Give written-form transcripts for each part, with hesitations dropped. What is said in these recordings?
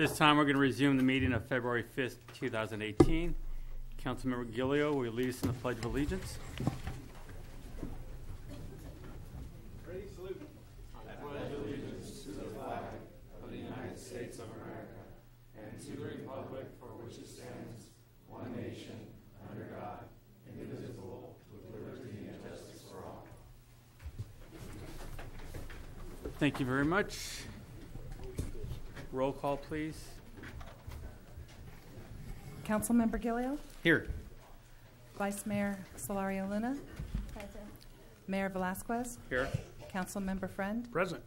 This time we're going to resume the meeting of February 5th, 2018. Councilmember Gillio will lead us in the Pledge of Allegiance. Ready, salute. I pledge allegiance to the flag of the United States of America and to the republic for which it stands, one nation, under God, indivisible, with liberty and justice for all. Thank you very much. Roll call, please. Councilmember Gillio? Here. Vice Mayor Solario Luna? Present. Mayor Velasquez? Here. Councilmember Friend? Present.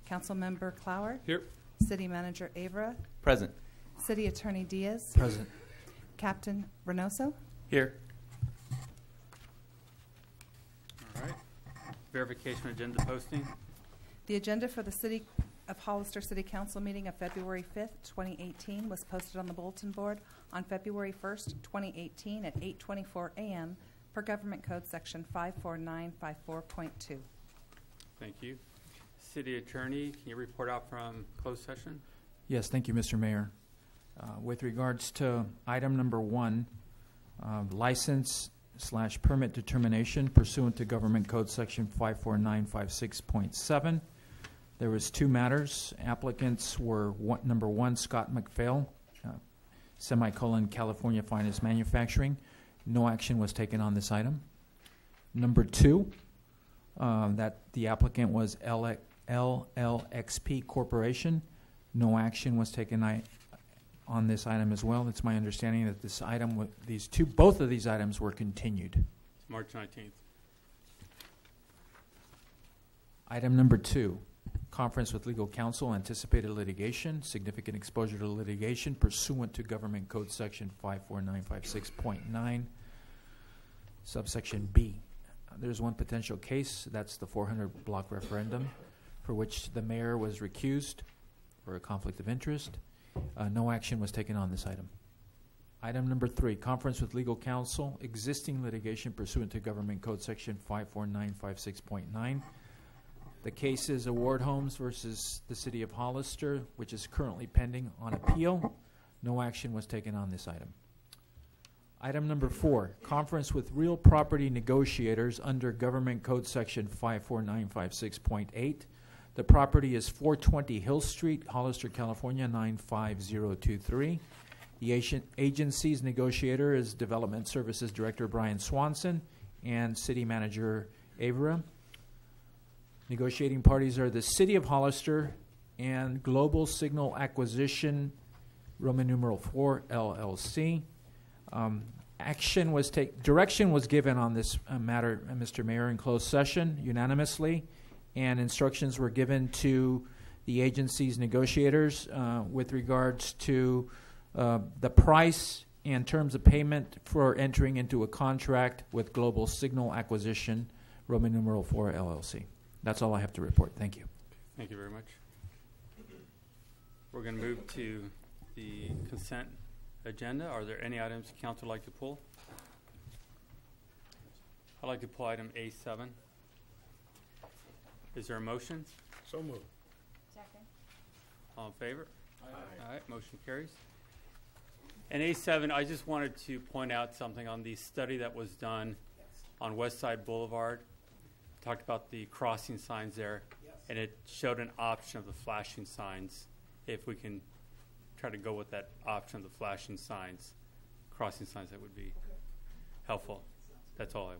Councilmember Clower? Here. City Manager Avera? Present. City Attorney Diaz? Present. Captain Reynoso? Here. All right. Verification agenda posting. The agenda for the City of Hollister City Council meeting of February 5th, 2018 was posted on the bulletin board on February 1st, 2018 at 8:24 a.m. per Government Code Section 54954.2. Thank you. City Attorney, can you report out from closed session? Yes, thank you, Mr. Mayor. With regards to item number 1, license/permit determination pursuant to Government Code Section 54956.7, there was 2 matters. Applicants were number 1, Scott McPhail, California Finest Manufacturing. No action was taken on this item. Number 2, that the applicant was LLXP Corporation. No action was taken on this item as well. It's my understanding that this item, both of these items were continued. It's March 19th. Item number 2, conference with legal counsel, anticipated litigation, significant exposure to litigation pursuant to Government Code Section 54956.9, subsection B. There's one potential case, that's the 400 block referendum, for which the mayor was recused for a conflict of interest. No action was taken on this item. Item number 3, conference with legal counsel, existing litigation pursuant to Government Code Section 54956.9. The case is Award Homes versus the City of Hollister, which is currently pending on appeal. No action was taken on this item. Item number 4, conference with real property negotiators under Government Code Section 54956.8. The property is 420 Hill Street, Hollister, California, 95023. The agency's negotiator is Development Services Director Brian Swanson and City Manager Avera. Negotiating parties are the City of Hollister and Global Signal Acquisition, Roman numeral 4, LLC. Direction was given on this matter, Mr. Mayor, in closed session unanimously, and instructions were given to the agency's negotiators with regards to the price and terms of payment for entering into a contract with Global Signal Acquisition, Roman numeral 4, LLC. That's all I have to report. Thank you. Thank you very much. We're going to move to the consent agenda. Are there any items the council would like to pull? I'd like to pull item A7. Is there a motion? So moved. Second. All in favor? Aye. All right, motion carries. And A7, I just wanted to point out something on the study that was done on West Side Boulevard. Talked about the crossing signs there, and it showed an option of the flashing signs. If we can try to go with that option of the flashing signs, crossing signs, that would be helpful. That's all I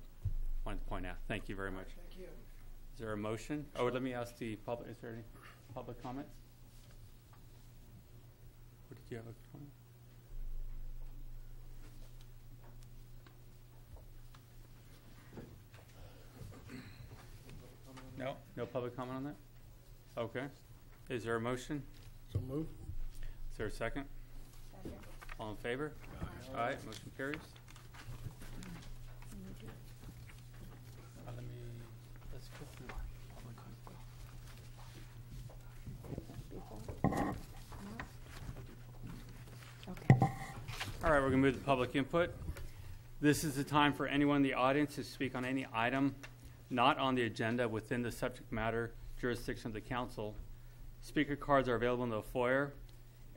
wanted to point out. Thank you very much. Thank you. Is there a motion? Oh, let me ask the public, is there any public comments? Or did you have a comment? No? No public comment on that? Okay. Is there a motion? So moved. Is there a second? Second. All in favor? All right, motion carries. Let's go through public comment. Okay. All right, we're going to move to public input. This is the time for anyone in the audience to speak on any item not on the agenda within the subject matter jurisdiction of the council. Speaker cards are available in the foyer.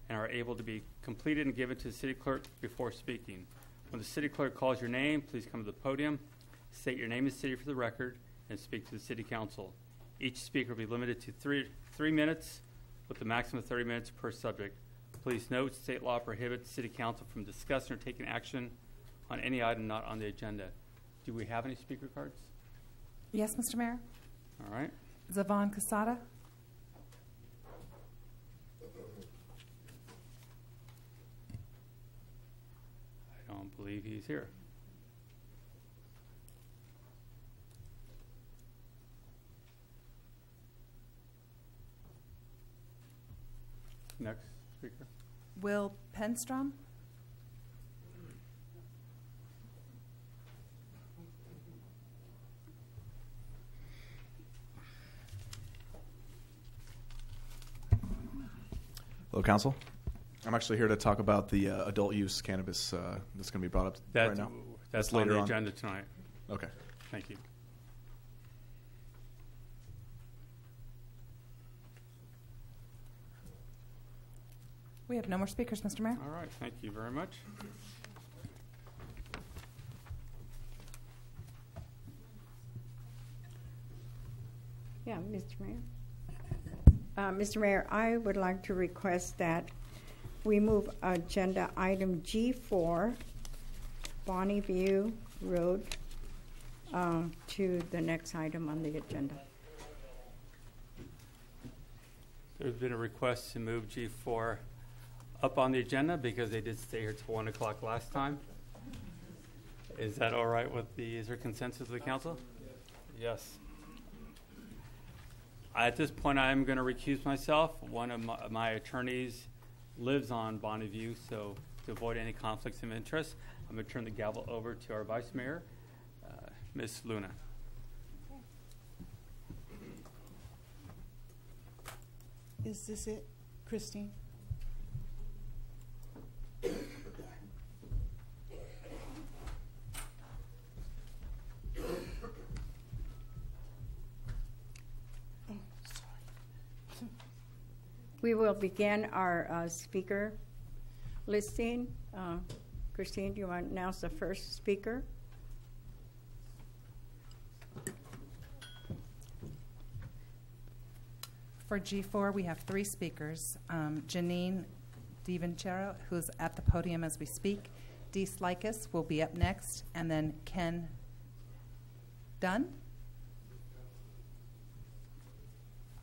and are able to be completed and given to the city clerk before speaking. When the city clerk calls your name, please come to the podium, state your name and city for the record, and speak to the city council. Each speaker will be limited to three minutes with a maximum of 30 minutes per subject. Please note, state law prohibits city council from discussing or taking action on any item not on the agenda. Do we have any speaker cards? Yes, Mr. Mayor. All right. Zavon Casada. I don't believe he's here. Next speaker. Will Penstrom. Hello, Council. I'm actually here to talk about the adult use cannabis that's going to be brought up right now. That's later on the on. agenda tonight. Okay. Thank you. We have no more speakers, Mr. Mayor. All right. Thank you very much. Yeah, Mr. Mayor. Mr. Mayor, I would like to request that we move agenda item G4, Bonnie View Road, to the next item on the agenda. There's been a request to move G4 up on the agenda because they did stay here till 1 o'clock last time. Is that all right with is there consensus of the council? Yes. At this point, I am going to recuse myself. One of my attorneys lives on Bonnie View, so to avoid any conflicts of interest, I'm going to turn the gavel over to our Vice Mayor, Ms. Luna. Is this it, Christine? We will begin our speaker listing. Christine, do you want to announce the first speaker? For G4, we have 3 speakers. Janine DiVincenzo, who's at the podium as we speak. Dee Slikas will be up next, and then Ken Dunn.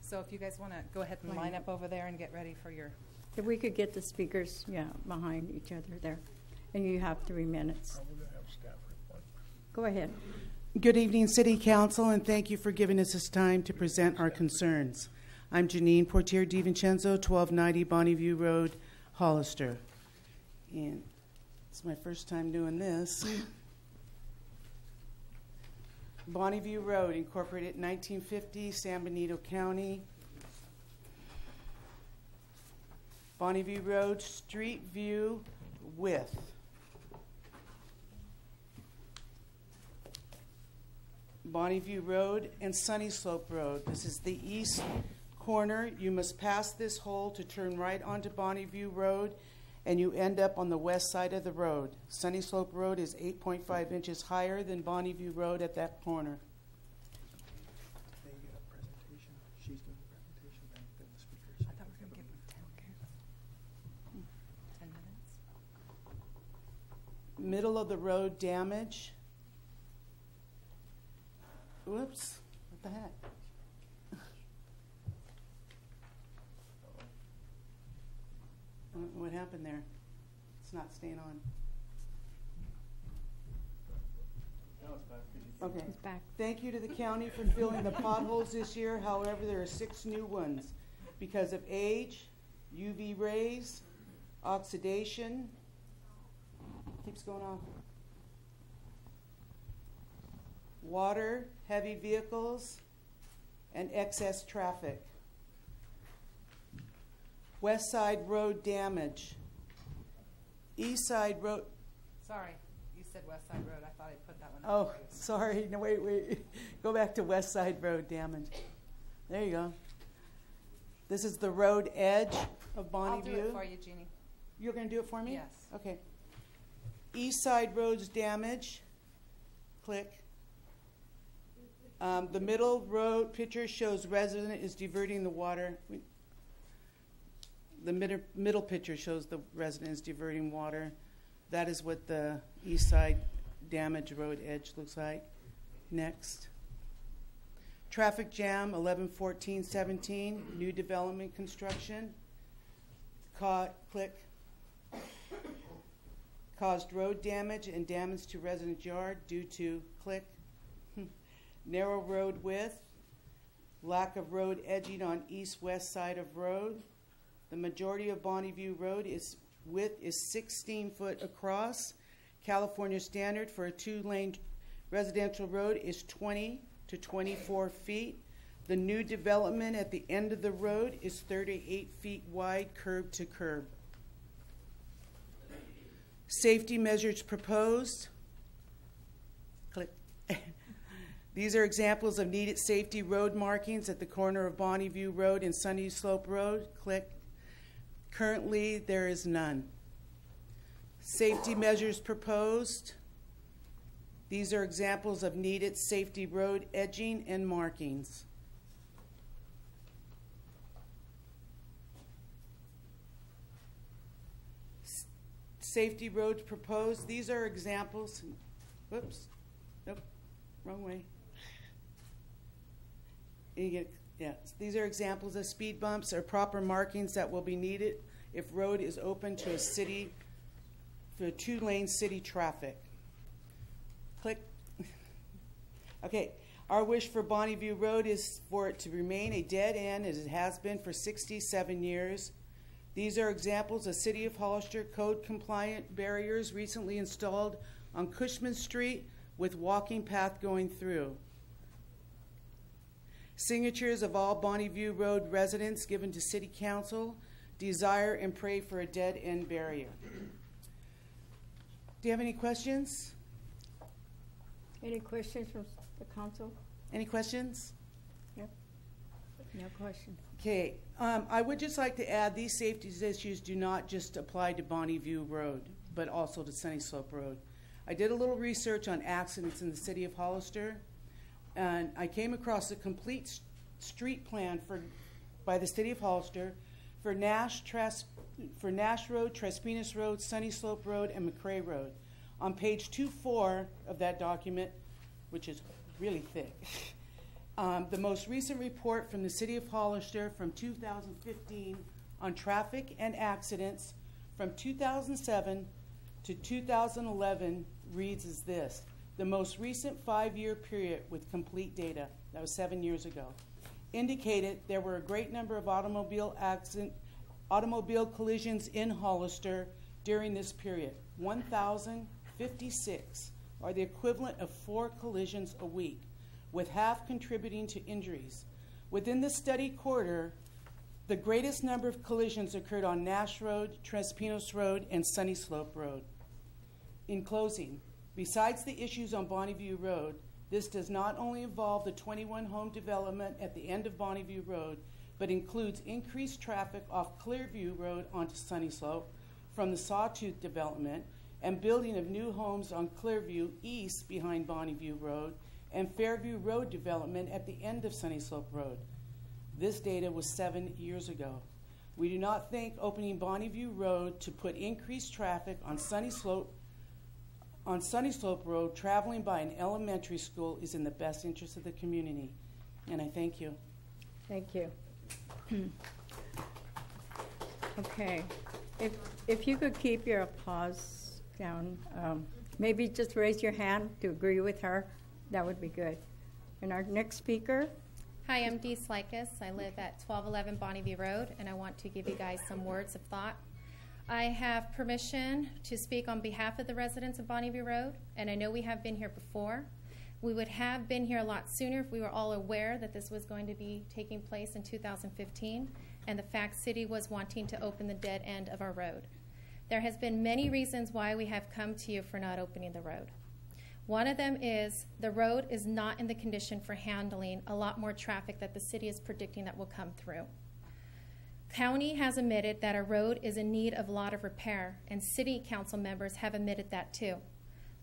So if you guys want to go ahead and line up over there and get ready for your... If we could get the speakers, behind each other there. And you have 3 minutes. Go ahead. Good evening, City Council, and thank you for giving us this time to present our concerns. I'm Janine Portier DiVincenzo, 1290 Bonnie View Road, Hollister. And it's my first time doing this. Bonnie View Road, incorporated in 1950, San Benito County. Bonnie View Road, street view width. Bonnie View Road and Sunny Slope Road. This is the east corner. You must pass this hole to turn right onto Bonnie View Road, and you end up on the west side of the road. Sunny Slope Road is 8.5 inches higher than Bonnie View Road at that corner. I thought we were going to give them 10 minutes. Middle of the road damage. Whoops, what the heck? What happened there? It's not staying on. Okay. It's back. Thank you to the county for filling the potholes this year. However, there are 6 new ones because of age, UV rays, oxidation. Keeps going off. Water, heavy vehicles, and excess traffic. West Side Road damage. East Side Road. Sorry, you said West Side Road. I thought I put that one up. Oh, sorry. No, wait. Go back to West Side Road damage. There you go. This is the road edge of Bonnie I'll View. do it for you, Jeannie. You're going to do it for me? Yes. Okay. East side roads damage. Click. The middle road picture shows resident is diverting the water. The middle picture shows the resident is diverting water. That is what the east side damage road edge looks like. Next. Traffic jam 11/14/17, new development construction. Click. Caused road damage and damage to resident yard due to click. Narrow road width, lack of road edging on east-west side of road. The majority of Bonnie View Road width is 16 foot across. California standard for a 2-lane residential road is 20 to 24 feet. The new development at the end of the road is 38 feet wide, curb to curb. Safety measures proposed. Click. These are examples of needed safety road markings at the corner of Bonnie View Road and Sunny Slope Road. Click. Currently, there is none. Safety measures proposed. These are examples of needed safety road edging and markings. Safety roads proposed. These are examples. Whoops. Nope. Wrong way. These are examples of speed bumps or proper markings that will be needed if road is open to a 2-lane city traffic. Click. Okay. Our wish for Bonnie View Road is for it to remain a dead end as it has been for 67 years. These are examples of City of Hollister code-compliant barriers recently installed on Cushman Street with walking path going through. Signatures of all Bonnie View Road residents given to City Council desire and pray for a dead-end barrier. Do you have any questions? Any questions from the council? Any questions? Yep. No questions. Okay. I would just like to add these safety issues do not just apply to Bonnie View Road, but also to Sunny Slope Road. I did a little research on accidents in the city of Hollister, and I came across a complete street plan by the city of Hollister for Nash Road, Trespinas Road, Sunny Slope Road, and McRae Road. On page 24 of that document, which is really thick, the most recent report from the city of Hollister from 2015 on traffic and accidents from 2007 to 2011 reads as this. The most recent 5-year period with complete data, that was 7 years ago, indicated there were a great number of automobile collisions in Hollister during this period. 1,056, or the equivalent of 4 collisions a week, with half contributing to injuries. Within the study quarter, the greatest number of collisions occurred on Nash Road, Trespinos Road, and Sunny Slope Road. In closing, besides the issues on Bonnie View Road, this does not only involve the 21-home development at the end of Bonnie View Road, but includes increased traffic off Clearview Road onto Sunny Slope from the Sawtooth development and building of new homes on Clearview East behind Bonnie View Road and Fairview Road development at the end of Sunny Slope Road. This data was 7 years ago. We do not think opening Bonnie View Road to put increased traffic on Sunny Slope Road traveling by an elementary school is in the best interest of the community. And I thank you. Thank you. Okay. If you could keep your applause down, maybe just raise your hand to agree with her. That would be good. And our next speaker. Hi, I'm Dee Slikas. I live at 1211 Bonnie View Road, and I want to give you guys some words of thought. I have permission to speak on behalf of the residents of Bonnie View Road, and I know we have been here before. We would have been here a lot sooner if we were all aware that this was going to be taking place in 2015, and the fact City was wanting to open the dead end of our road. There has been many reasons why we have come to you for not opening the road. One of them is the road is not in the condition for handling a lot more traffic that the city is predicting that will come through. County has admitted that our road is in need of a lot of repair, and city council members have admitted that too.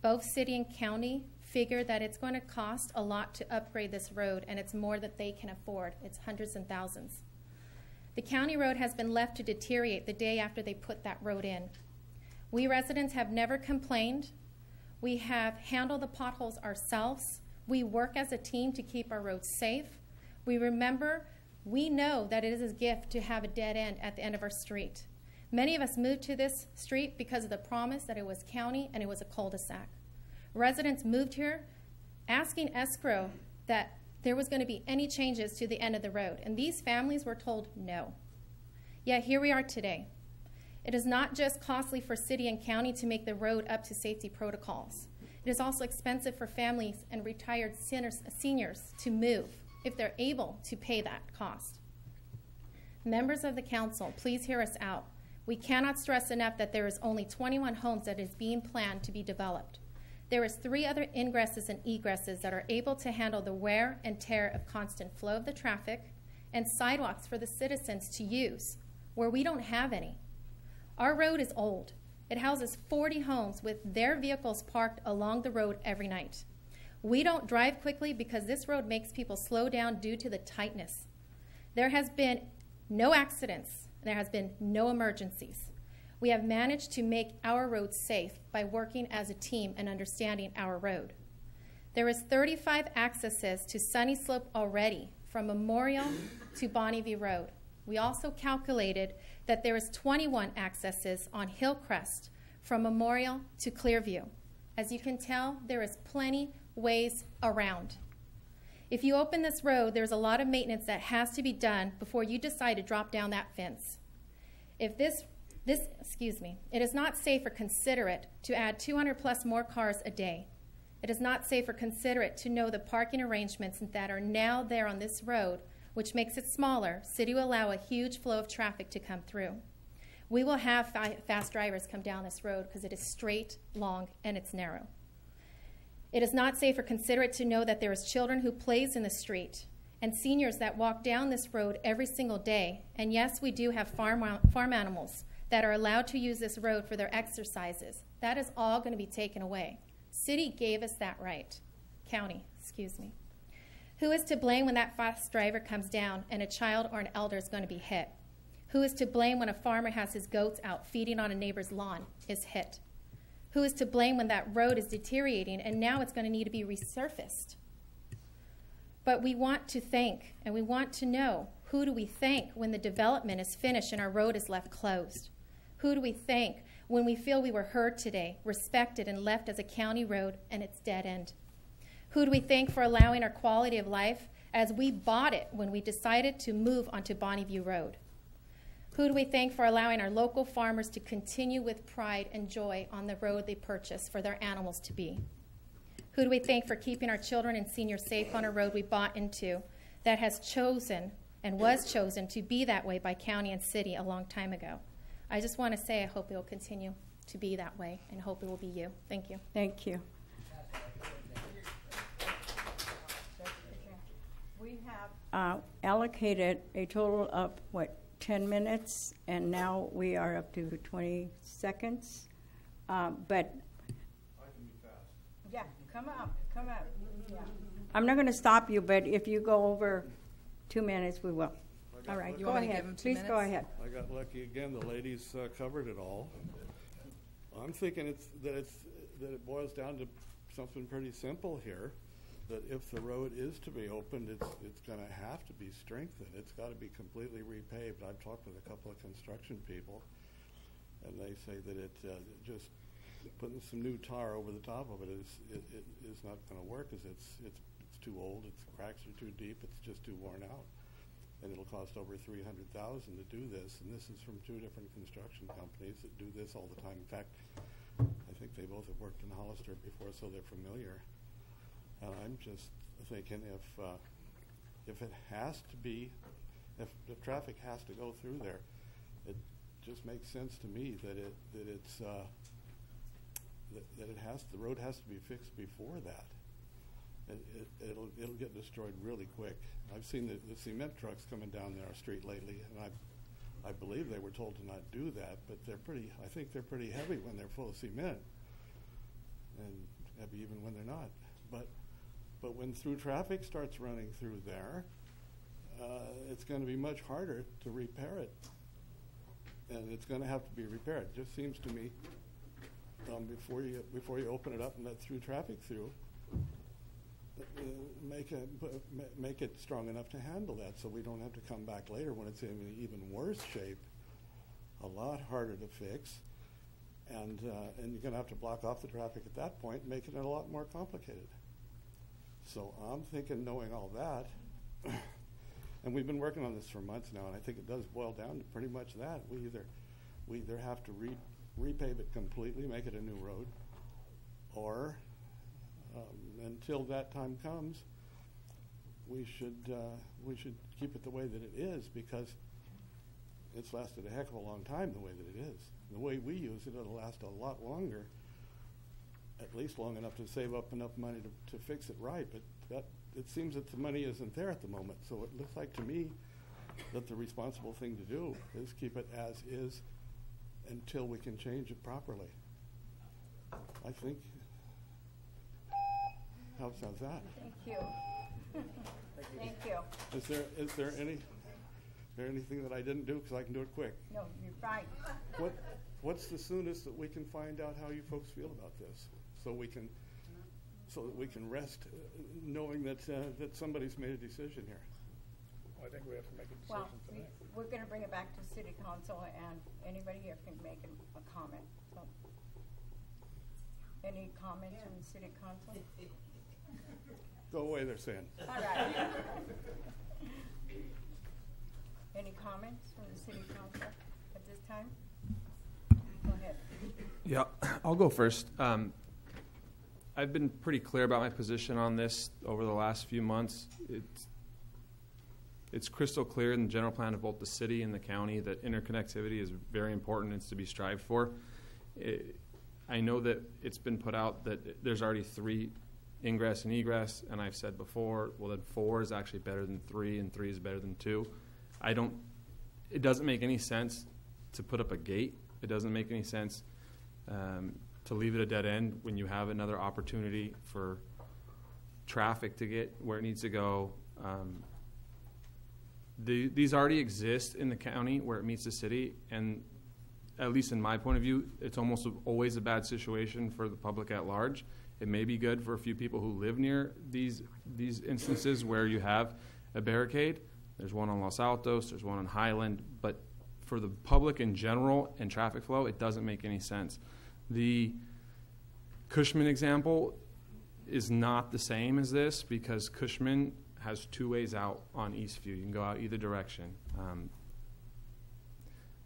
Both city and county figure that it's going to cost a lot to upgrade this road, and it's more that they can afford. It's hundreds and thousands. The county road has been left to deteriorate the day after they put that road in. We residents have never complained. We have handled the potholes ourselves. We work as a team to keep our roads safe. We know that it is a gift to have a dead end at the end of our street. Many of us moved to this street because of the promise that it was county and it was a cul-de-sac. Residents moved here asking escrow that there was going to be any changes to the end of the road, and these families were told no. Yet here we are today. It is not just costly for city and county to make the road up to safety protocols. It is also expensive for families and retired seniors to move if they're able to pay that cost. Members of the council, please hear us out. We cannot stress enough that there is only 21 homes that is being planned to be developed. There is 3 other ingresses and egresses that are able to handle the wear and tear of constant flow of the traffic and sidewalks for the citizens to use, where we don't have any. Our road is old. It houses 40 homes with their vehicles parked along the road every night. We don't drive quickly because this road makes people slow down due to the tightness. There has been no accidents. There has been no emergencies. We have managed to make our road safe by working as a team and understanding our road. There is 35 accesses to Sunny Slope already from Memorial to Bonneview Road. We also calculated that there is 21 accesses on Hillcrest from Memorial to Clearview. As you can tell, there is plenty ways around. If you open this road, there's a lot of maintenance that has to be done before you decide to drop down that fence. If it is not safe or considerate to add 200 plus more cars a day. It is not safe or considerate to know the parking arrangements that are now there on this road, which makes it smaller. City will allow a huge flow of traffic to come through. We will have fast drivers come down this road because it is straight, long, and it's narrow. It is not safe or considerate to know that there is children who plays in the street and seniors that walk down this road every single day. And yes, we do have farm animals that are allowed to use this road for their exercises. That is all going to be taken away. City gave us that right. County, excuse me. Who is to blame when that fast driver comes down and a child or an elder is going to be hit? Who is to blame when a farmer has his goats out feeding on a neighbor's lawn is hit? Who is to blame when that road is deteriorating and now it's going to need to be resurfaced? But we want to think and we want to know, who do we thank when the development is finished and our road is left closed? Who do we thank when we feel we were heard today, respected, and left as a county road and its dead end? Who do we thank for allowing our quality of life as we bought it when we decided to move onto Bonneview Road? Who do we thank for allowing our local farmers to continue with pride and joy on the road they purchased for their animals to be? Who do we thank for keeping our children and seniors safe on a road we bought into that has chosen and was chosen to be that way by county and city a long time ago? I just want to say I hope it will continue to be that way and hope it will be you. Thank you. Thank you. We have allocated a total of, 10 minutes, and now we are up to 20 seconds. But I can be fast. Yeah, come up. Yeah. I'm not going to stop you, but if you go over 2 minutes, we will. All right, go ahead. Please go ahead. I got lucky again. The ladies covered it all. I'm thinking that it boils down to something pretty simple here. That if the road is to be opened, it's going to have to be strengthened. It's got to be completely repaved. I've talked with a couple of construction people, and they say that it just putting some new tar over the top of it is not going to work, because it's too old. Its cracks are too deep. It's just too worn out, and it'll cost over $300,000 to do this. And this is from 2 different construction companies that do this all the time. In fact, I think they both have worked in Hollister before, so they're familiar. And I'm just thinking if it has to be, if the traffic has to go through there, it just makes sense to me that the road has to be fixed before that. It'll get destroyed really quick. I've seen the cement trucks coming down our street lately, and I believe they were told to not do that, but I think they're pretty heavy when they're full of cement, and heavy even when they're not. But when through traffic starts running through there, it's going to be much harder to repair it. And it's going to have to be repaired. It just seems to me, before you open it up and let through traffic through, make it strong enough to handle that, so we don't have to come back later when it's in an even worse shape, a lot harder to fix, and you're going to have to block off the traffic at that point, making it a lot more complicated. So I'm thinking, knowing all that, and we've been working on this for months now, and I think it does boil down to pretty much that. We either have to repave it completely, make it a new road, or until that time comes, we should keep it the way that it is, because it's lasted a heck of a long time the way that it is. The way we use it, it'll last a lot longer, at least long enough to save up enough money to fix it right. But it seems that the money isn't there at the moment. So it looks like to me that the responsible thing to do is keep it as is until we can change it properly. I think. How sounds that? Thank you. Thank you. Is there anything that I didn't do, because I can do it quick? No, you're right. What's the soonest that we can find out how you folks feel about this, so that we can rest knowing that somebody's made a decision here? Well, I think we have to make a decision Well, tonight. we're going to bring it back to City Council, and anybody here can make a comment. So, any comments from the City Council? Go away, they're saying. All right. Any comments from the City Council at this time? Go ahead. Yeah, I'll go first. I've been pretty clear about my position on this over the last few months. It's crystal clear in the general plan of both the city and the county that interconnectivity is very important and it's to be strived for. I know that it's been put out that there's already 3 ingress and egress, and I've said before, well, then 4 is actually better than 3, and 3 is better than 2. It doesn't make any sense to put up a gate. It doesn't make any sense to leave it a dead end when you have another opportunity for traffic to get where it needs to go. These already exist in the county where it meets the city, and at least in my point of view, it's almost always a bad situation for the public at large. It may be good for a few people who live near these instances where you have a barricade. There's one on Los Altos, there's one on Highland, but for the public in general and traffic flow, it doesn't make any sense. The Cushman example is not the same as this, because Cushman has 2 ways out on Eastview. You can go out either direction.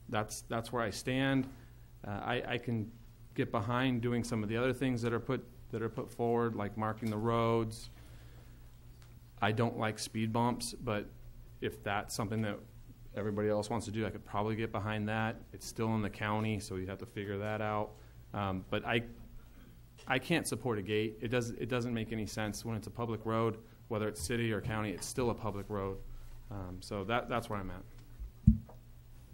That's where I stand. I can get behind doing some of the other things that are put forward, like marking the roads. I don't like speed bumps, but if that's something that everybody else wants to do, I could probably get behind that. It's still in the county, so you'd have to figure that out. But I can't support a gate. It doesn't make any sense when it's a public road, whether it's city or county. It's still a public road. So that's where I'm at.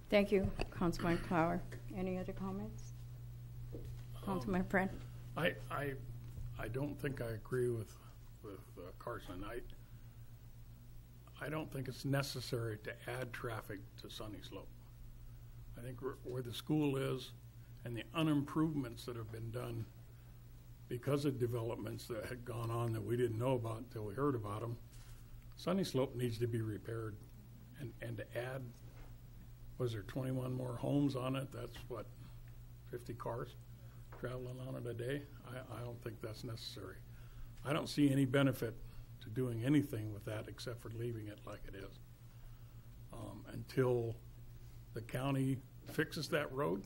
Thank you, Councilman Clower. Any other comments? Councilman Friend? I don't think I agree with Carson. I don't think it's necessary to add traffic to Sunny Slope. I think where the school is and the unimprovements that have been done because of developments that had gone on that we didn't know about until we heard about them, Sunny Slope needs to be repaired. And to add, was there 21 more homes on it? That's what, 50 cars traveling on it a day? I don't think that's necessary. I don't see any benefit to doing anything with that except for leaving it like it is until the county fixes that road.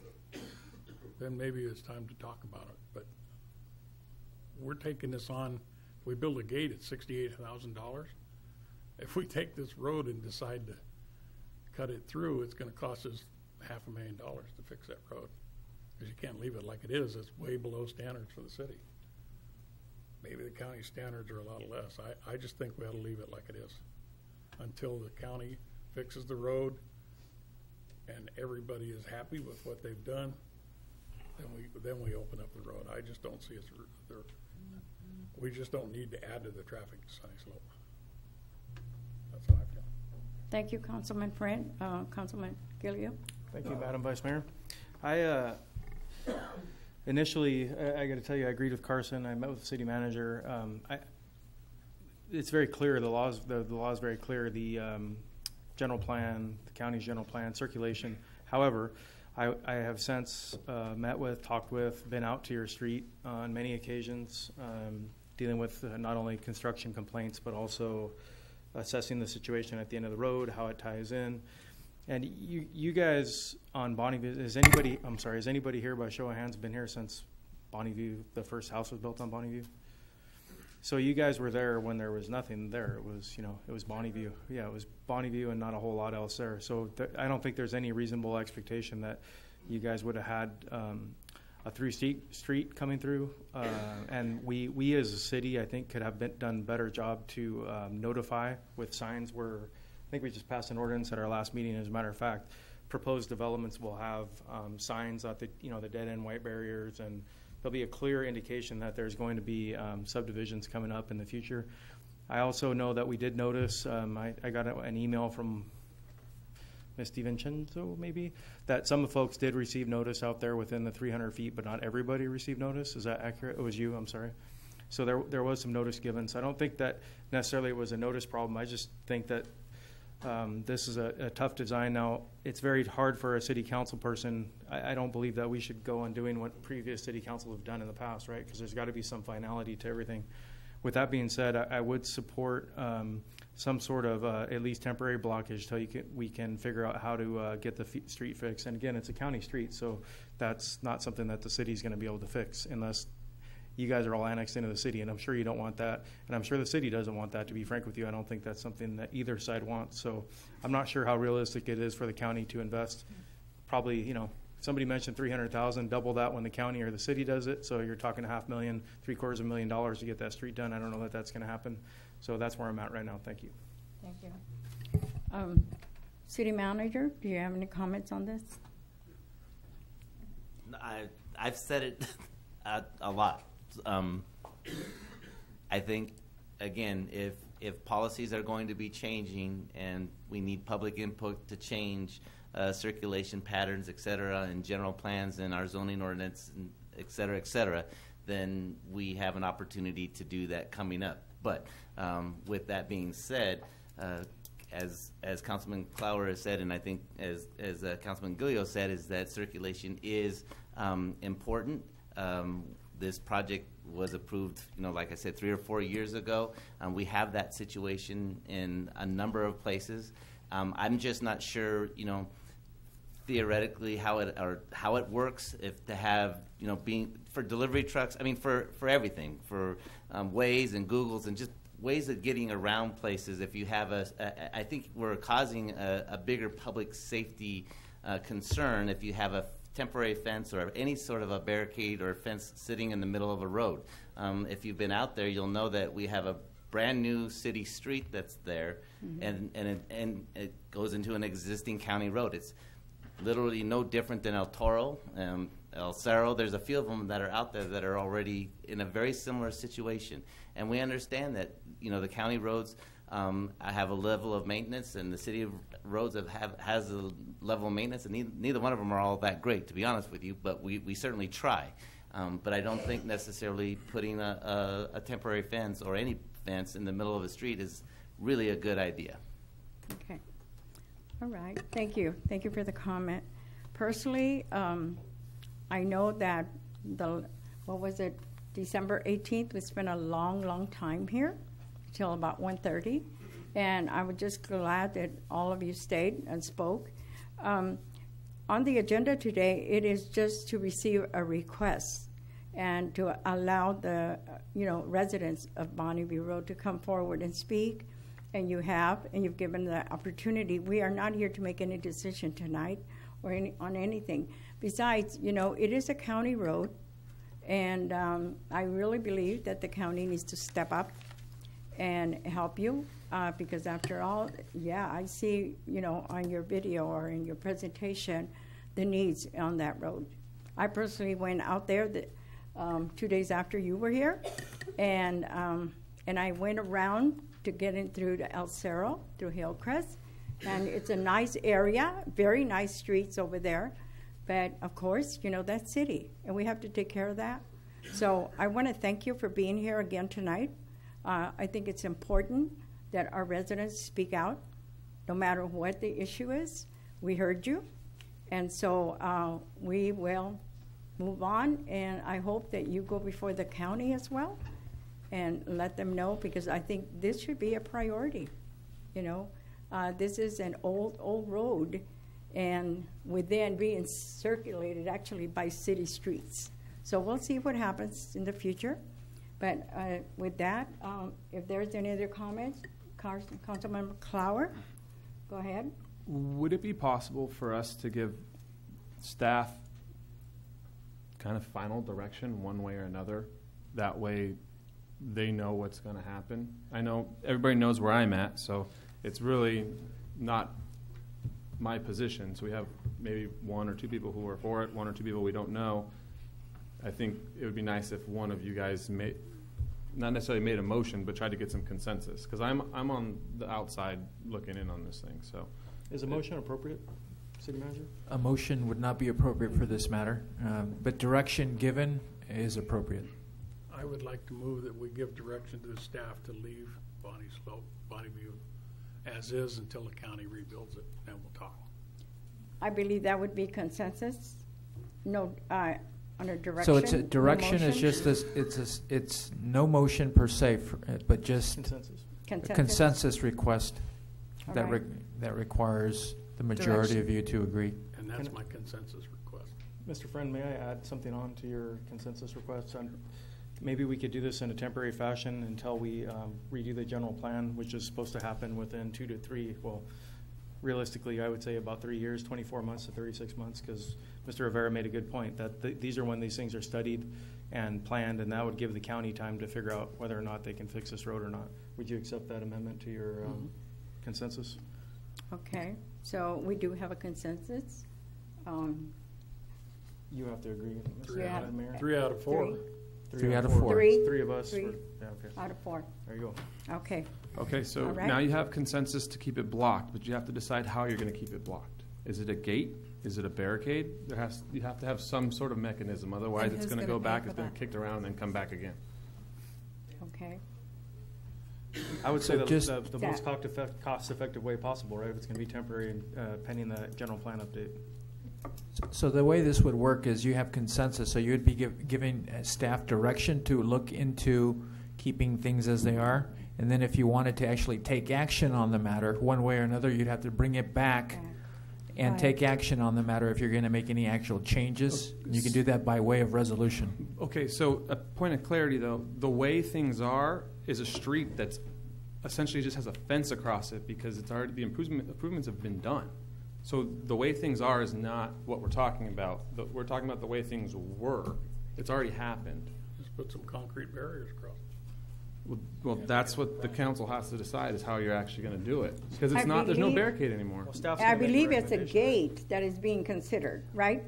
Then maybe it's time to talk about it. But we're taking this on. We build a gate at $68,000. If we take this road and decide to cut it through, it's going to cost us $500,000 to fix that road, because you can't leave it like it is. It's way below standards for the city. Maybe the county standards are a lot less. I just think we ought to leave it like it is until the county fixes the road and everybody is happy with what they've done, then we open up the road. I just don't see we just don't need to add to the traffic to Sunny Slope. That's how I feel. Thank you, Councilman Friend. Councilman Gilio. Thank you, Madam Vice Mayor. I initially, I got to tell you, I agreed with Carson. I met with the city manager. It's very clear. The law is very clear. The general plan, the county's general plan, circulation. However, I have since met with, talked with, been out to your street on many occasions, dealing with not only construction complaints but also assessing the situation at the end of the road, how it ties in. And you guys on Bonneview, has anybody here by show of hands been here since Bonneview, the first house was built on Bonneview? So you guys were there when there was nothing there. It was, it was Bonneview. Yeah, it was Bonneview and not a whole lot else there. So I don't think there's any reasonable expectation that you guys would have had a street coming through. And we as a city, I think, could have done a better job to notify with signs where, I think we just passed an ordinance at our last meeting, as a matter of fact. Proposed developments will have signs at the dead end white barriers, and there'll be a clear indication that there's going to be subdivisions coming up in the future. I also know that we did notice, I got an email from Ms. DiVincenzo, maybe, that some folks did receive notice out there within the 300 feet, but not everybody received notice. Is that accurate? It was you, I'm sorry. So there was some notice given. So I don't think that necessarily it was a notice problem. I just think that this is a tough design. Now, it's very hard for a city council person. I don't believe that we should go on doing what previous city councils have done in the past, right? Because there's got to be some finality to everything. With that being said, I would support some sort of at least temporary blockage till we can figure out how to get the street fixed. And again, it's a county street, so that's not something that the city's going to be able to fix unless you guys are all annexed into the city, and I'm sure you don't want that, and I'm sure the city doesn't want that, to be frank with you. I don't think that's something that either side wants. So I'm not sure how realistic it is for the county to invest. Probably, somebody mentioned $300,000, double that when the county or the city does it, so you're talking $500,000, $750,000 to get that street done. I don't know that that's going to happen. So that's where I'm at right now. Thank you. Thank you. City Manager, do you have any comments on this? I've said it a lot. I think, again, if policies are going to be changing and we need public input to change circulation patterns, et cetera, and general plans and our zoning ordinance, and et cetera, then we have an opportunity to do that coming up. But with that being said, as Councilman Clower has said, and I think as Councilman Gilio said, is that circulation is important. This project was approved, like I said, 3 or 4 years ago. We have that situation in a number of places. I'm just not sure, theoretically how it works. If to have, being for delivery trucks. I mean, for everything, for Waze and Googles and just ways of getting around places. If you have I think we're causing a bigger public safety concern if you have a temporary fence or any sort of a barricade or fence sitting in the middle of a road. If you've been out there, you'll know that we have a brand new city street that's there, and it goes into an existing county road. It's literally no different than El Toro, El Cerro. There's a few of them that are out there that are already in a very similar situation. And we understand that, the county roads have a level of maintenance, and the city roads has a level of maintenance, and neither one of them are all that great, to be honest with you, but we certainly try. But I don't think necessarily putting a temporary fence or any fence in the middle of a street is really a good idea. Okay. All right. Thank you. Thank you for the comment. Personally, I know that December 18th, we spent a long time here till about 1:30, and I was just glad that all of you stayed and spoke. On the agenda today, it is just to receive a request and to allow the residents of Bonneview Road to come forward and speak, and you've given the opportunity. We are not here to make any decision tonight or on anything. Besides, it is a county road, and I really believe that the county needs to step up and help you, because after all, yeah, I see, on your video or in your presentation, the needs on that road. I personally went out there 2 days after you were here, and I went around to get in through to El Cerro, through Hillcrest, and it's a nice area, very nice streets over there, but of course, that's city, and we have to take care of that. So I want to thank you for being here again tonight. I think it's important that our residents speak out, no matter what the issue is. We heard you, and so we will move on, and I hope that you go before the county as well and let them know, because I think this should be a priority. This is an old road, and within being circulated actually by city streets. So we'll see what happens in the future. But with that, if there's any other comments, Councilmember Clower, go ahead. Would it be possible for us to give staff kind of final direction one way or another? That way they know what's going to happen. I know everybody knows where I'm at, so it's really not my position. So we have maybe one or two people who are for it, one or two people we don't know. I think it would be nice if one of you guys not necessarily made a motion, but tried to get some consensus, because I'm on the outside looking in on this thing. So, is a motion appropriate, City Manager? A motion would not be appropriate for this matter, but direction given is appropriate. I would like to move that we give direction to the staff to leave Bonnieview as is until the county rebuilds it, and we'll talk. I believe that would be consensus. No, under direction. So it's a direction is just this. It's no motion per se, but just a consensus request that that requires the majority of you to agree. And that's my consensus request. Mr. Friend, may I add something on to your consensus request? Maybe we could do this in a temporary fashion until we redo the general plan, which is supposed to happen within 2 to 3, well, realistically, I would say about 3 years, 24 months to 36 months, because Mr. Rivera made a good point that these are when these things are studied and planned, and that would give the county time to figure out whether or not they can fix this road or not. Would you accept that amendment to your consensus? Okay, so we do have a consensus. You have to agree with Mr. Mayor. 3 out of 4. 3 out of 4. Three of us. Three. Yeah, okay. Out of 4. There you go. Okay. Okay, so right. now you have consensus to keep it blocked, but you have to decide how you're going to keep it blocked. Is it a gate? Is it a barricade? You have to have some sort of mechanism. Otherwise, And it's who's going to gonna go pay back, for it's been that? kicked around, and come back again. Okay. I would say the most cost-effective way possible, right? If it's going to be temporary and pending the general plan update. So the way this would work is you have consensus, so you would be giving staff direction to look into keeping things as they are, and then if you wanted to actually take action on the matter one way or another, you'd have to bring it back and take action on the matter if you're going to make any actual changes. You can do that by way of resolution. Okay, so a point of clarity, though. The way things are is a street that's essentially just has a fence across it because it's already the improvements have been done. So the way things are is not what we're talking about. We're talking about the way things were. It's already happened. Just put some concrete barriers across. Well, that's what the council has to decide is how you're actually going to do it. Because it's not, there's no barricade anymore. I believe it's a gate that is being considered, right?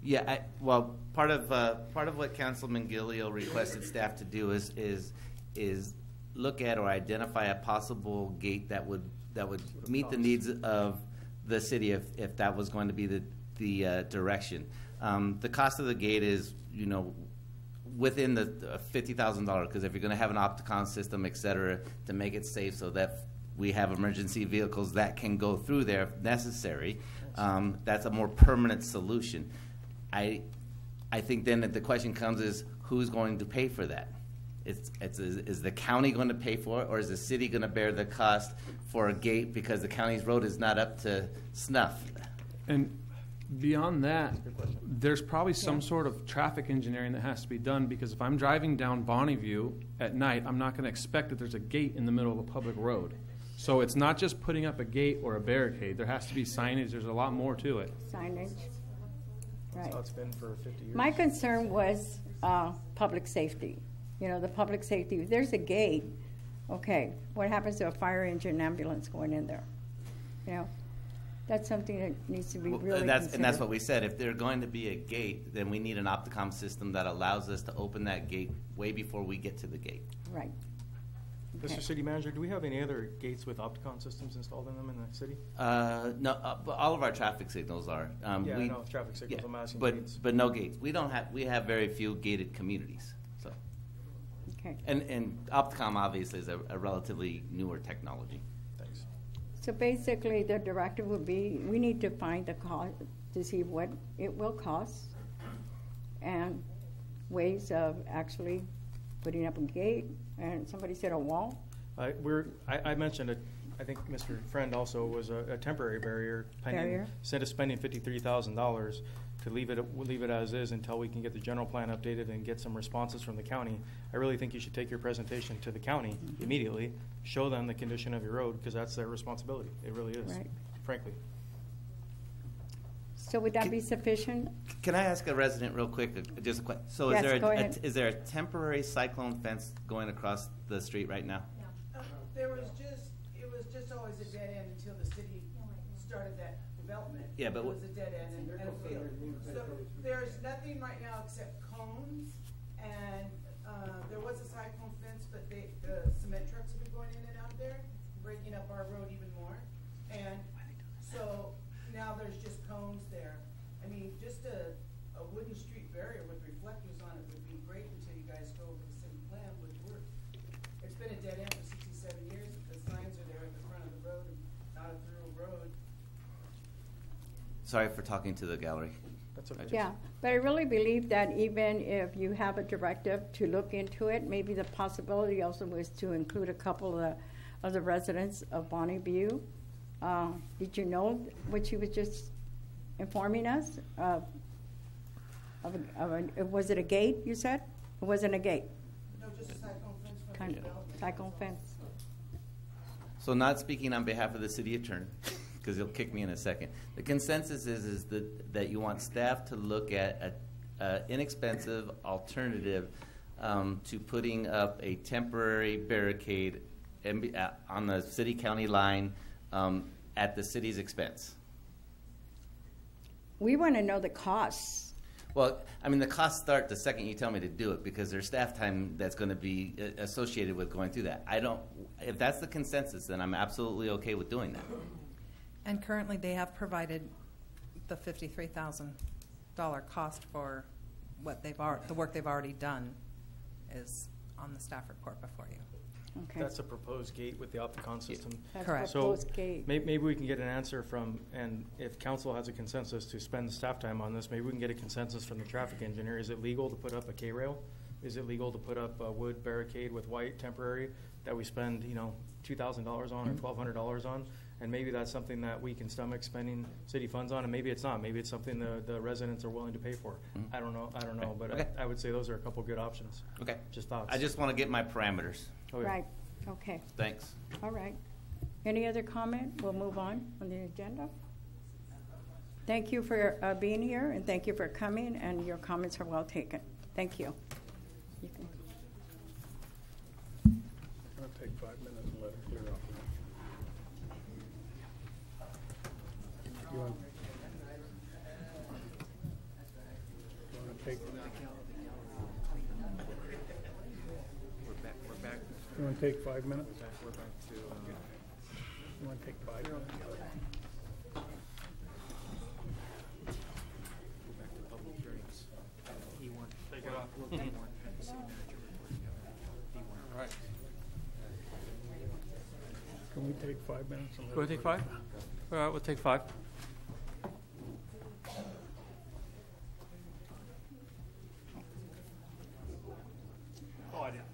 Yeah, well, part of what Councilman Gillio requested staff to do is look at or identify a possible gate that would meet the needs of the city if that was going to be the direction. The cost of the gate is, within the $50,000, because if you're going to have an Opticon system, et cetera, to make it safe so that we have emergency vehicles that can go through there if necessary, that's a more permanent solution. I think then that the question comes is who's going to pay for that? Is the county going to pay for it, or is the city going to bear the cost for a gate because the county's road is not up to snuff? And beyond that, there's probably some sort of traffic engineering that has to be done, because if I'm driving down Bonnieview at night, I'm not going to expect that there's a gate in the middle of a public road. So it's not just putting up a gate or a barricade. There has to be signage. There's a lot more to it. Signage. Right. That's how it's been for 50 years. My concern was public safety. The public safety. If there's a gate, Okay, what happens to a fire engine ambulance going in there? You know, that's something that needs to be really and that's considered. what we said. If there's going to be a gate, then we need an Opticom system that allows us to open that gate way before we get to the gate. Right. Mr. City Manager, do we have any other gates with Opticon systems installed in them in the city? No, but all of our traffic signals are. Yeah, I know, traffic signals, I'm asking gates. But no gates. We have very few gated communities. So. Okay. And Opticom obviously is a relatively newer technology. Thanks. So basically, the directive would be, we need to find the cost, to see what it will cost, and ways of actually putting up a gate, and somebody said a wall. I mentioned it. I think Mr. Friend also was a temporary barrier. Instead of spending $53,000 to leave it as is until we can get the general plan updated and get some responses from the county. I really think you should take your presentation to the county immediately, show them the condition of your road, because that's their responsibility. It really is, frankly. So would that be sufficient? Can I ask a resident real quick, just a question? So Yes, is go ahead. is there a temporary cyclone fence going across the street right now? It was just always a dead end until the city started that development. Yeah, but it was a dead end and a field. So there's nothing right now except cones, and there was a cyclone fence, but the cement trucks have been going in and out there, breaking up our road even more. And so now there's just cones there. I mean, just a wooden street barrier with reflectors on it would be great until you guys go over the city plan would work. It's been a dead end for 67 years. The signs are there at the front of the road, and not a through road. Sorry for talking to the gallery. That's okay. Yeah, but I really believe that even if you have a directive to look into it, maybe the possibility also was to include a couple of the residents of Bonnie View. Did you know what she was just informing us of was it a gate, you said? It wasn't a gate? No, just a cyclone fence from Kind the of development. cyclone fence. So not speaking on behalf of the city attorney, because he'll kick me in a second. The consensus is that you want staff to look at an inexpensive alternative to putting up a temporary barricade on the city-county line at the city's expense. We want to know the costs. Well, I mean, the costs start the second you tell me to do it, because there's staff time that's going to be associated with going through that. If that's the consensus, then I'm absolutely okay with doing that. And currently, they have provided the $53,000 cost for what the work they've already done is on the staff report before you. Okay. That's a proposed gate with the Opticon system. That's Correct. proposed gate. Maybe we can get an answer from, and if council has a consensus to spend staff time on this, maybe we can get a consensus from the traffic engineer. Is it legal to put up a K-rail? Is it legal to put up a wood barricade with white temporary that we spend, $2,000 on or $1,200 on? And maybe that's something that we can stomach spending city funds on, and maybe it's not. Maybe it's something the residents are willing to pay for. I don't know, but Okay. I would say those are a couple good options. Okay. Just thoughts. I just want to get my parameters. Oh, yeah. Right, okay, Thanks. all right. Any other comment? We'll move on the agenda. Thank you for being here, and thank you for coming, and your comments are well taken. Thank you. You can- I'm going to take 5 minutes and let it clear off. You want to take? We're back. You want to take 5 minutes? We're back to. You want to take 5 minutes? Go back to public hearings. E1. Take it off. E1. And the city manager report together. E1. All right. Can we take 5 minutes? And let We'll it take clear? 5? All right, we'll take 5. Oh, I didn't.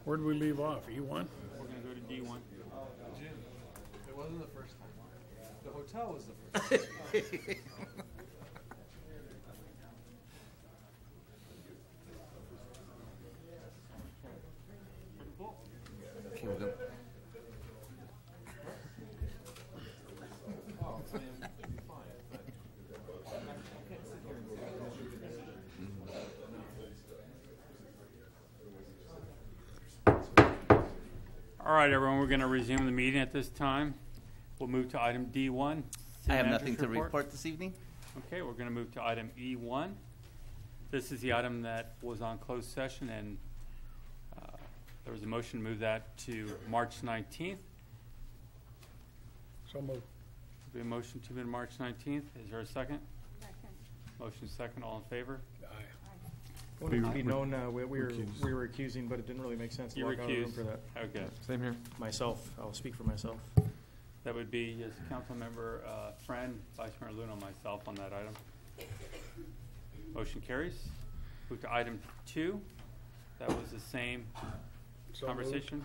Where did we leave off? E1? We're going to go to D1. Jim, it wasn't the first time. The hotel was the first time. Okay, we're good. All right, everyone, we're going to resume the meeting at this time. We'll move to item D1. I have City nothing to Manager's report this evening. Okay, we're going to move to item E1. This is the item that was on closed session, and there was a motion to move that to March 19th. So moved. Be a motion to move to March 19th. Is there a second? Second. Motion second. All in favor? Aye. I wanted it to be known we were accusing, but it didn't really make sense to You walk out of the room recused. for that. Okay. Same here. Myself, I'll speak for myself. That would be as council member Friend, Vice Mayor Luna, and myself on that item. Motion carries. Move to item 2. That was the same So conversation.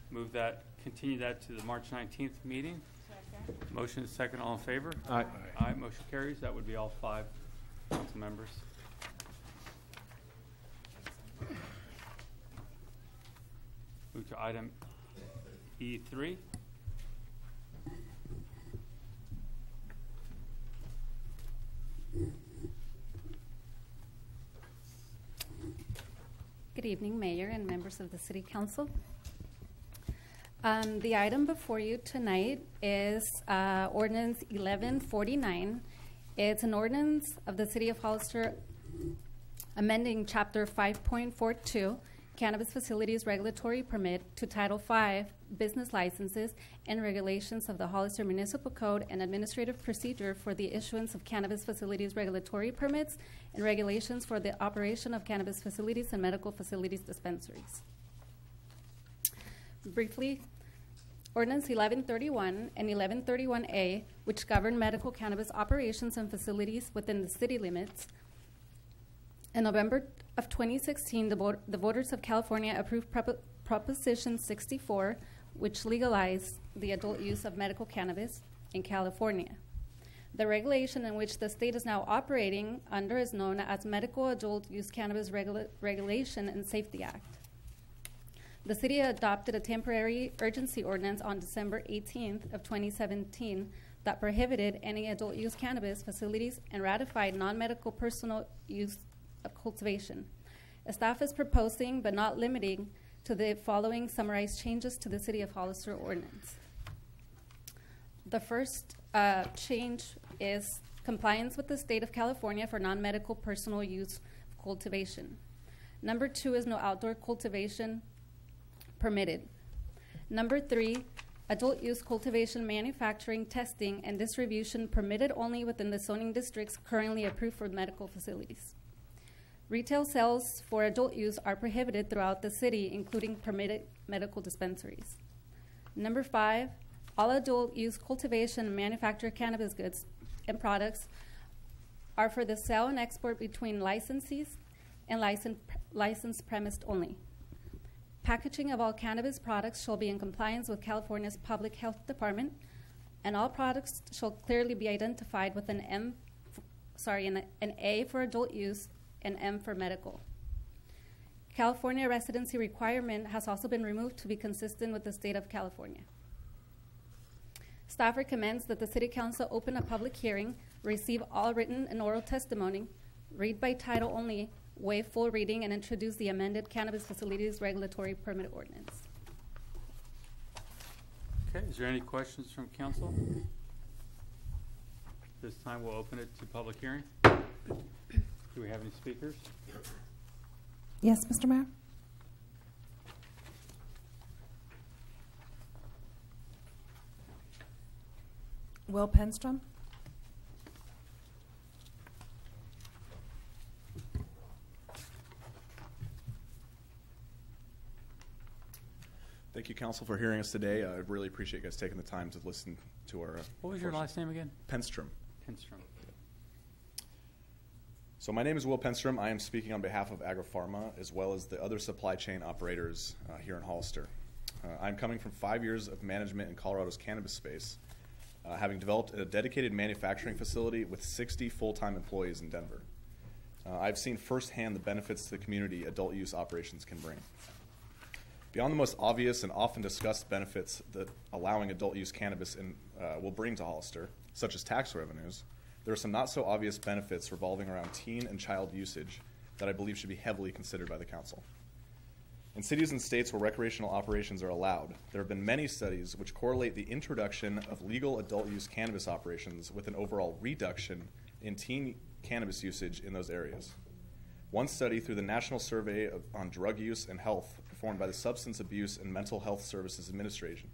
Move that, continue that to the March 19th meeting. Second. Motion is second. All in favor? Aye. Aye. Motion carries. That would be all 5 council members. Move to item E3. Good evening, Mayor and members of the City Council. The item before you tonight is Ordinance 1149. It's an ordinance of the City of Hollister amending Chapter 5.42, Cannabis Facilities Regulatory Permit, to Title 5, Business Licenses and Regulations of the Hollister Municipal Code and Administrative Procedure for the issuance of cannabis facilities regulatory permits and regulations for the operation of cannabis facilities and medical facilities dispensaries. Briefly, Ordinance 1131 and 1131A, which govern medical cannabis operations and facilities within the city limits. In November of 2016, the voters of California approved Proposition 64, which legalized the adult use of medical cannabis in California. The regulation in which the state is now operating under is known as Medical Adult Use Cannabis Regulation and Safety Act. The city adopted a temporary urgency ordinance on December 18th of 2017 that prohibited any adult use cannabis facilities and ratified non-medical personal use of cultivation. Staff is proposing, but not limiting, to the following summarized changes to the City of Hollister ordinance. The first change is compliance with the state of California for non-medical personal use of cultivation. Number 2 is no outdoor cultivation permitted. Number 3, adult use cultivation, manufacturing, testing, and distribution permitted only within the zoning districts currently approved for medical facilities. Retail sales for adult use are prohibited throughout the city, including permitted medical dispensaries. Number 5, all adult use cultivation and manufactured cannabis goods and products are for the sale and export between licensees and licensed premised only. Packaging of all cannabis products shall be in compliance with California's Public Health Department, and all products shall clearly be identified with an A for adult use and M for medical. California residency requirement has also been removed to be consistent with the state of California. Staff recommends that the City Council open a public hearing, receive all written and oral testimony, read by title only, waive full reading, and introduce the amended Cannabis Facilities Regulatory Permit Ordinance. Okay, is there any questions from council? This time we'll open it to public hearing. Do we have any speakers? Yes, Mr. Mayor? Will Penstrom? Thank you, Council, for hearing us today. I really appreciate you guys taking the time to listen to our. What was your last name again? Penstrom. Penstrom. So my name is Will Penstrom. I am speaking on behalf of AgriPharma as well as the other supply chain operators here in Hollister. I'm coming from 5 years of management in Colorado's cannabis space, having developed a dedicated manufacturing facility with 60 full-time employees in Denver. I've seen firsthand the benefits to the community adult use operations can bring. Beyond the most obvious and often discussed benefits that allowing adult use cannabis will bring to Hollister, such as tax revenues, there are some not so obvious benefits revolving around teen and child usage that I believe should be heavily considered by the council. In cities and states where recreational operations are allowed, there have been many studies which correlate the introduction of legal adult use cannabis operations with an overall reduction in teen cannabis usage in those areas. One study through the National Survey on Drug Use and Health performed by the Substance Abuse and Mental Health Services Administration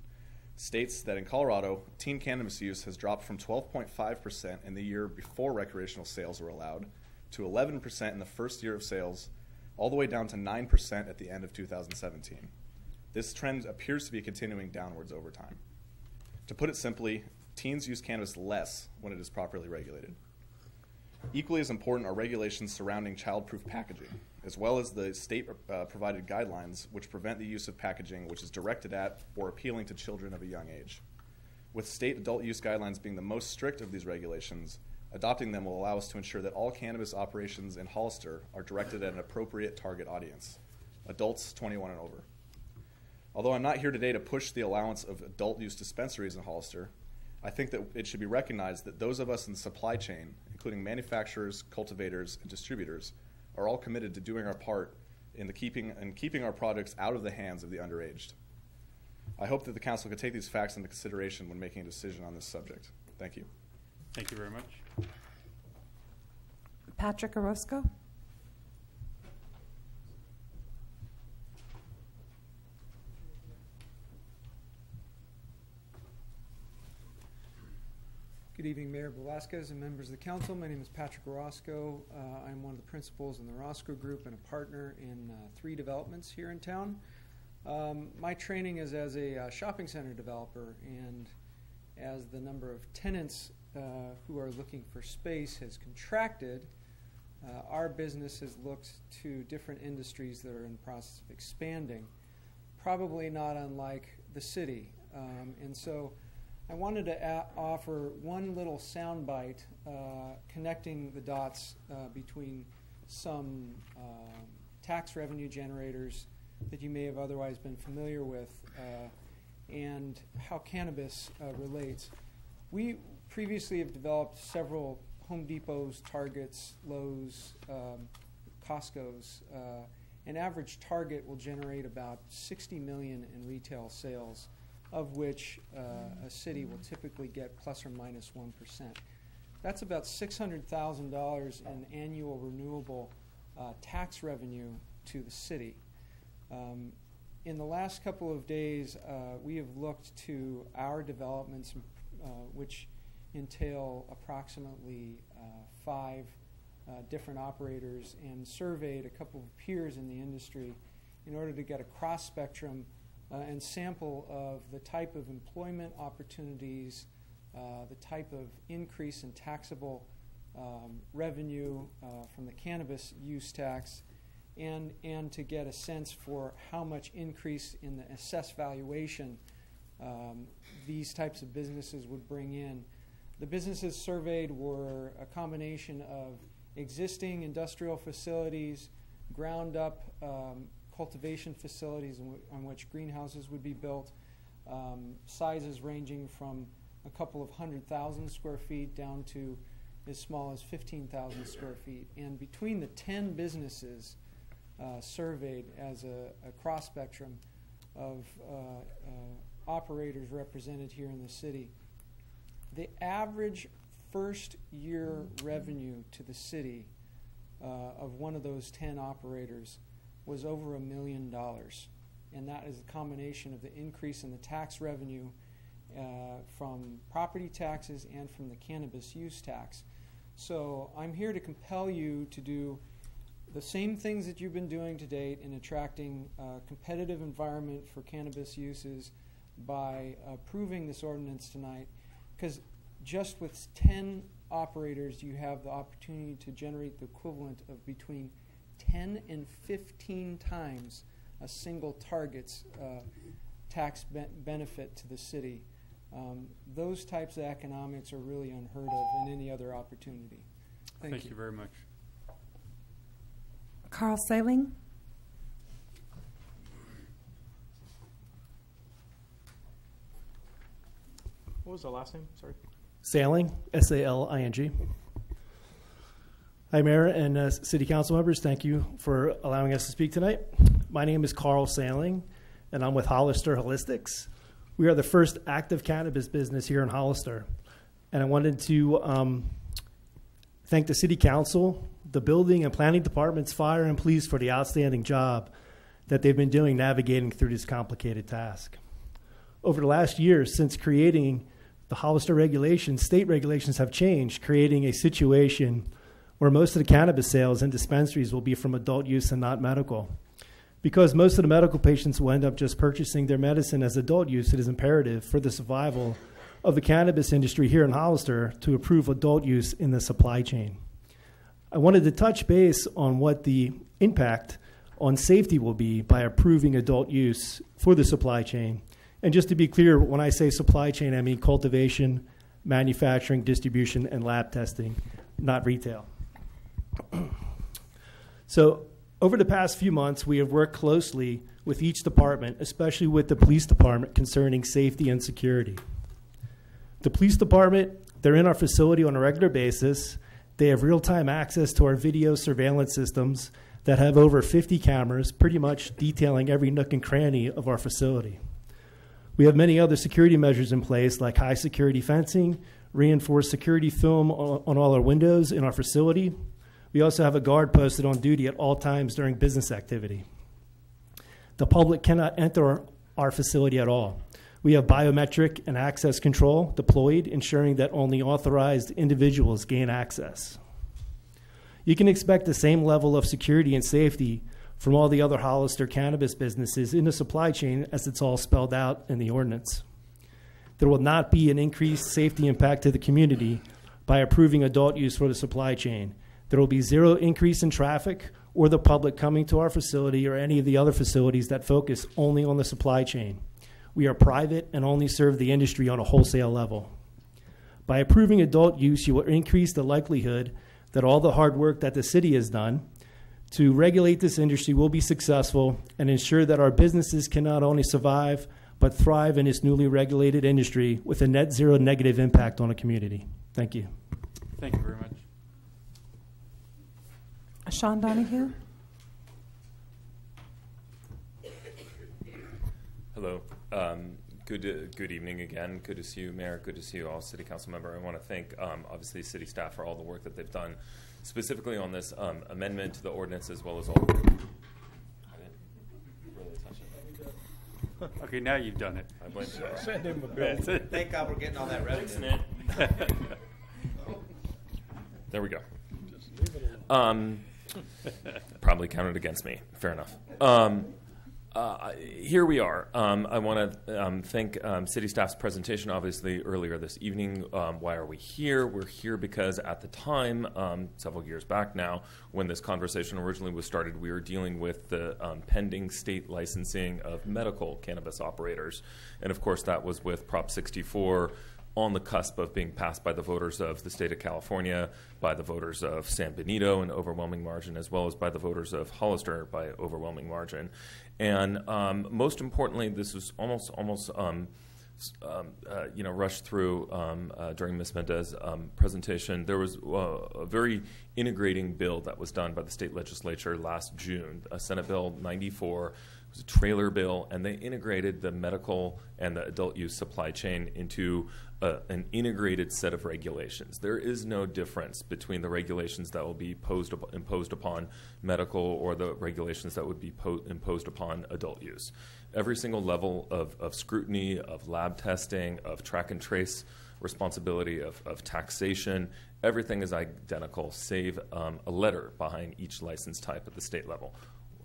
states that in Colorado, teen cannabis use has dropped from 12.5% in the year before recreational sales were allowed to 11% in the first year of sales, all the way down to 9% at the end of 2017. This trend appears to be continuing downwards over time. To put it simply, teens use cannabis less when it is properly regulated. Equally as important are regulations surrounding child-proof packaging, as well as the state-provided guidelines which prevent the use of packaging which is directed at or appealing to children of a young age. With state adult use guidelines being the most strict of these regulations, adopting them will allow us to ensure that all cannabis operations in Hollister are directed at an appropriate target audience, adults 21 and over. Although I'm not here today to push the allowance of adult use dispensaries in Hollister, I think that it should be recognized that those of us in the supply chain, including manufacturers, cultivators, and distributors, are all committed to doing our part in keeping our products out of the hands of the underaged. I hope that the council can take these facts into consideration when making a decision on this subject. Thank you. Thank you very much. Patrick Orozco. Good evening, Mayor Velasquez and members of the council. My name is Patrick Orozco. I'm one of the principals in the Orozco Group and a partner in 3 developments here in town. My training is as a shopping center developer, and as the number of tenants who are looking for space has contracted, our business has looked to different industries that are in the process of expanding, probably not unlike the city. And so I wanted to offer one little soundbite connecting the dots between some tax revenue generators that you may have otherwise been familiar with and how cannabis relates. We previously have developed several Home Depots, Targets, Lowe's, Costco's. An average Target will generate about $60 million in retail sales, of which a city will typically get plus or minus 1%. That's about $600,000 in annual renewable tax revenue to the city. In the last couple of days, we have looked to our developments, which entail approximately 5 different operators, and surveyed a couple of peers in the industry in order to get a cross-spectrum and sample of the type of employment opportunities, the type of increase in taxable revenue from the cannabis use tax, and to get a sense for how much increase in the assessed valuation these types of businesses would bring in. The businesses surveyed were a combination of existing industrial facilities, ground-up cultivation facilities on which greenhouses would be built, sizes ranging from a couple of 100,000 square feet down to as small as 15,000 square feet. And between the 10 businesses surveyed as a cross-spectrum of operators represented here in the city, the average first-year revenue to the city of one of those 10 operators was over $1 million. And that is a combination of the increase in the tax revenue from property taxes and from the cannabis use tax. So I'm here to compel you to do the same things that you've been doing to date in attracting a competitive environment for cannabis uses by approving this ordinance tonight, because just with 10 operators, you have the opportunity to generate the equivalent of between 10 and 15 times a single target's tax benefit to the city. Those types of economics are really unheard of in any other opportunity. Thank you very much. Carl Saling. What was the last name? Sorry. Sailing, S-A-L-I-N-G. Hi, Mayor and City Council members. Thank you for allowing us to speak tonight. My name is Carl Sailing, and I'm with Hollister Holistics. We are the first active cannabis business here in Hollister. And I wanted to thank the City Council, the Building and Planning Departments, Fire, and Police for the outstanding job that they've been doing navigating through this complicated task. Over the last year, since creating the Hollister regulations, state regulations have changed, creating a situation where most of the cannabis sales and dispensaries will be from adult use and not medical. Because most of the medical patients will end up just purchasing their medicine as adult use, it is imperative for the survival of the cannabis industry here in Hollister to approve adult use in the supply chain. I wanted to touch base on what the impact on safety will be by approving adult use for the supply chain. And just to be clear, when I say supply chain, I mean cultivation, manufacturing, distribution, and lab testing, not retail. So over the past few months, we have worked closely with each department, especially with the police department, concerning safety and security. The police department, they're in our facility on a regular basis. They have real-time access to our video surveillance systems that have over 50 cameras, pretty much detailing every nook and cranny of our facility. We have many other security measures in place, like high security fencing, reinforced security film on all our windows in our facility. We also have a guard posted on duty at all times during business activity. The public cannot enter our facility at all. We have biometric and access control deployed, ensuring that only authorized individuals gain access. You can expect the same level of security and safety from all the other Hollister cannabis businesses in the supply chain as it's all spelled out in the ordinance. There will not be an increased safety impact to the community by approving adult use for the supply chain. There will be zero increase in traffic or the public coming to our facility or any of the other facilities that focus only on the supply chain. We are private and only serve the industry on a wholesale level. By approving adult use, you will increase the likelihood that all the hard work that the city has done to regulate this industry will be successful and ensure that our businesses can not only survive but thrive in this newly regulated industry with a net zero negative impact on the community. Thank you. Thank you very much. Sean Donahue. Hello. Good evening again. Good to see you, Mayor. Good to see you all, City Council member. I want to thank, obviously, City staff for all the work that they've done, specifically on this amendment to the ordinance, as well as all. I didn't really touch it. Okay, now you've done it. I blame you. Send him a bill. Thank God we're getting all that revenue. There we go. Just leave it alone. Probably counted against me. Fair enough. Here we are. I want to thank City staff's presentation, obviously, earlier this evening. Why are we here? We're here because at the time, several years back now, when this conversation originally was started, we were dealing with the pending state licensing of medical cannabis operators. And, of course, that was with Prop 64, on the cusp of being passed by the voters of the state of California, by the voters of San Benito in overwhelming margin, as well as by the voters of Hollister by overwhelming margin. And most importantly, this was almost rushed through during Ms. Mendez's presentation. There was a very integrating bill that was done by the state legislature last June, Senate Bill 94. It was a trailer bill, and they integrated the medical and the adult use supply chain into an integrated set of regulations. There is no difference between the regulations that will be imposed upon medical or the regulations that would be imposed upon adult use. Every single level of scrutiny, of lab testing, of track and trace responsibility, of taxation, everything is identical, save a letter behind each license type at the state level.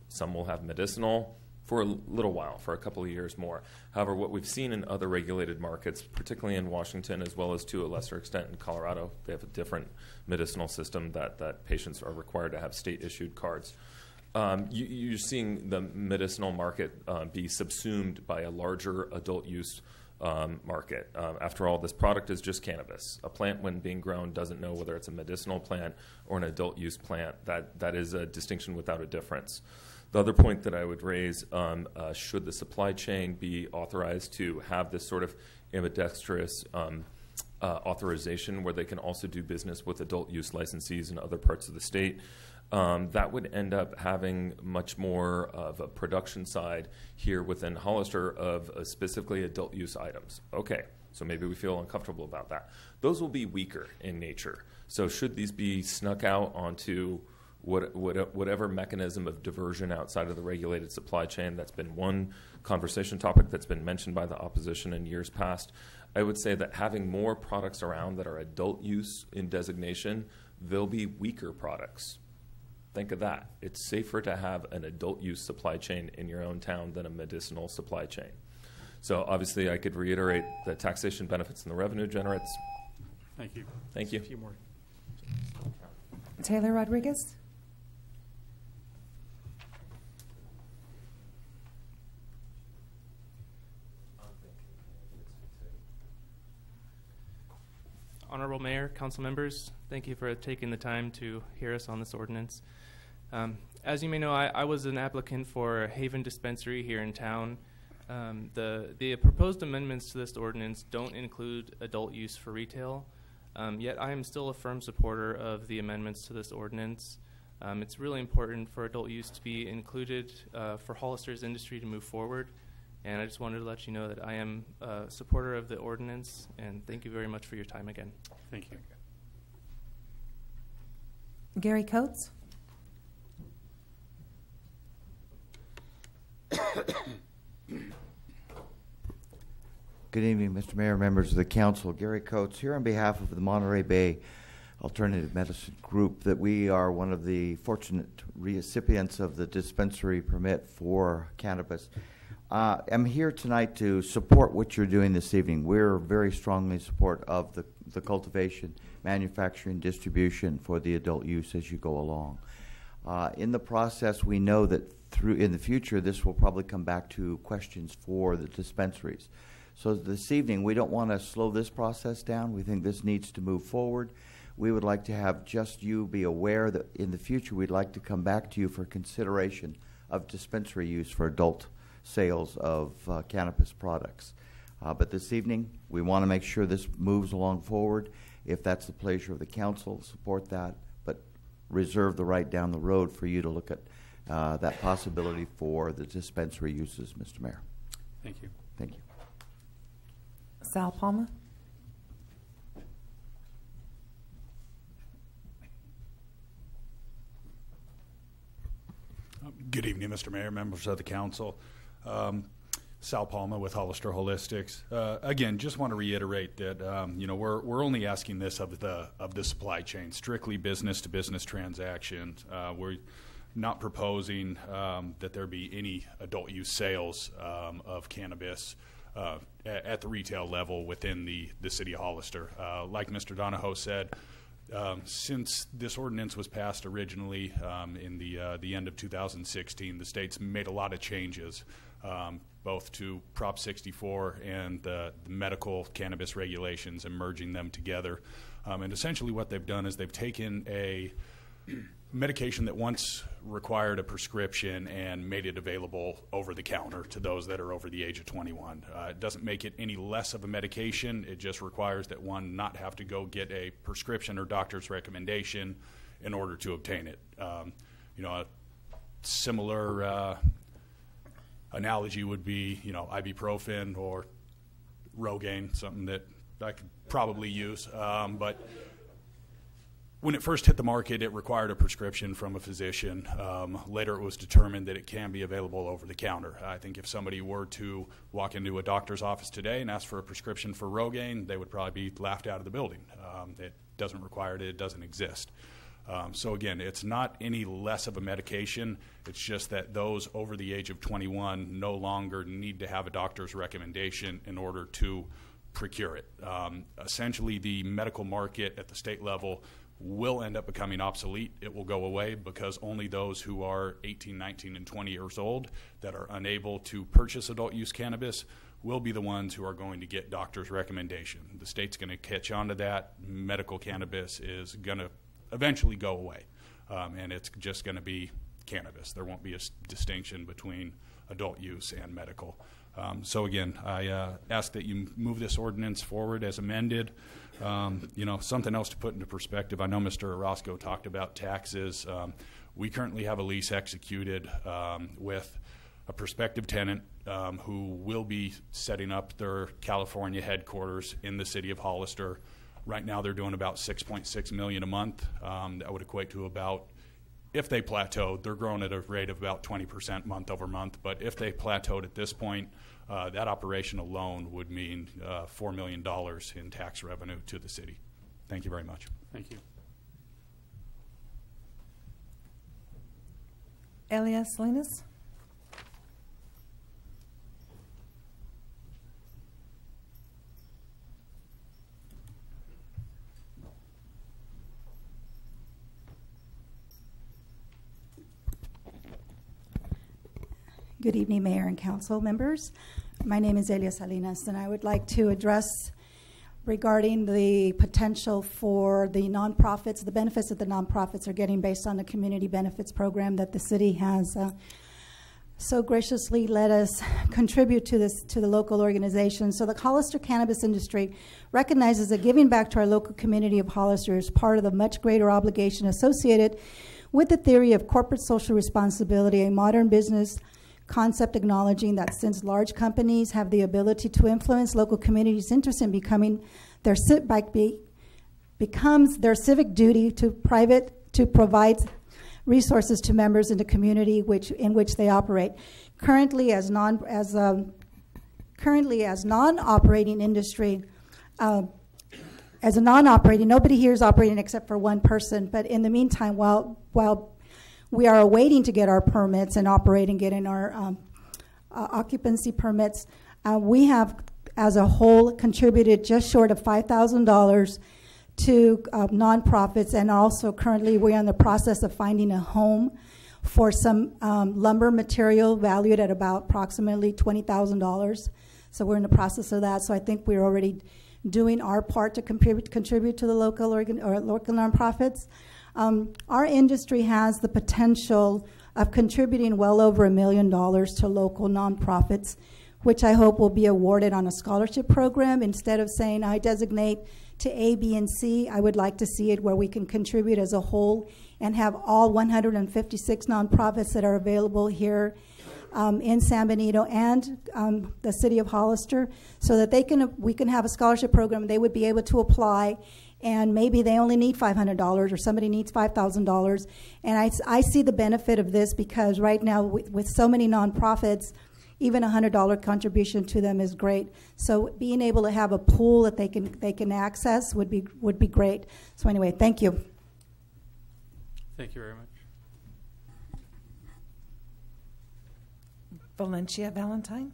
Some will have medicinal, for a little while, for a couple of years more. However, what we've seen in other regulated markets, particularly in Washington as well as to a lesser extent in Colorado, they have a different medicinal system that patients are required to have state-issued cards. You're seeing the medicinal market be subsumed by a larger adult use market. After all, this product is just cannabis. A plant, when being grown, doesn't know whether it's a medicinal plant or an adult use plant. That is a distinction without a difference. The other point that I would raise, should the supply chain be authorized to have this sort of ambidextrous authorization where they can also do business with adult use licensees in other parts of the state, that would end up having much more of a production side here within Hollister of specifically adult use items. Okay, so maybe we feel uncomfortable about that. Those will be weaker in nature. So should these be snuck out onto whatever mechanism of diversion outside of the regulated supply chain? That's been one conversation topic that's been mentioned by the opposition in years past. I would say that having more products around that are adult use in designation, they'll be weaker products. Think of that. It's safer to have an adult use supply chain in your own town than a medicinal supply chain. So obviously I could reiterate the taxation benefits and the revenue generates. Thank you. Thank you. A few more. Taylor Rodriguez. Honorable Mayor, council members, thank you for taking the time to hear us on this ordinance. As you may know, I was an applicant for a Haven dispensary here in town. The proposed amendments to this ordinance don't include adult use for retail, yet I am still a firm supporter of the amendments to this ordinance. It's really important for adult use to be included for Hollister's industry to move forward. And I just wanted to let you know that I am a supporter of the ordinance, and thank you very much for your time again. Thank you. Gary Coates. Good evening, Mr. Mayor, members of the council. Gary Coates here on behalf of the Monterey Bay Alternative Medicine Group, that we are one of the fortunate recipients of the dispensary permit for cannabis. I'm here tonight to support what you're doing this evening. We're very strongly in support of the cultivation, manufacturing, distribution for the adult use as you go along. In the process, we know that in the future, this will probably come back to questions for the dispensaries. So this evening, we don't want to slow this process down. We think this needs to move forward. We would like to have just you be aware that in the future, we'd like to come back to you for consideration of dispensary use for adult sales of cannabis products. But this evening, we want to make sure this moves along forward. If that's the pleasure of the council, support that, but reserve the right down the road for you to look at that possibility for the dispensary uses, Mr. Mayor. Thank you. Thank you. Sal Palma. Good evening, Mr. Mayor, members of the council. Sal Palma with Hollister Holistics. Again, just want to reiterate that we're only asking this of the supply chain, strictly business to business transactions. We're not proposing that there be any adult use sales of cannabis at the retail level within the city of Hollister. Like Mr. Donahoe said, since this ordinance was passed originally in the end of 2016, the state's made a lot of changes, both to Prop 64 and the medical cannabis regulations and merging them together. And essentially what they've done is they've taken a medication that once required a prescription and made it available over the counter to those that are over the age of 21. It doesn't make it any less of a medication. It just requires that one not have to go get a prescription or doctor's recommendation in order to obtain it. A similar analogy would be, ibuprofen or Rogaine, something that I could probably use, but when it first hit the market, it required a prescription from a physician. Later, it was determined that it can be available over the counter. I think if somebody were to walk into a doctor's office today and ask for a prescription for Rogaine, they would probably be laughed out of the building. It doesn't require it. It doesn't exist. So again, it's not any less of a medication. It's just that those over the age of 21 no longer need to have a doctor's recommendation in order to procure it. Essentially, the medical market at the state level will end up becoming obsolete. It will go away because only those who are 18, 19, and 20 years old that are unable to purchase adult use cannabis will be the ones who are going to get doctor's recommendation. The state's going to catch on to that. Medical cannabis is going to eventually go away, and it's just going to be cannabis. There won't be a distinction between adult use and medical. So again, I ask that you move this ordinance forward as amended. Something else to put into perspective, I know Mr. Orozco talked about taxes. We currently have a lease executed with a prospective tenant who will be setting up their California headquarters in the city of Hollister. Right now they're doing about $6.6 million a month. That would equate to about, if they plateaued, they're growing at a rate of about 20% month over month. But if they plateaued at this point, that operation alone would mean $4 million in tax revenue to the city. Thank you very much. Thank you. Elias Salinas. Good evening, Mayor and Council members. My name is Elia Salinas, and I would like to address regarding the potential for the nonprofits, the benefits that the nonprofits are getting based on the community benefits program that the city has so graciously let us contribute to the local organization. So the Hollister cannabis industry recognizes that giving back to our local community of Hollister is part of the much greater obligation associated with the theory of corporate social responsibility, a modern business concept acknowledging that since large companies have the ability to influence local communities' interest in becomes their civic duty to provide resources to members in the community in which they operate. Currently, as non-operating industry, as a non-operating, nobody here is operating except for one person. But in the meantime, while we are awaiting to get our permits and operate and getting our occupancy permits, we have, as a whole, contributed just short of $5,000 to nonprofits, and also currently we're in the process of finding a home for some lumber material valued at about approximately $20,000. So we're in the process of that. So I think we're already doing our part to contribute to the local nonprofits. Our industry has the potential of contributing well over $1 million to local nonprofits, which I hope will be awarded on a scholarship program. Instead of saying I designate to A, B, and C, I would like to see it where we can contribute as a whole and have all 156 nonprofits that are available here in San Benito and the city of Hollister, so that we can have a scholarship program. They would be able to apply, and maybe they only need $500 or somebody needs $5,000. And I see the benefit of this because right now with so many nonprofits, even a $100 contribution to them is great. So being able to have a pool that they can access would be great. So anyway, thank you. Thank you very much. Valencia Valentine.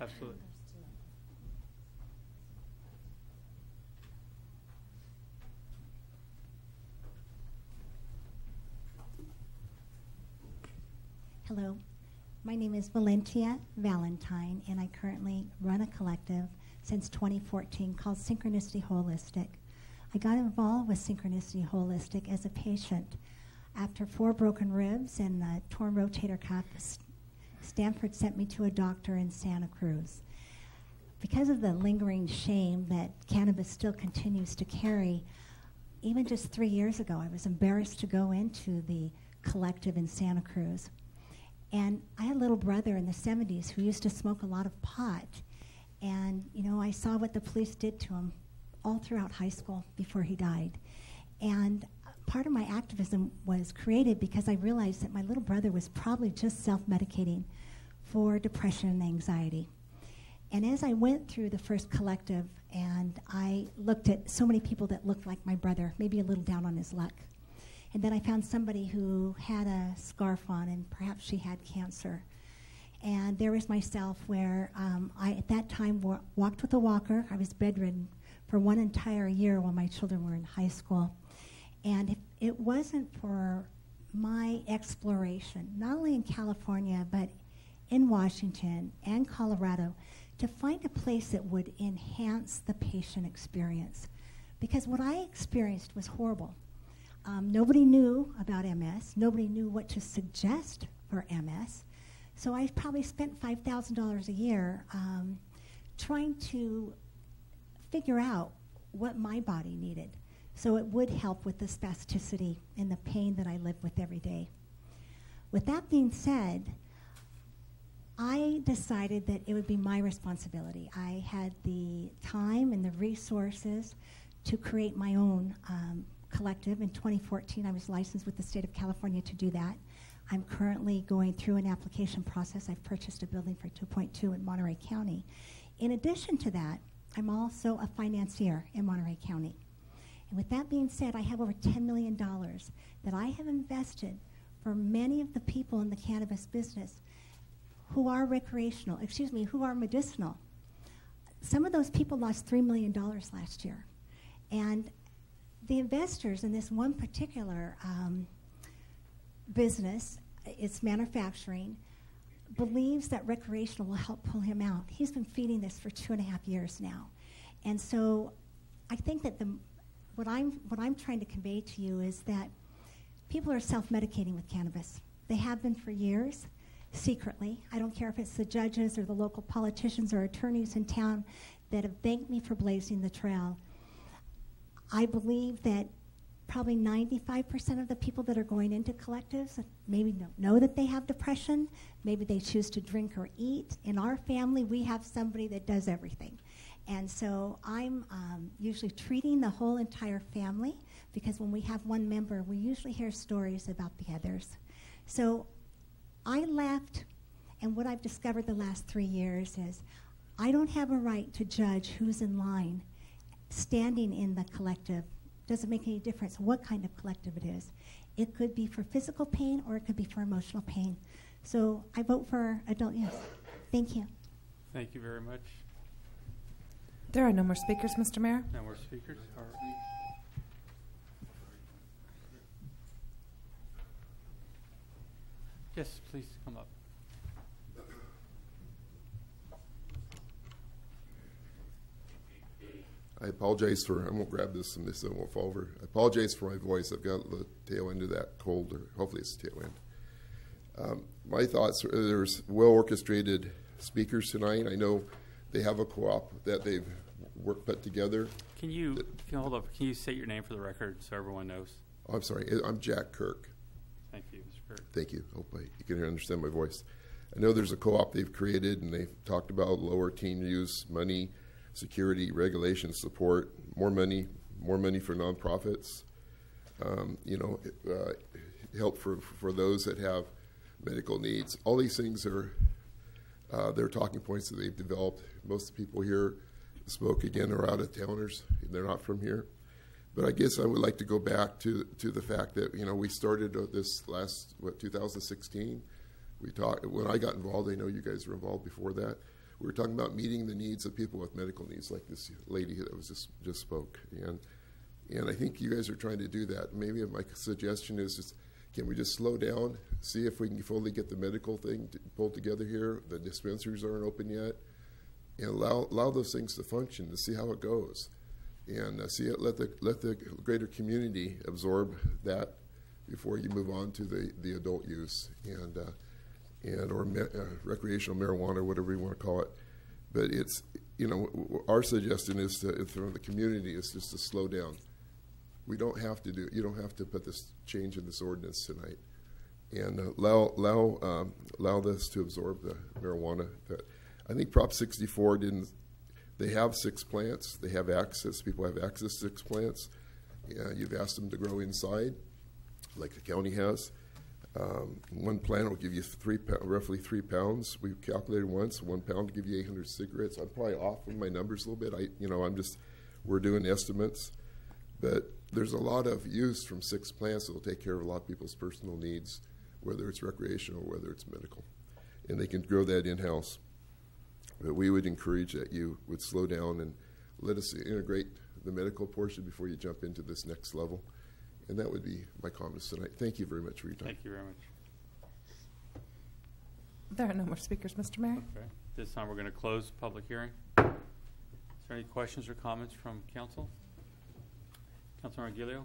Absolutely. Hello, my name is Valentia Valentine, and I currently run a collective since 2014 called Synchronicity Holistic. I got involved with Synchronicity Holistic as a patient. After 4 broken ribs and a torn rotator cuff, Stanford sent me to a doctor in Santa Cruz. because of the lingering shame that cannabis still continues to carry, even just 3 years ago, I was embarrassed to go into the collective in Santa Cruz. And I had a little brother in the 70s who used to smoke a lot of pot. And, you know, I saw what the police did to him all throughout high school before he died. And part of my activism was created because I realized that my little brother was probably just self-medicating for depression and anxiety. And as I went through the first collective and I looked at so many people that looked like my brother, maybe a little down on his luck, and then I found somebody who had a scarf on and perhaps she had cancer. And there was myself where I, at that time, walked with a walker. I was bedridden for 1 entire year while my children were in high school. And if it wasn't for my exploration, not only in California, but in Washington and Colorado, to find a place that would enhance the patient experience. Because what I experienced was horrible. Nobody knew about MS. Nobody knew what to suggest for MS. So I probably spent $5,000 a year trying to figure out what my body needed so it would help with the spasticity and the pain that I live with every day. With that being said, I decided that it would be my responsibility. I had the time and the resources to create my own collective. In 2014, I was licensed with the state of California to do that. I'm currently going through an application process. I've purchased a building for $2.2 in Monterey County. In addition to that, I'm also a financier in Monterey County. And with that being said, I have over $10 million that I have invested for many of the people in the cannabis business who are recreational, who are medicinal. Some of those people lost $3 million last year. And the investors in this one particular business, it's manufacturing, believes that recreational will help pull him out. He's been feeding this for 2.5 years now. And so I think that what I'm trying to convey to you is that people are self-medicating with cannabis. They have been for years, secretly. I don't care if it's the judges or the local politicians or attorneys in town that have thanked me for blazing the trail. I believe that probably 95% of the people that are going into collectives maybe don't know that they have depression. Maybe they choose to drink or eat. In our family, we have somebody that does everything. And so I'm usually treating the whole entire family, because when we have one member, we usually hear stories about the others. So I left, and what I've discovered the last 3 years is I don't have a right to judge who's in line standing in the collective. Doesn't make any difference what kind of collective it is. It could be for physical pain or it could be for emotional pain. So I vote for adult use. Thank you. Thank you very much. There are no more speakers, Mr. Mayor. No more speakers? All right. Yes, please come up. I apologize for, I won't grab this and this won't fall over. I apologize for my voice. I've got the tail end of that cold, or hopefully it's the tail end. My thoughts are there's well-orchestrated speakers tonight. I know they have a co-op that they've put together. Can you hold up? Can you state your name for the record so everyone knows? Oh, I'm sorry. I'm Jack Kirk. Thank you, Mr. Kirk. Thank you. Hope you can understand my voice. I know there's a co-op they've created, and they've talked about lower teen use, money, security, regulation, support, more money for nonprofits, help for those that have medical needs. All these things are their talking points that they've developed. Most of the people here spoke again are out of towners. They're not from here. But I guess I would like to go back to the fact that, we started this last, 2016. When I got involved, I know you guys were involved before that. We were talking about meeting the needs of people with medical needs, like this lady that was just spoke. And I think you guys are trying to do that. Maybe my suggestion is can we just slow down, see if we can fully get the medical thing pulled together here. The dispensaries aren't open yet. And allow those things to function to see how it goes. And let the greater community absorb that before you move on to the adult use or recreational marijuana, whatever you want to call it. But it's, our suggestion is from the community is just to slow down. You don't have to put this change in this ordinance tonight, and allow this to absorb the marijuana. I think Prop 64 didn't. They have 6 plants. They have access. People have access to 6 plants. You've asked them to grow inside, like the county has. One plant will give you roughly 3 pounds. We've calculated once 1 pound to give you 800 cigarettes. I'm probably off with my numbers a little bit. We're doing estimates, but there's a lot of use from 6 plants that will take care of a lot of people's personal needs, whether it's recreational or whether it's medical, and they can grow that in-house. But we would encourage that you would slow down and let us integrate the medical portion before you jump into this next level. And that would be my comments tonight. Thank you very much for your time. Thank you very much. There are no more speakers, Mr. Mayor. Okay. This time we're going to close public hearing. Is there any questions or comments from council? Councilor Aguilio?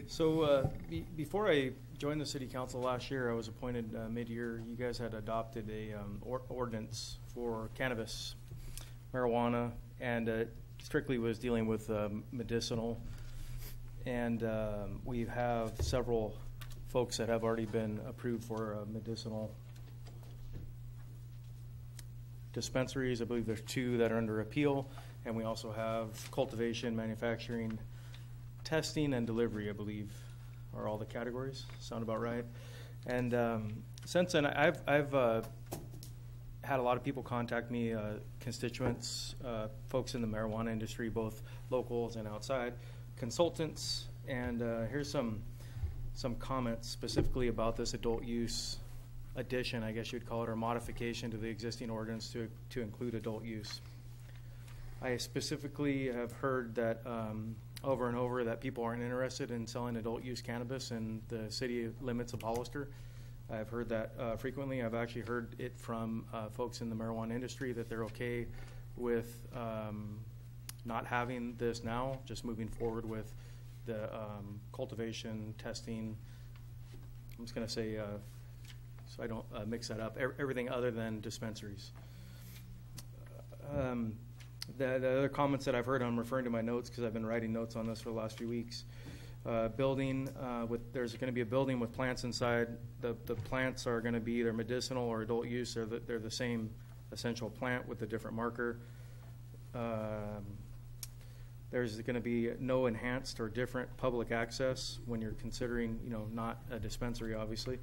So before I joined the city council last year, I was appointed mid-year. You guys had adopted a ordinance for cannabis, marijuana, and strictly was dealing with medicinal. And we have several folks that have already been approved for medicinal dispensaries. I believe there's 2 that are under appeal, and we also have cultivation, manufacturing, testing, and delivery, I believe, are all the categories. Sound about right? And since then, I've had a lot of people contact me, constituents, folks in the marijuana industry, both locals and outside, consultants, and here's some comments specifically about this adult use addition, I guess you'd call it, or modification to the existing ordinance to include adult use. I specifically have heard that over and over that people aren't interested in selling adult use cannabis in the city limits of Hollister. I've heard that frequently. I've actually heard it from folks in the marijuana industry that they're okay with not having this now, just moving forward with the cultivation, testing. I'm just going to say, so I don't mix that up, everything other than dispensaries. The other comments that I've heard, I'm referring to my notes because I've been writing notes on this for the last few weeks. Building there's going to be a building with plants inside. The plants are going to be either medicinal or adult use. They're the same essential plant with a different marker. There's going to be no enhanced or different public access when you're considering, not a dispensary, obviously.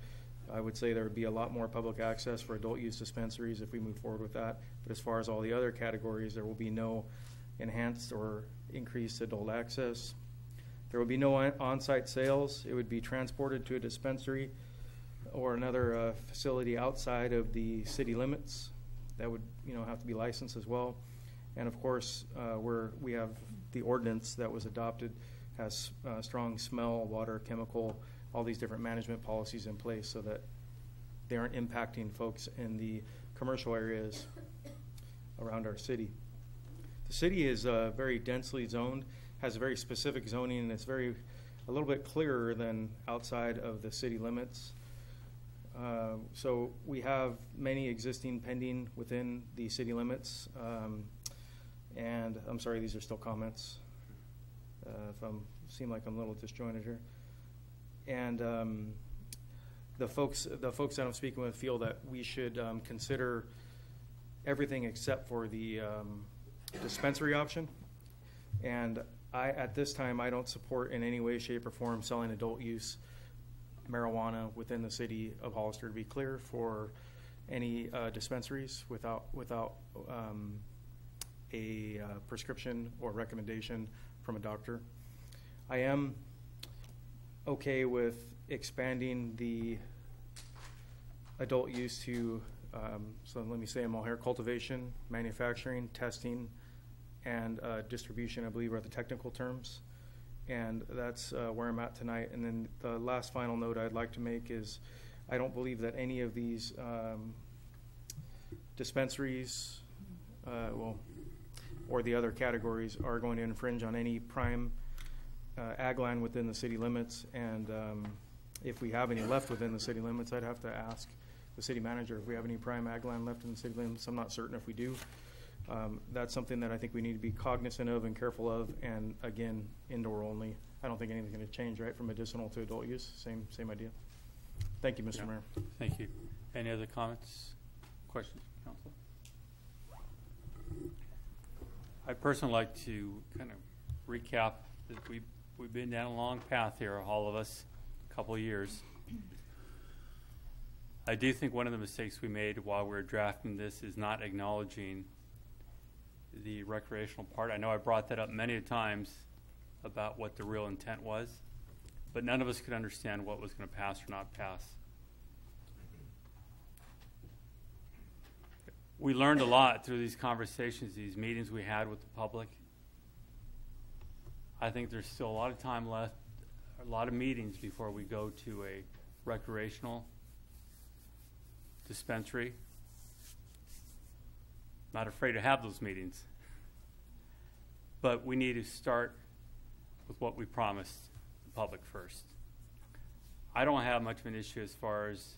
I would say there would be a lot more public access for adult use dispensaries if we move forward with that. But as far as all the other categories, there will be no enhanced or increased adult access. There will be no on-site sales. It would be transported to a dispensary or another facility outside of the city limits. That would, have to be licensed as well. And of course, we have the ordinance that was adopted has strong smell, water, chemical, all these different management policies in place so that they aren't impacting folks in the commercial areas around our city. The city is very densely zoned, has a very specific zoning, and it's a little bit clearer than outside of the city limits. So we have many existing pending within the city limits. And I'm sorry, these are still comments. Seem like I'm a little disjointed here. And the folks that I'm speaking with feel that we should consider everything except for the dispensary option. And at this time, I don't support in any way, shape, or form selling adult use marijuana within the city of Hollister, to be clear, for any dispensaries without a prescription or recommendation from a doctor. I am okay with expanding the adult use to, so let me say them all here, cultivation, manufacturing, testing, and distribution, I believe, are the technical terms. And that's where I'm at tonight. And then the last final note I'd like to make is I don't believe that any of these dispensaries, or the other categories are going to infringe on any prime ag land within the city limits. And if we have any left within the city limits, I'd have to ask the city manager if we have any prime ag land left in the city limits. I'm not certain if we do. That's something that I think we need to be cognizant of and careful of, and again, indoor only. I don't think anything's going to change, right, from medicinal to adult use. Same idea. Thank you, Mr. Mayor. Thank you. Any other comments, questions, Council? I'd personally like to kind of recap that we've been down a long path here, all of us, a couple of years. I do think one of the mistakes we made while we were drafting this is not acknowledging the recreational part. I know I brought that up many times about what the real intent was, but none of us could understand what was going to pass or not pass. We learned a lot through these conversations, these meetings we had with the public. I think there's still a lot of time left, a lot of meetings before we go to a recreational dispensary. Not afraid to have those meetings. But we need to start with what we promised the public first. I don't have much of an issue as far as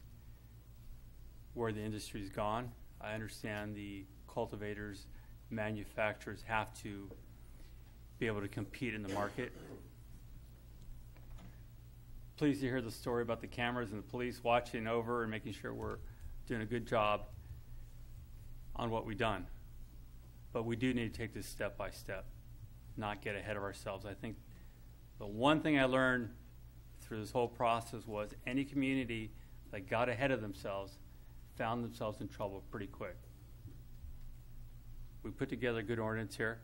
where the industry's gone. I understand the cultivators, manufacturers have to be able to compete in the market. Pleased to hear the story about the cameras and the police watching over and making sure we're doing a good job on what we've done. But we do need to take this step by step, not get ahead of ourselves. I think the one thing I learned through this whole process was any community that got ahead of themselves found themselves in trouble pretty quick. We put together a good ordinance here.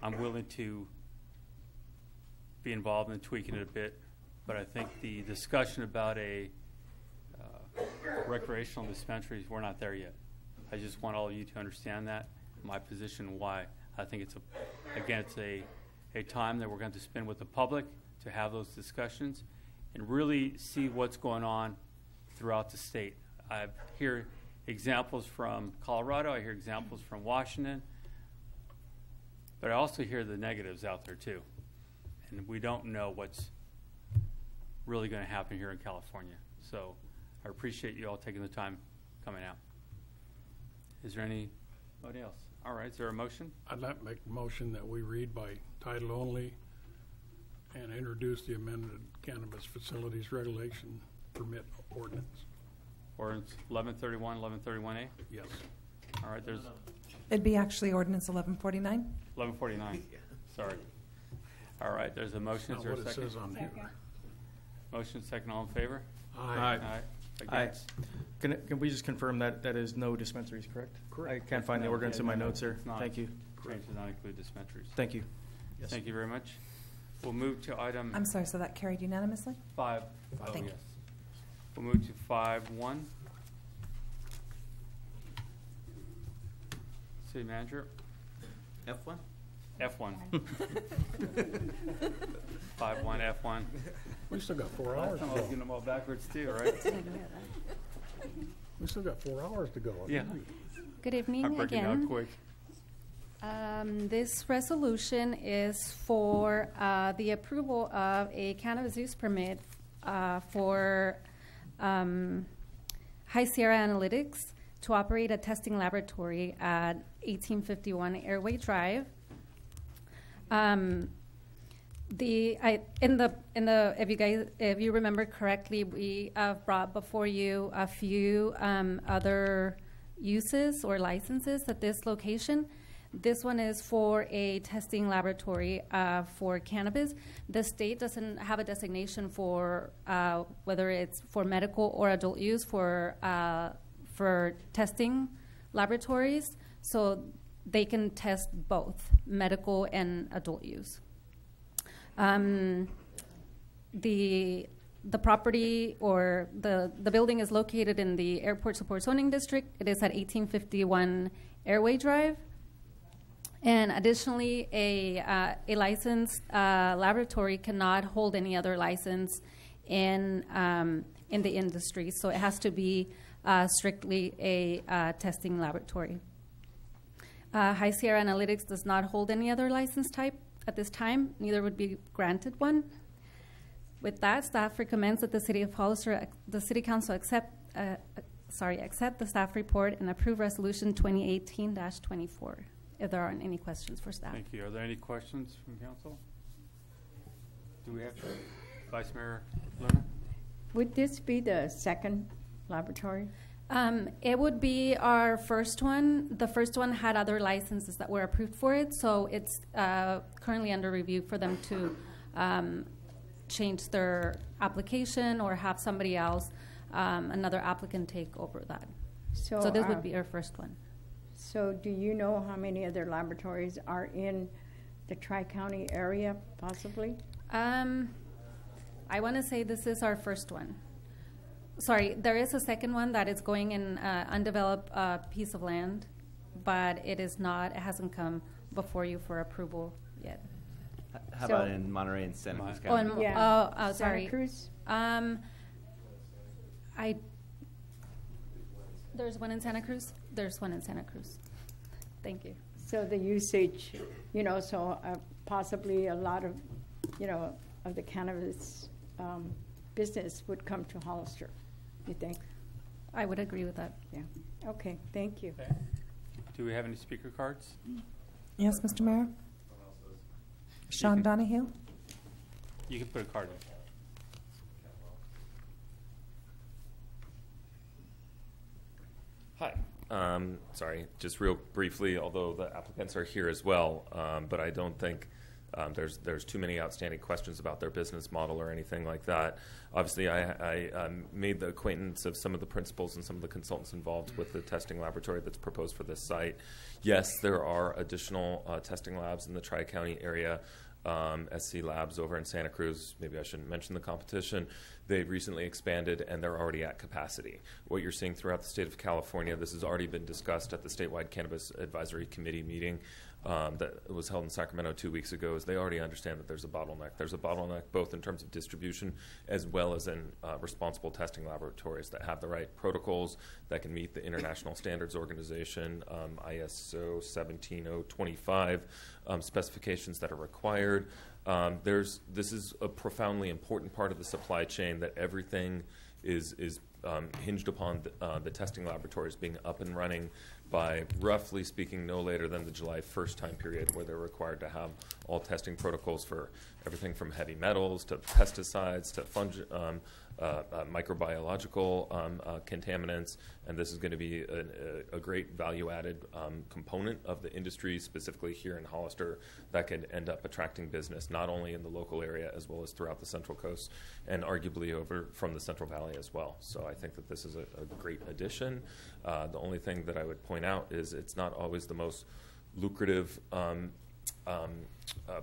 I'm willing to be involved in tweaking it a bit, but I think the discussion about a recreational dispensaries, we're not there yet. I just want all of you to understand that, my position, why. I think it's a time that we're going to spend with the public to have those discussions and really see what's going on throughout the state. I hear examples from Colorado, I hear examples from Washington, but I also hear the negatives out there too. And we don't know what's really going to happen here in California. So I appreciate you all taking the time coming out. Is there anybody else? All right, is there a motion? I'd like to make a motion that we read by title only and introduce the amended cannabis facilities regulation permit ordinance. Ordinance 1131, 1131A? Yes. All right, there's It'd be actually ordinance 1149. 1149. Sorry. All right, there's a motion. Is there a What it second? says on here. Motion second, all in favor? Aye. Aye. Aye. Against? Can we just confirm that that is no dispensaries, correct? Correct. I can't find the ordinance in my notes here. It's not. Thank you. Change does not include dispensaries. Thank you. Yes. Thank you very much. We'll move to item I'm sorry, so that carried unanimously? 5. Oh, Thank yes. you. We'll move to 5.1. City Manager. F1? F1. 5.1, F1. We still got 4 Last hours to time I was go. getting them all backwards too, right? We still got 4 hours to go. Yeah. Good evening I'm breaking again. out quick. This resolution is for the approval of a cannabis use permit for High Sierra Analytics to operate a testing laboratory at 1851 Airway Drive. If you remember correctly, we brought before you a few other uses or licenses at this location. This one is for a testing laboratory for cannabis. The state doesn't have a designation for whether it's for medical or adult use for testing laboratories, so they can test both medical and adult use. The property or the building is located in the Airport Support Zoning District. It is at 1851 Airway Drive. And additionally, a licensed laboratory cannot hold any other license in the industry, so it has to be strictly a testing laboratory. High Sierra Analytics does not hold any other license type at this time, neither would be granted one. With that, staff recommends that the City of Hollister, the City Council accept accept the staff report and approve resolution 2018-24. If there aren't any questions for staff. Thank you. Are there any questions from council? Do we have Vice Mayor Luna? Would this be the second laboratory? It would be our first one. The first one had other licenses that were approved for it, so it's currently under review for them to change their application or have somebody else, another applicant, take over that. So this would be our first one. So do you know how many other laboratories are in the Tri-County area, possibly? I want to say this is our first one. Sorry, there is a second one that is going in undeveloped piece of land, but it is not, it hasn't come before you for approval yet. How about in Monterey and Santa Cruz County? Sorry. Santa Cruz? There's one in Santa Cruz. There's one in Santa Cruz. Thank you. So the usage, so possibly a lot of, of the cannabis business would come to Hollister, you think? I would agree with that. Yeah. Okay, thank you. Okay. Do we have any speaker cards? Yes, Mr. Mayor. Sean Donahue. You can put a card in. Hi. Sorry, just real briefly, although the applicants are here as well, but I don't think there's too many outstanding questions about their business model or anything like that. Obviously, I made the acquaintance of some of the principals and some of the consultants involved with the testing laboratory that's proposed for this site. Yes, there are additional testing labs in the Tri-County area. SC Labs over in Santa Cruz, maybe I shouldn't mention the competition, they've recently expanded and they're already at capacity. What you're seeing throughout the state of California, this has already been discussed at the statewide Cannabis Advisory Committee meeting that was held in Sacramento 2 weeks ago, is they already understand that there's a bottleneck. There's a bottleneck both in terms of distribution as well as in responsible testing laboratories that have the right protocols that can meet the International Standards Organization, ISO 17025 specifications that are required. This is a profoundly important part of the supply chain, that everything is hinged upon the testing laboratories being up and running by, roughly speaking, no later than the July 1st time period, where they're required to have all testing protocols for everything from heavy metals to pesticides to microbiological contaminants. And this is going to be a great value-added component of the industry, specifically here in Hollister, that could end up attracting business not only in the local area as well as throughout the Central Coast and arguably over from the Central Valley as well. So I think that this is a great addition. The only thing that I would point out is it's not always the most lucrative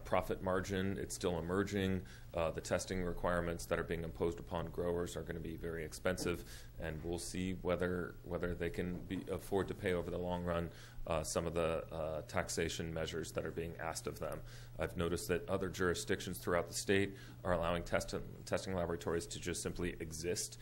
profit margin. It's still emerging. The testing requirements that are being imposed upon growers are going to be very expensive, and we'll see whether they can afford to pay over the long run some of the taxation measures that are being asked of them. I've noticed that other jurisdictions throughout the state are allowing testing laboratories to just simply exist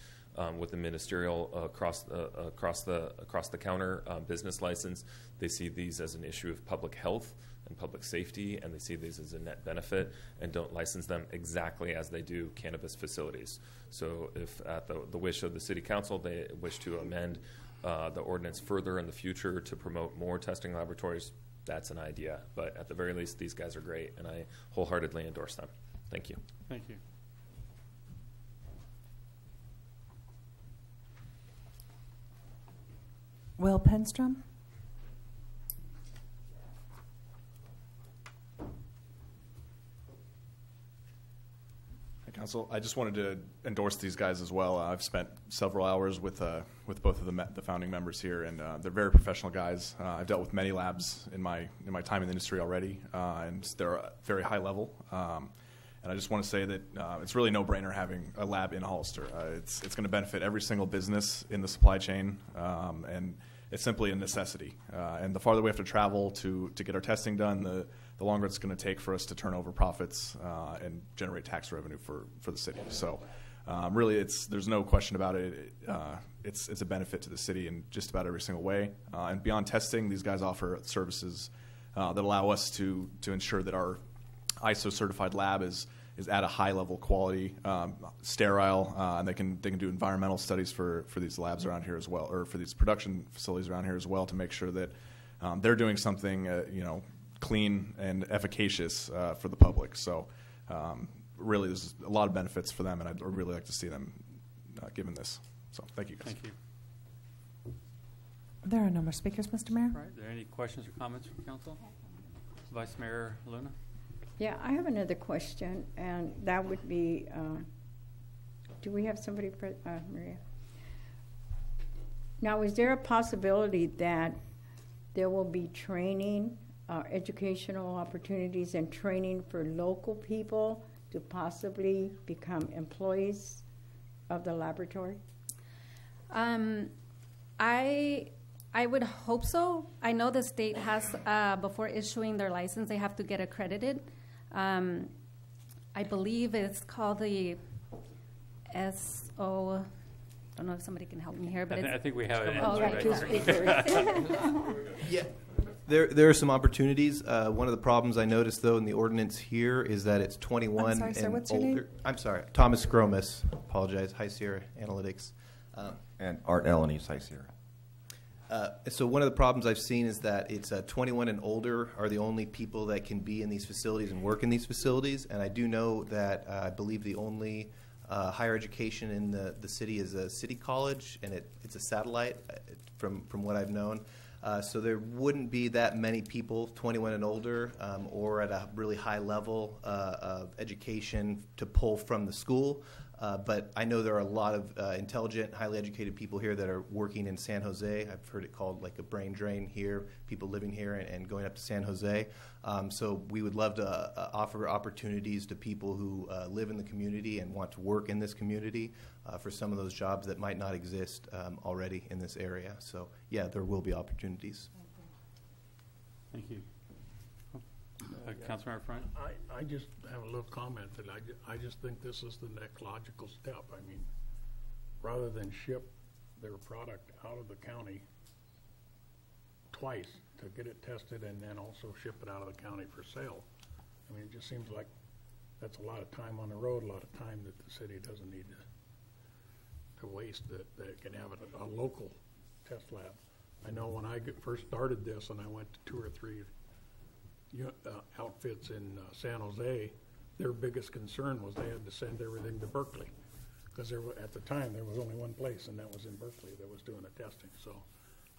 with the ministerial across the counter business license. They see these as an issue of public health and public safety, and they see these as a net benefit and don't license them exactly as they do cannabis facilities. So if at the wish of the City Council they wish to amend the ordinance further in the future to promote more testing laboratories, that's an idea. But at the very least, these guys are great, and I wholeheartedly endorse them. Thank you. Thank you. Will Penstrom. Council, I just wanted to endorse these guys as well. I've spent several hours with both of the founding members here, and they're very professional guys. I've dealt with many labs in my time in the industry already, and they're very high level. And I just want to say that it's really no brainer having a lab in Hollister. It's going to benefit every single business in the supply chain, and it's simply a necessity. And the farther we have to travel to get our testing done, the longer it's going to take for us to turn over profits and generate tax revenue for the city. So really, there's no question about it. It's a benefit to the city in just about every single way. And beyond testing, these guys offer services that allow us to ensure that our ISO certified lab is is at a high level quality, sterile, and they can do environmental studies for these labs around here as well, or for these production facilities around here as well, to make sure that they're doing something clean and efficacious for the public. So really, there's a lot of benefits for them, and I'd really like to see them given this. So thank you, guys. Thank you. There are no more speakers, Mr. Mayor. All right. Are there any questions or comments from council? Vice Mayor Luna? Yeah, I have another question, and that would be, do we have somebody, Maria? Now, is there a possibility that there will be training, educational opportunities and training for local people to possibly become employees of the laboratory? I would hope so. I know the state has, before issuing their license, they have to get accredited. I believe it's called the SO. I don't know if somebody can help me here, but I think we have it. Oh, right. Yeah, there are some opportunities. One of the problems I noticed, though, in the ordinance here is that it's 21 I'm sorry, sir, and what's your older. name? I'm sorry, Thomas Gromas. Apologize. High Sierra Analytics. And Art Ellenese, High Sierra. So one of the problems I've seen is that it's 21 and older are the only people that can be in these facilities and work in these facilities. And I do know that I believe the only higher education in the city is a city college, and it's a satellite from what I've known. So there wouldn't be that many people 21 and older or at a really high level of education to pull from the school. But I know there are a lot of intelligent, highly educated people here that are working in San Jose. I've heard it called like a brain drain here, people living here and going up to San Jose. So we would love to offer opportunities to people who live in the community and want to work in this community for some of those jobs that might not exist already in this area. So, yeah, there will be opportunities. Thank you. Councilmember Front? I just have a little comment that I just think this is the next logical step. I mean, rather than ship their product out of the county twice to get it tested and then also ship it out of the county for sale, I mean, it just seems like that's a lot of time on the road, a lot of time that the city doesn't need to waste, that can have a local test lab. I know when I first started this and I went to 2 or 3 outfits in San Jose, their biggest concern was they had to send everything to Berkeley, because at the time there was only one place, and that was in Berkeley, that was doing the testing. So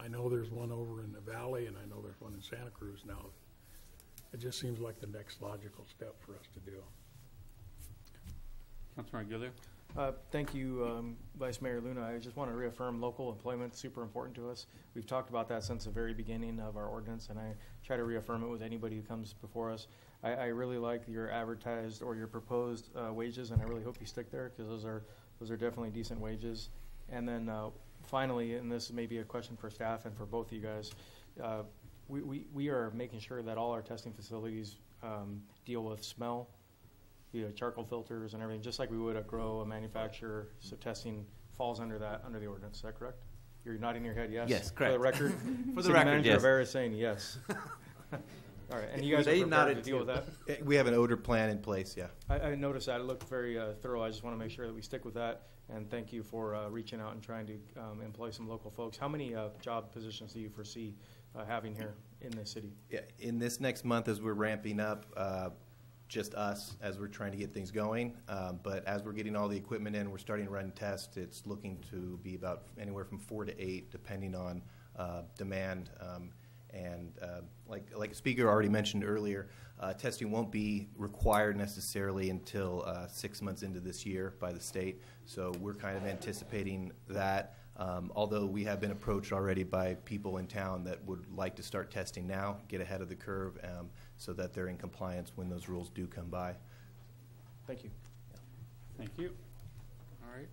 I know there's one over in the valley, and I know there's one in Santa Cruz now. It just seems like the next logical step for us to do. Councilmember Gilliard? Thank you, Vice Mayor Luna. I just want to reaffirm local employment is super important to us. We've talked about that since the very beginning of our ordinance, and I try to reaffirm it with anybody who comes before us. I really like your advertised or your proposed wages, and I really hope you stick there, because those are definitely decent wages. And then finally, and this may be a question for staff and for both of you guys, we are making sure that all our testing facilities deal with smell, charcoal filters and everything, just like we would grow a manufacturer. So testing falls under the ordinance. Is that correct? You're nodding your head yes? Yes, correct. For the record? For the City record, Manager yes. Rivera is saying yes. All right, and you guys are prepared to deal with that? We have an odor plan in place, yeah. I noticed that. It looked very thorough. I just want to make sure that we stick with that, and thank you for reaching out and trying to employ some local folks. How many job positions do you foresee having here in the city? Yeah, in this next month, as we're ramping up, just us as we're trying to get things going. But as we're getting all the equipment in, we're starting to run tests. It's looking to be about anywhere from 4 to 8, depending on demand. Like a speaker already mentioned earlier, testing won't be required necessarily until 6 months into this year by the state. So we're kind of anticipating that. Although we have been approached already by people in town that would like to start testing now, get ahead of the curve, so that they're in compliance when those rules do come by. Thank you. Yeah. Thank you. All right.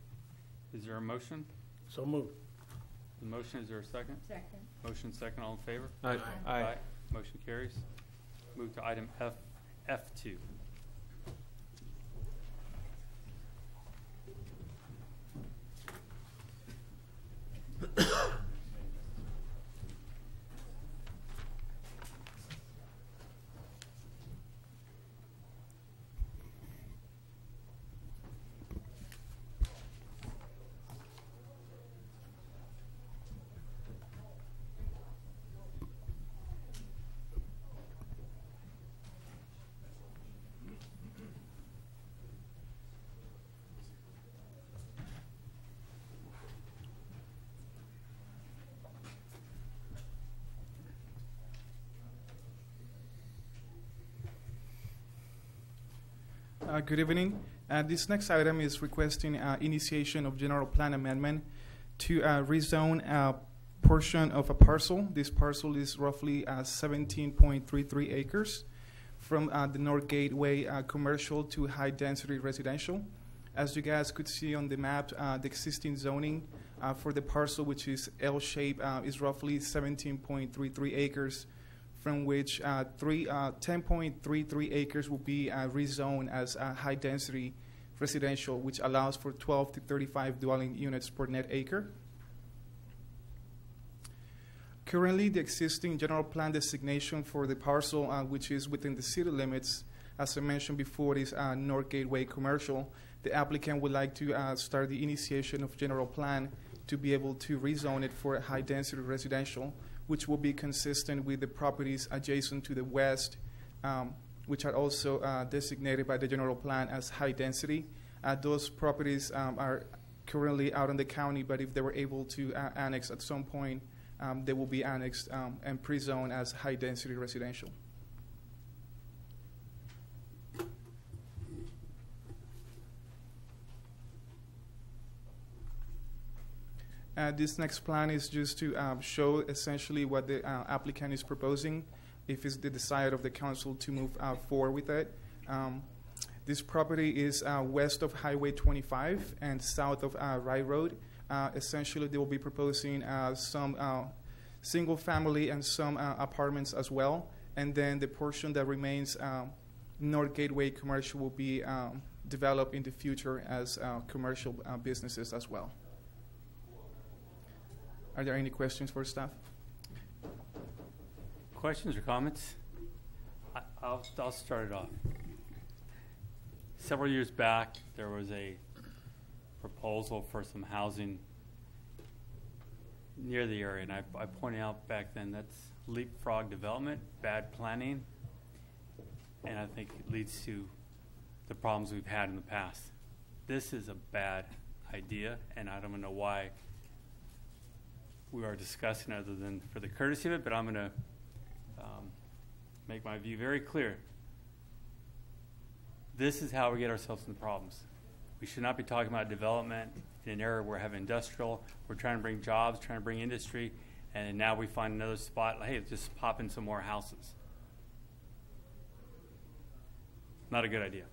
Is there a motion? So moved. The motion, is there a second? Second. Motion second, all in favor? Aye. Aye. Motion carries. Move to item F2. Good evening. This next item is requesting initiation of general plan amendment to rezone a portion of a parcel. This parcel is roughly 17.33 acres from the North Gateway commercial to high density residential. As you guys could see on the map, the existing zoning for the parcel, which is L-shaped, is roughly 17.33 acres, from which 10.33 acres will be rezoned as high density residential, which allows for 12 to 35 dwelling units per net acre. Currently, the existing general plan designation for the parcel, which is within the city limits, as I mentioned before, is North Gateway Commercial. The applicant would like to start the initiation of general plan to be able to rezone it for high density residential, which will be consistent with the properties adjacent to the west, which are also designated by the general plan as high density. Those properties are currently out in the county, but if they were able to annex at some point, they will be annexed and pre-zoned as high density residential. This next plan is just to show essentially what the applicant is proposing, if it's the desire of the council to move forward with it. This property is west of Highway 25 and south of Wright Road. Essentially, they will be proposing some single family and some apartments as well. And then the portion that remains North Gateway Commercial will be developed in the future as commercial businesses as well. Are there any questions for staff? Questions or comments? I'll start it off. Several years back, there was a proposal for some housing near the area, and I pointed out back then that's leapfrog development, bad planning, and I think it leads to the problems we've had in the past. This is a bad idea, and I don't know why we are discussing other than for the courtesy of it, but I'm going to make my view very clear. This is how we get ourselves into problems. We should not be talking about development in an area where we have industrial, we're trying to bring jobs, trying to bring industry, and now we find another spot, like, hey, let's just pop in some more houses. Not a good idea.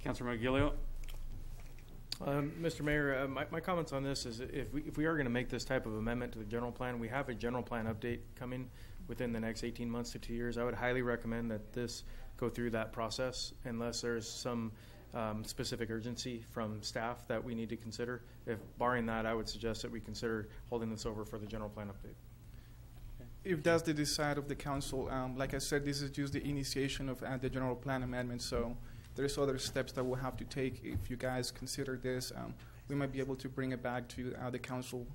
Councilor Magilio? Mr. Mayor, my comments on this is if we are going to make this type of amendment to the general plan, we have a general plan update coming within the next 18 months to 2 years. I would highly recommend that this go through that process unless there's some specific urgency from staff that we need to consider. If barring that, I would suggest that we consider holding this over for the general plan update. If that's the desire of the council, like I said, this is just the initiation of the general plan amendment, so there's other steps that we'll have to take. If you guys consider this, we might be able to bring it back to the council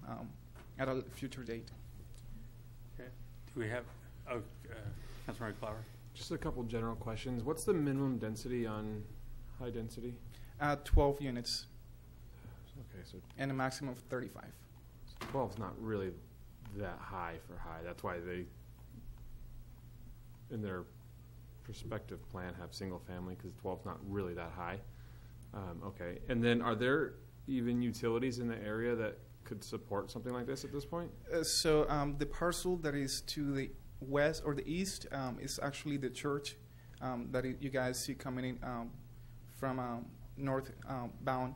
at a future date. Okay. Do we have, Councilor Clower? Just a couple general questions. What's the minimum density on high density? 12 units. Okay, so and a maximum of 35. So 12 is not really that high for high. That's why they, in their prospective plan, have single family, because 12 is not really that high. Okay, and then are there even utilities in the area that could support something like this at this point? So the parcel that is to the west or the east is actually the church that you guys see coming in from north bound.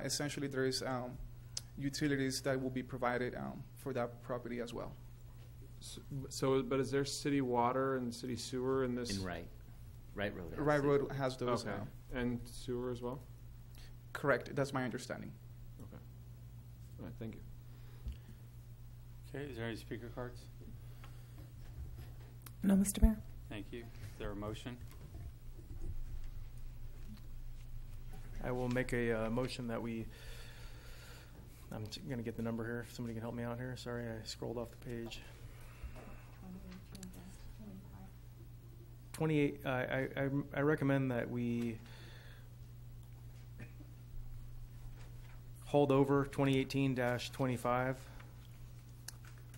Essentially, there is utilities that will be provided for that property as well. So, but is there city water and city sewer in this? In Wright Road. Wright Road has those. Okay. And sewer as well? Correct. That's my understanding. Okay. All right. Thank you. Okay. Is there any speaker cards? No, Mr. Mayor. Thank you. Is there a motion? I will make a motion that we. I'm going to get the number here. If somebody can help me out here. Sorry, I scrolled off the page. 28. I recommend that we hold over 2018-25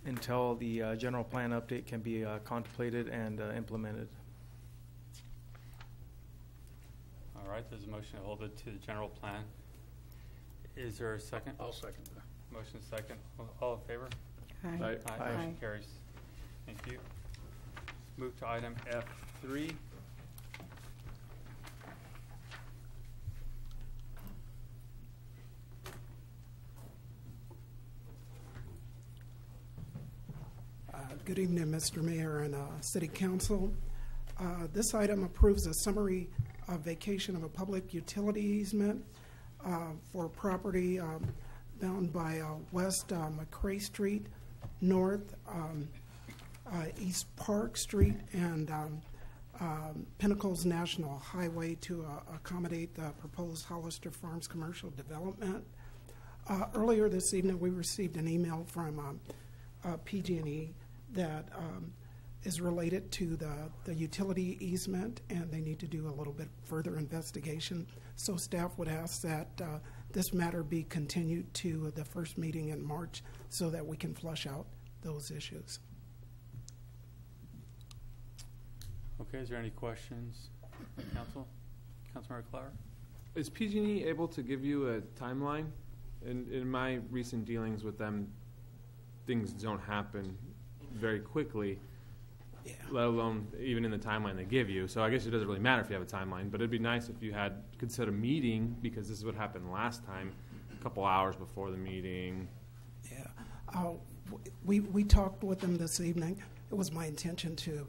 until the general plan update can be contemplated and implemented. All right, there's a motion to hold it to the general plan. Is there a second? I'll second that. Motion second. All in favor? Aye. Aye. Motion carries. Thank you. Move to item F3. Good evening, Mr. Mayor and City Council. This item approves a summary vacation of a public utility easement for property bound by West McCrae Street, North East Park Street, and Pinnacles National Highway to accommodate the proposed Hollister Farms commercial development. Earlier this evening, we received an email from PG&E that is related to the utility easement, and they need to do a little bit further investigation. So staff would ask that this matter be continued to the first meeting in March so that we can flush out those issues. Okay, is there any questions from Council? Councilmember Clower? Is PG&E able to give you a timeline? In my recent dealings with them, things don't happen very quickly, let alone even in the timeline they give you. So I guess it doesn't really matter if you have a timeline, but it'd be nice if you could set a meeting, because this is what happened last time, a couple hours before the meeting. Yeah. We talked with them this evening. It was my intention to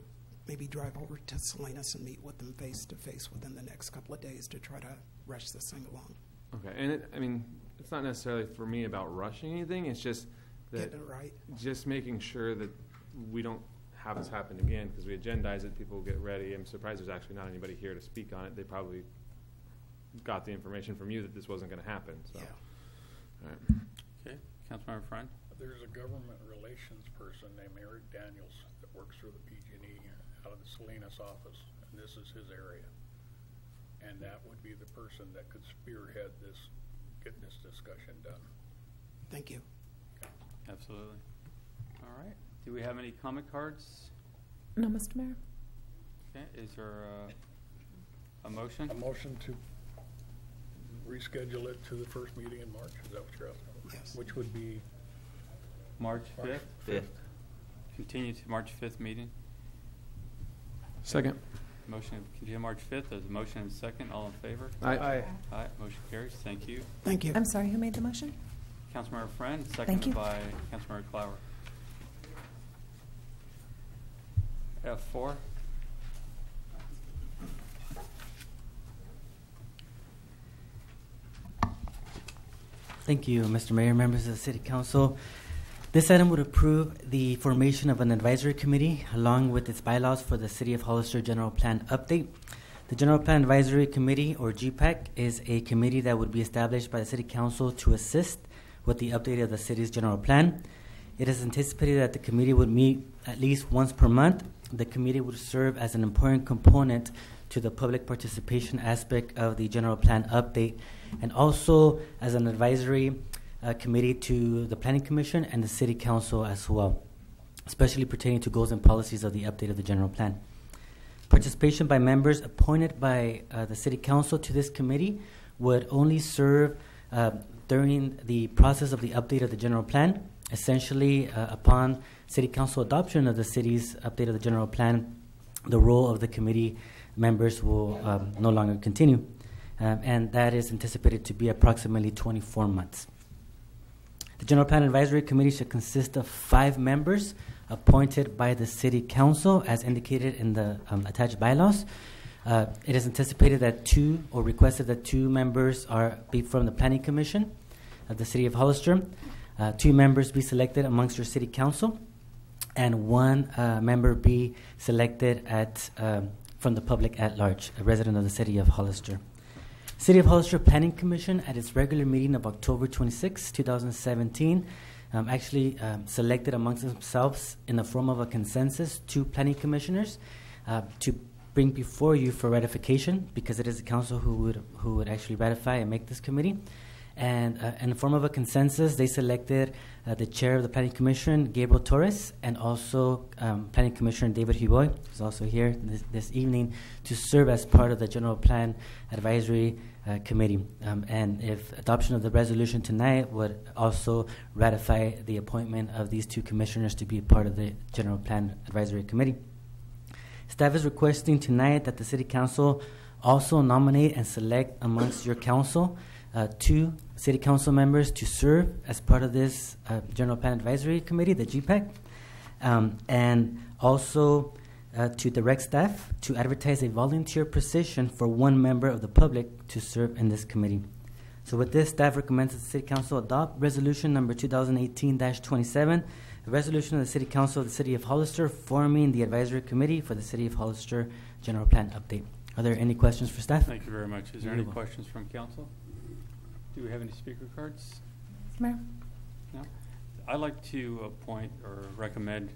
maybe drive over to Salinas and meet with them face to face within the next couple of days to try to rush this thing along. Okay, and it's not necessarily for me about rushing anything. It's just that getting it right. Just making sure that we don't have this happen again, because we agendize it, people get ready. I'm surprised there's actually not anybody here to speak on it. They probably got the information from you that this wasn't going to happen. So. Yeah. All right. Okay, Councilmember Friend. There's a government relations person named Eric Daniels that works for the PG&E out of the Salinas office, and this is his area. And that would be the person that could spearhead this, get this discussion done. Thank you. Okay. Absolutely. All right. Do we have any comment cards? No, Mr. Mayor. Okay. Is there a motion? A motion to reschedule it to the first meeting in March. Is that what you're asking? Yes. Which would be March 5th? 5th. Continue to March 5th meeting. Second. Motion to continue March 5th. There's a motion and a second. All in favor? Aye. Aye. Aye. Motion carries. Thank you. Thank you. I'm sorry, who made the motion? Councilmember Friend, Thank you. seconded by Councilmember Clower. F4. Thank you, Mr. Mayor, members of the City Council. This item would approve the formation of an advisory committee along with its bylaws for the City of Hollister General Plan update. The General Plan Advisory Committee, or GPAC, is a committee that would be established by the City Council to assist with the update of the city's general plan. It is anticipated that the committee would meet at least once per month. The committee would serve as an important component to the public participation aspect of the general plan update, and also as an advisory committee to the Planning Commission and the City Council as well, especially pertaining to goals and policies of the update of the general plan. Participation by members appointed by the City Council to this committee would only serve during the process of the update of the general plan. Essentially, upon City Council adoption of the city's update of the general plan, the role of the committee members will no longer continue. And that is anticipated to be approximately 24 months. The General Plan Advisory Committee should consist of 5 members appointed by the City Council as indicated in the attached bylaws. It is anticipated that 2 or requested that 2 members be from the Planning Commission of the City of Hollister, 2 members be selected amongst your City Council, and 1 member be selected from the public at large, a resident of the City of Hollister. City of Hollister Planning Commission, at its regular meeting of October 26, 2017, actually selected amongst themselves in the form of a consensus 2 planning commissioners to bring before you for ratification, because it is the council who would actually ratify and make this committee. And in the form of a consensus, they selected the chair of the Planning Commission, Gabriel Torres, and also Planning Commissioner David Huboy, who's also here this evening, to serve as part of the General Plan Advisory Committee. And if adoption of the resolution tonight would also ratify the appointment of these two commissioners to be part of the General Plan Advisory Committee. Staff is requesting tonight that the City Council also nominate and select amongst your council 2 City Council members to serve as part of this General Plan Advisory Committee, the GPAC, and also to direct staff to advertise a volunteer position for 1 member of the public to serve in this committee. So with this, staff recommends that the City Council adopt Resolution number 2018-27, a resolution of the City Council of the City of Hollister forming the Advisory Committee for the City of Hollister General Plan Update. Are there any questions for staff? Thank you very much. Is there any questions from council? Do we have any speaker cards? Mayor? No? I'd like to appoint or recommend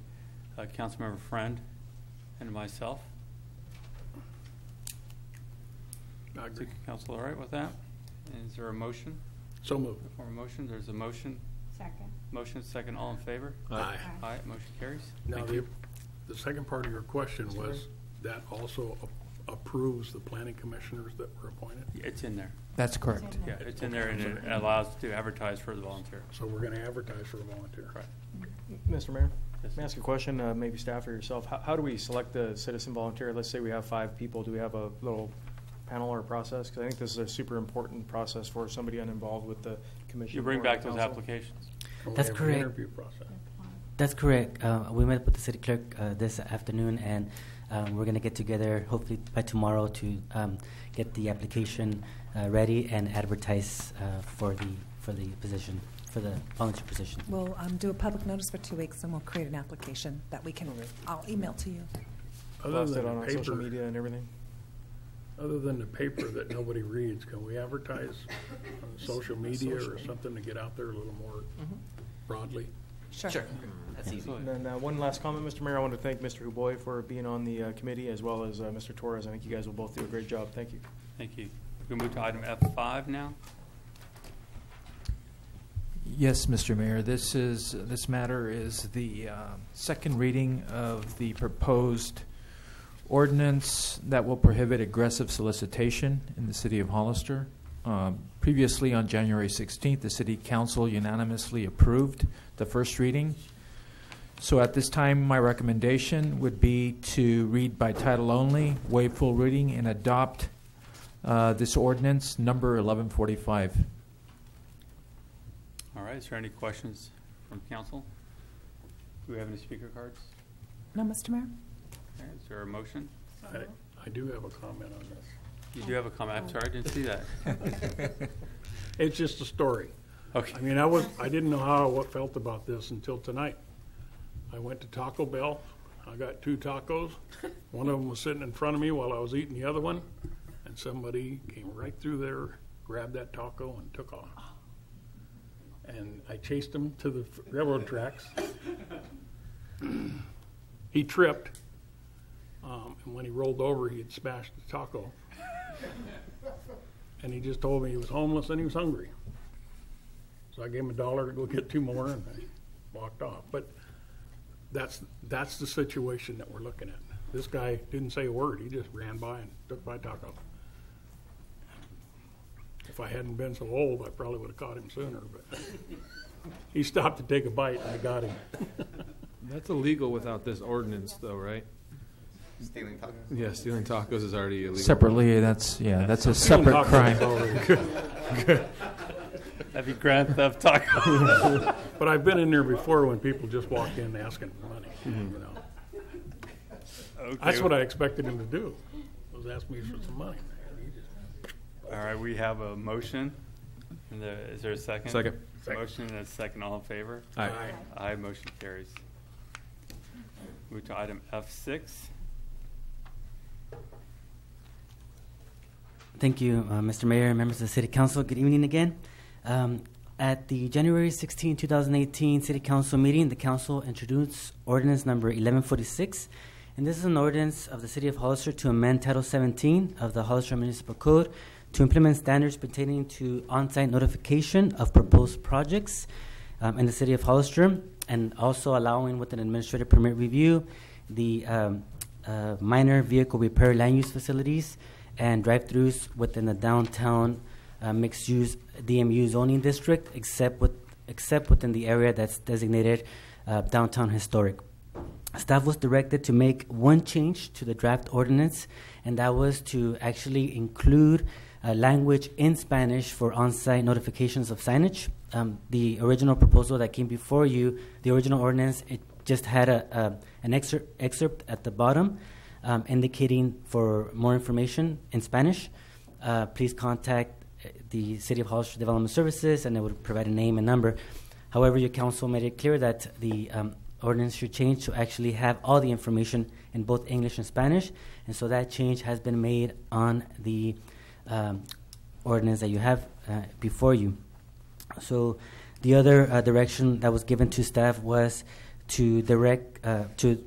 Councilmember Friend and myself. I agree. Is council all right with that? Is there a motion? So moved. Before a motion, there's a motion. Second. Motion second. All in favor? Aye. Aye. Motion carries. Now, Thank you. the second part of your question was that also approves the planning commissioners that were appointed? It's in there. That's correct. Yeah, it's in there, and it allows to advertise for the volunteer. So we're going to advertise for a volunteer. Right. Mr. Mayor, may I ask a question, maybe staff or yourself? How do we select the citizen volunteer? Let's say we have 5 people. Do we have a little panel or process? Because I think this is a super important process for somebody uninvolved with the commission. You bring or back the those council. applications. That's correct. Interview process. That's correct. We met with the city clerk this afternoon, and we're going to get together hopefully by tomorrow to get the application ready and advertise for the position, for the volunteer position. We'll do a public notice for 2 weeks, and we'll create an application that we can. I'll email to you. Post it on social media and everything. Other than the paper that nobody reads, can we advertise on social media or something to get out there a little more broadly? Sure. That's easy. And then one last comment, Mr. Mayor. I want to thank Mr. Huboy for being on the committee, as well as Mr. Torres. I think you guys will both do a great job. Thank you. Thank you. We move to item F5 now. Yes, Mr. Mayor. This matter is the second reading of the proposed ordinance that will prohibit aggressive solicitation in the city of Hollister. Previously, on January 16th, the City Council unanimously approved the first reading. So at this time, my recommendation would be to read by title only, waive full reading, and adopt this ordinance number 1145. All right. Is there any questions from council? Do we have any speaker cards? No, Mr. Mayor? Okay, is there a motion? I do have a comment on this. You do have a comment. I'm sorry, I didn't see that. It's just a story. Okay. I mean, I didn't know how I felt about this until tonight. I went to Taco Bell. I got 2 tacos. One of them was sitting in front of me while I was eating the other one, and somebody came right through there, grabbed that taco, and took off. And I chased him to the railroad tracks. He tripped, and when he rolled over, he had smashed the taco. And he just told me he was homeless and he was hungry. So I gave him $1 to go get 2 more, and I walked off. But that's the situation that we're looking at. This guy didn't say a word. He just ran by and took my taco. If I hadn't been so old, I probably would have caught him sooner. But he stopped to take a bite, and I got him. That's illegal without this ordinance, though, right? Stealing tacos? Yeah, stealing tacos is already illegal. Separately, that's a separate crime. Good. That'd be grand theft taco. But I've been in there before when people just walk in asking for money. You know, Okay. that's what I expected him to do. Was ask me for some money. All right, we have a motion. Is there a second? Second. Motion and a second. All in favor? Aye. Aye. Motion carries. Move to item F6. Thank you, Mr. Mayor and members of the City Council. Good evening again. At the January 16, 2018 City Council meeting, the Council introduced ordinance number 1146. And this is an ordinance of the City of Hollister to amend Title 17 of the Hollister Municipal Code to implement standards pertaining to on-site notification of proposed projects in the city of Hollister, and also allowing with an administrative permit review the minor vehicle repair land use facilities and drive-throughs within the downtown mixed-use DMU zoning district, except within the area that's designated downtown historic. Staff was directed to make one change to the draft ordinance, and that was to actually include language in Spanish for on-site notifications of signage. The original proposal that came before you, the original ordinance, it just had an excerpt at the bottom indicating for more information in Spanish. Please contact the City of Hollister Development Services, and it would provide a name and number. However, your council made it clear that the ordinance should change to actually have all the information in both English and Spanish, and so that change has been made on the ordinance that you have before you. So the other direction that was given to staff was to to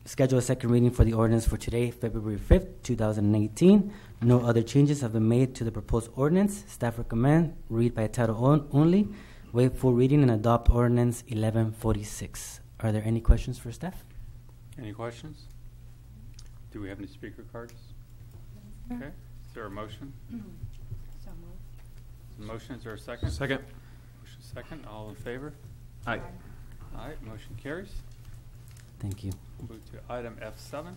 schedule a second reading for the ordinance for today, February 5th, 2018. No other changes have been made to the proposed ordinance. Staff recommend read by title only, waive full reading, and adopt ordinance 1146. Are there any questions for staff? Any questions? Do we have any speaker cards? Okay. Is there a motion? So moved. Motion, is there a second? Second. Motion second. All in favor? Aye. Aye. Motion carries. Thank you. We'll move to item F7.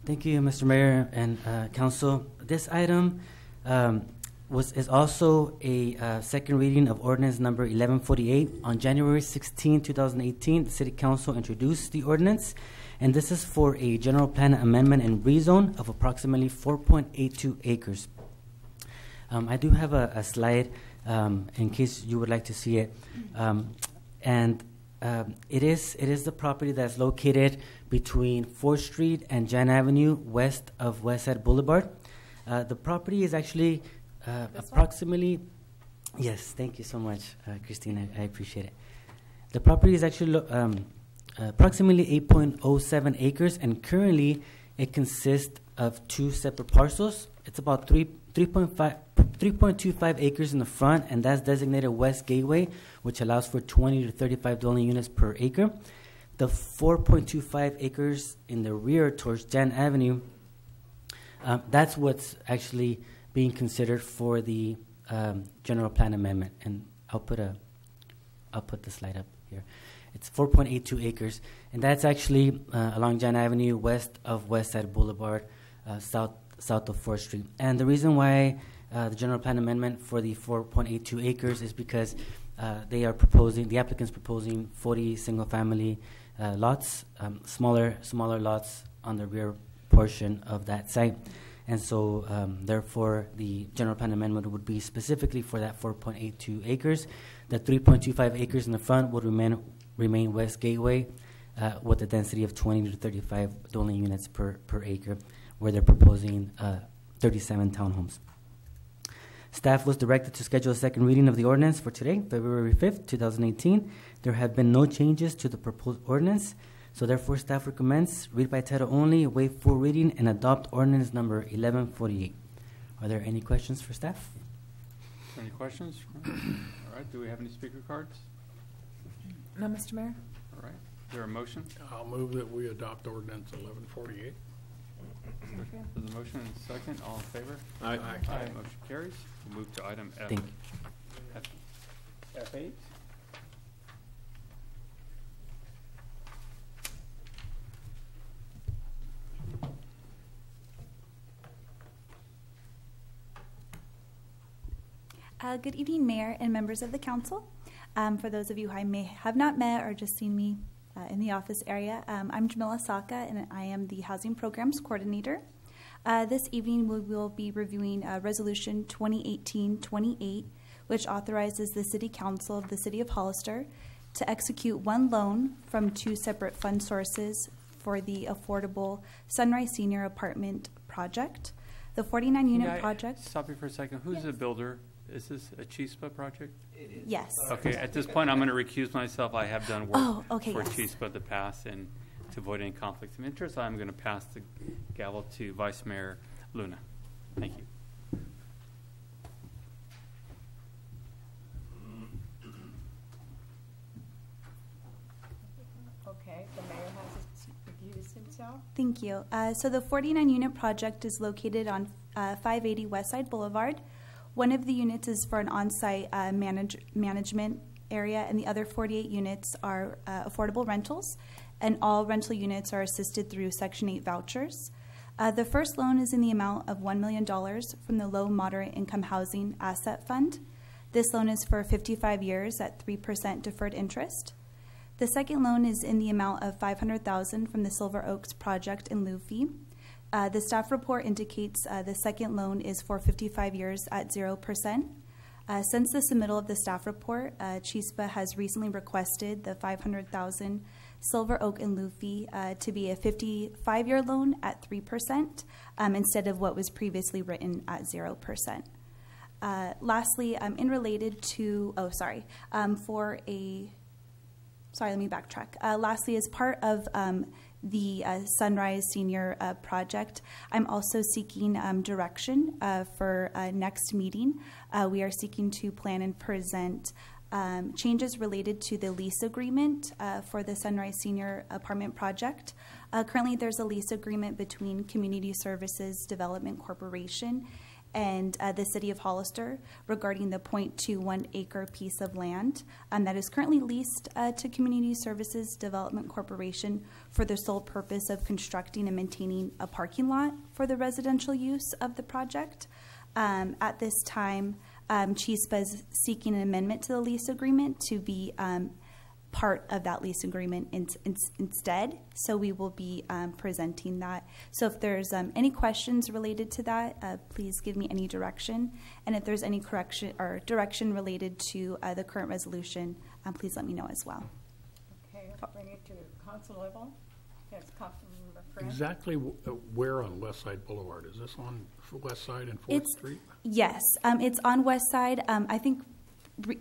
Thank you, Mr. Mayor and Council. This item is also a second reading of ordinance number 1148. On January 16, 2018, the City Council introduced the ordinance, and this is for a general plan amendment and rezone of approximately 4.82 acres. I do have a slide in case you would like to see it, and it is the property that's located between 4th Street and Jan Avenue, west of West Side Boulevard. The property is actually approximately, yes, thank you so much, Christina, I appreciate it. The property is actually approximately 8.07 acres, and currently it consists of two separate parcels. It's about 3.25 acres in the front, and that's designated West Gateway, which allows for 20 to 35 dwelling units per acre. The 4.25 acres in the rear towards Jan Avenue, that's what's actually being considered for the general plan amendment. And I'll put the slide up here. It's 4.82 acres, and that's actually along Jan Avenue, west of West Side Boulevard, south of 4th Street. And the reason why the general plan amendment for the 4.82 acres is because the applicant's proposing 40 single-family lots, smaller lots on the rear portion of that site. And so, therefore, the general plan amendment would be specifically for that 4.82 acres. The 3.25 acres in the front would remain West Gateway with a density of 20 to 35 dwelling units per acre, where they're proposing 37 townhomes. Staff was directed to schedule a second reading of the ordinance for today, February 5th, 2018. There have been no changes to the proposed ordinance, so therefore staff recommends read by title only, waive full reading, and adopt ordinance number 1148. Are there any questions for staff? Any questions? All right. Do we have any speaker cards? No, Mr. Mayor. All right. Is there a motion? I'll move that we adopt ordinance 1148. There's a motion and a second. All in favor? Aye. Aye. Motion carries. We'll move to item F. Thank F8. Good evening, Mayor and members of the Council. For those of you who I may have not met or just seen me in the office area, I'm Jamila Saka, and I am the Housing Programs Coordinator. This evening, we will be reviewing Resolution 2018-28, which authorizes the City Council of the City of Hollister to execute one loan from two separate fund sources for the affordable Sunrise Senior Apartment project. The 49-unit project. Stop you for a second. Who's the builder? Is this a Chispa project? Yes. Okay, at this point, I'm going to recuse myself. I have done work for yes. Chispa in the past, and to avoid any conflicts of interest, I'm going to pass the gavel to Vice Mayor Luna. Thank you. yourself. Thank you. So the 49-unit project is located on 580 Westside Boulevard. One of the units is for an on-site management area, and the other 48 units are affordable rentals, and all rental units are assisted through Section 8 vouchers. The first loan is in the amount of $1 million from the Low Moderate Income Housing Asset Fund. This loan is for 55 years at 3% deferred interest. The second loan is in the amount of $500,000 from the Silver Oaks project in lieu fee. The staff report indicates the second loan is for 55 years at 0%. Since the submittal of the staff report, CHISPA has recently requested the $500,000 Silver Oak in lieu fee to be a 55-year loan at 3% instead of what was previously written at 0%. Lastly, in related to, let me backtrack. Lastly, as part of the Sunrise Senior project, I'm also seeking direction for next meeting. We are seeking to plan and present changes related to the lease agreement for the Sunrise Senior Apartment project. Currently, there's a lease agreement between Community Services Development Corporation and the City of Hollister regarding the 0.21 acre piece of land that is currently leased to Community Services Development Corporation for the sole purpose of constructing and maintaining a parking lot for the residential use of the project. At this time, CHISPA is seeking an amendment to the lease agreement to be part of that lease agreement instead. So we will be presenting that. So if there's any questions related to that, please give me any direction. And if there's any correction or direction related to the current resolution, please let me know as well. Okay, let's bring it to council level. Yes, Councilmember Friend. Exactly where on West Side Boulevard? Is this on West Side and 4th Street? Yes, it's on West Side. I think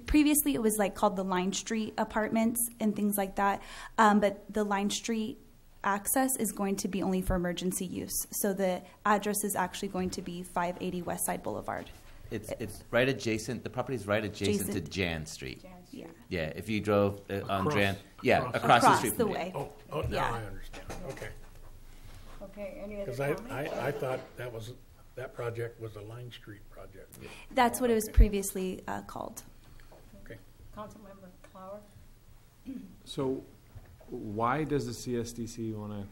previously it was like called the Line Street Apartments and things like that, but the Line Street access is going to be only for emergency use. So the address is actually going to be 580 West Side Boulevard. It's right adjacent. The property is right adjacent to Jan Street. Yeah, if you drove on Jan, across the street. The way. Oh, now I understand. Okay. Okay, any other Because comments? I thought that project was a Line Street project. That's what it was previously called. Okay. Councilmember Clower. So why does the CSDC want to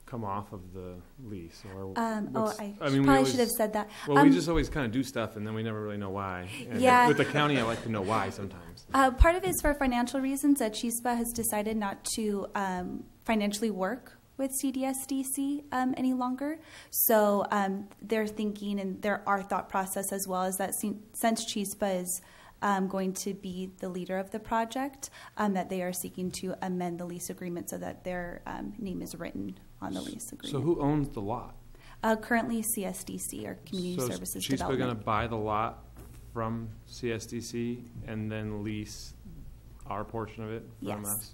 come off of the lease? Or I probably should have said that. Well, we just always kind of do stuff, and then we never really know why. And yeah. With the county, I like to know why sometimes. Part of it is for financial reasons. CHISPA has decided not to financially work with CDSDC any longer. So they're thinking, and our thought process as well, is that since CHISPA is going to be the leader of the project, that they are seeking to amend the lease agreement so that their name is written on the lease agreement. So who owns the lot? Currently CSDC, or Community Services CHISPA Development. going to buy the lot from CSDC and then lease our portion of it from us?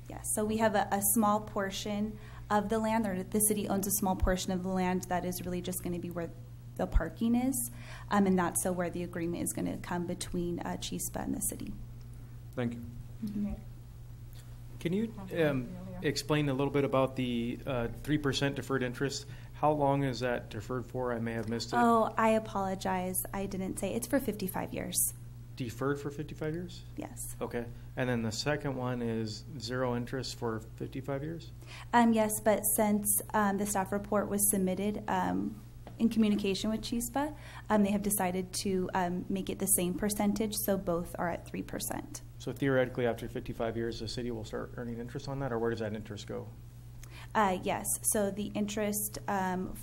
Yes, so we have a small portion of the land, or the city owns a small portion of the land that is really just going to be where the parking is, and that's where the agreement is going to come between CHISPA and the city. Thank you. Mm-hmm. Can you explain a little bit about the 3% deferred interest? How long is that deferred for? I may have missed it. Oh, I apologize. I didn't say. It's for 55 years. Deferred for 55 years? Yes. Okay. And then the second one is 0 interest for 55 years? Yes, but since the staff report was submitted in communication with CHISPA, they have decided to make it the same percentage, so both are at 3%. So theoretically, after 55 years, the city will start earning interest on that, or where does that interest go? Yes, so the interest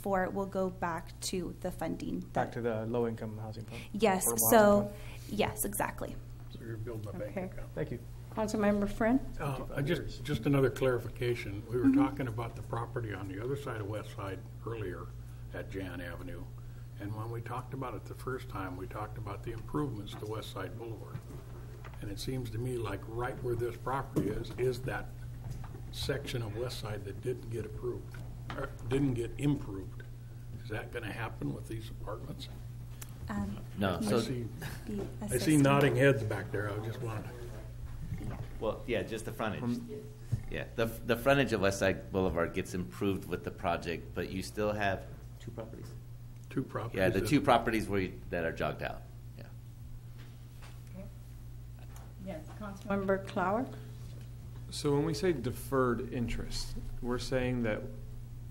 for it will go back to the funding. Back to the low-income housing fund? Yes, so, yes, exactly. So you're building a bank account. Thank you. Councilmember Friend? Just another clarification. We were talking about the property on the other side of West Side earlier at Jan Avenue. And when we talked about it the first time, we talked about the improvements to West Side Boulevard. And it seems to me like right where this property is that section of West Side that didn't get approved, or didn't get improved. Is that going to happen with these apartments? No. I see nodding heads back there. I just wanted to. Well, yeah, just the frontage. Yeah, the frontage of West Side Boulevard gets improved with the project, but you still have two properties. Two properties. Yeah, the two properties that are jogged out. Yeah. Yes, Councilmember Clower? So when we say deferred interest, we're saying that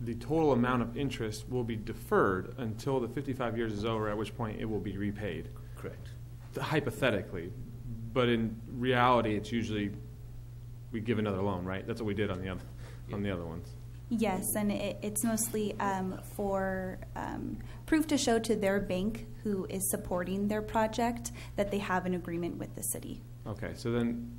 the total amount of interest will be deferred until the 55 years is over, at which point it will be repaid. Correct. Hypothetically. But in reality, it's usually we give another loan, right? That's what we did on the other ones. Yes, and it's mostly for proof to show to their bank who is supporting their project that they have an agreement with the city. Okay, so then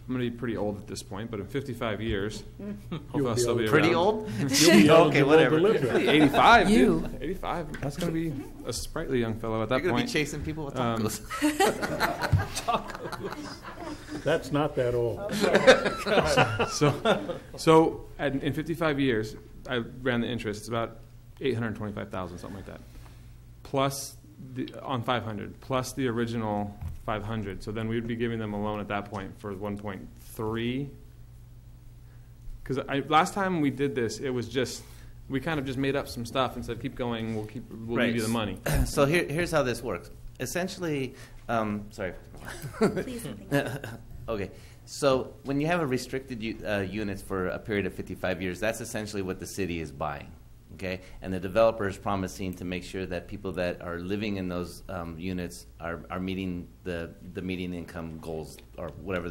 I'm going to be pretty old at this point, but in 55 years, hopefully I'll still be pretty around. old? You'll be okay, whatever. 85, you. Dude. 85. That's going to be a sprightly young fellow at that You're point. You're going to be chasing people with tacos. Tacos. That's not that old. So in 55 years, I ran the interest. It's about $825,000, something like that, plus on 500, plus the original 500. So then we would be giving them a loan at that point for 1.3. Because last time we did this, it was just we kind of just made up some stuff and said, "Keep going. We'll right. give you the money." So here's how this works. Essentially, sorry. Please. Okay. So when you have a restricted units for a period of 55 years, that's essentially what the city is buying. Okay, and the developer is promising to make sure that people that are living in those units are meeting the median income goals or whatever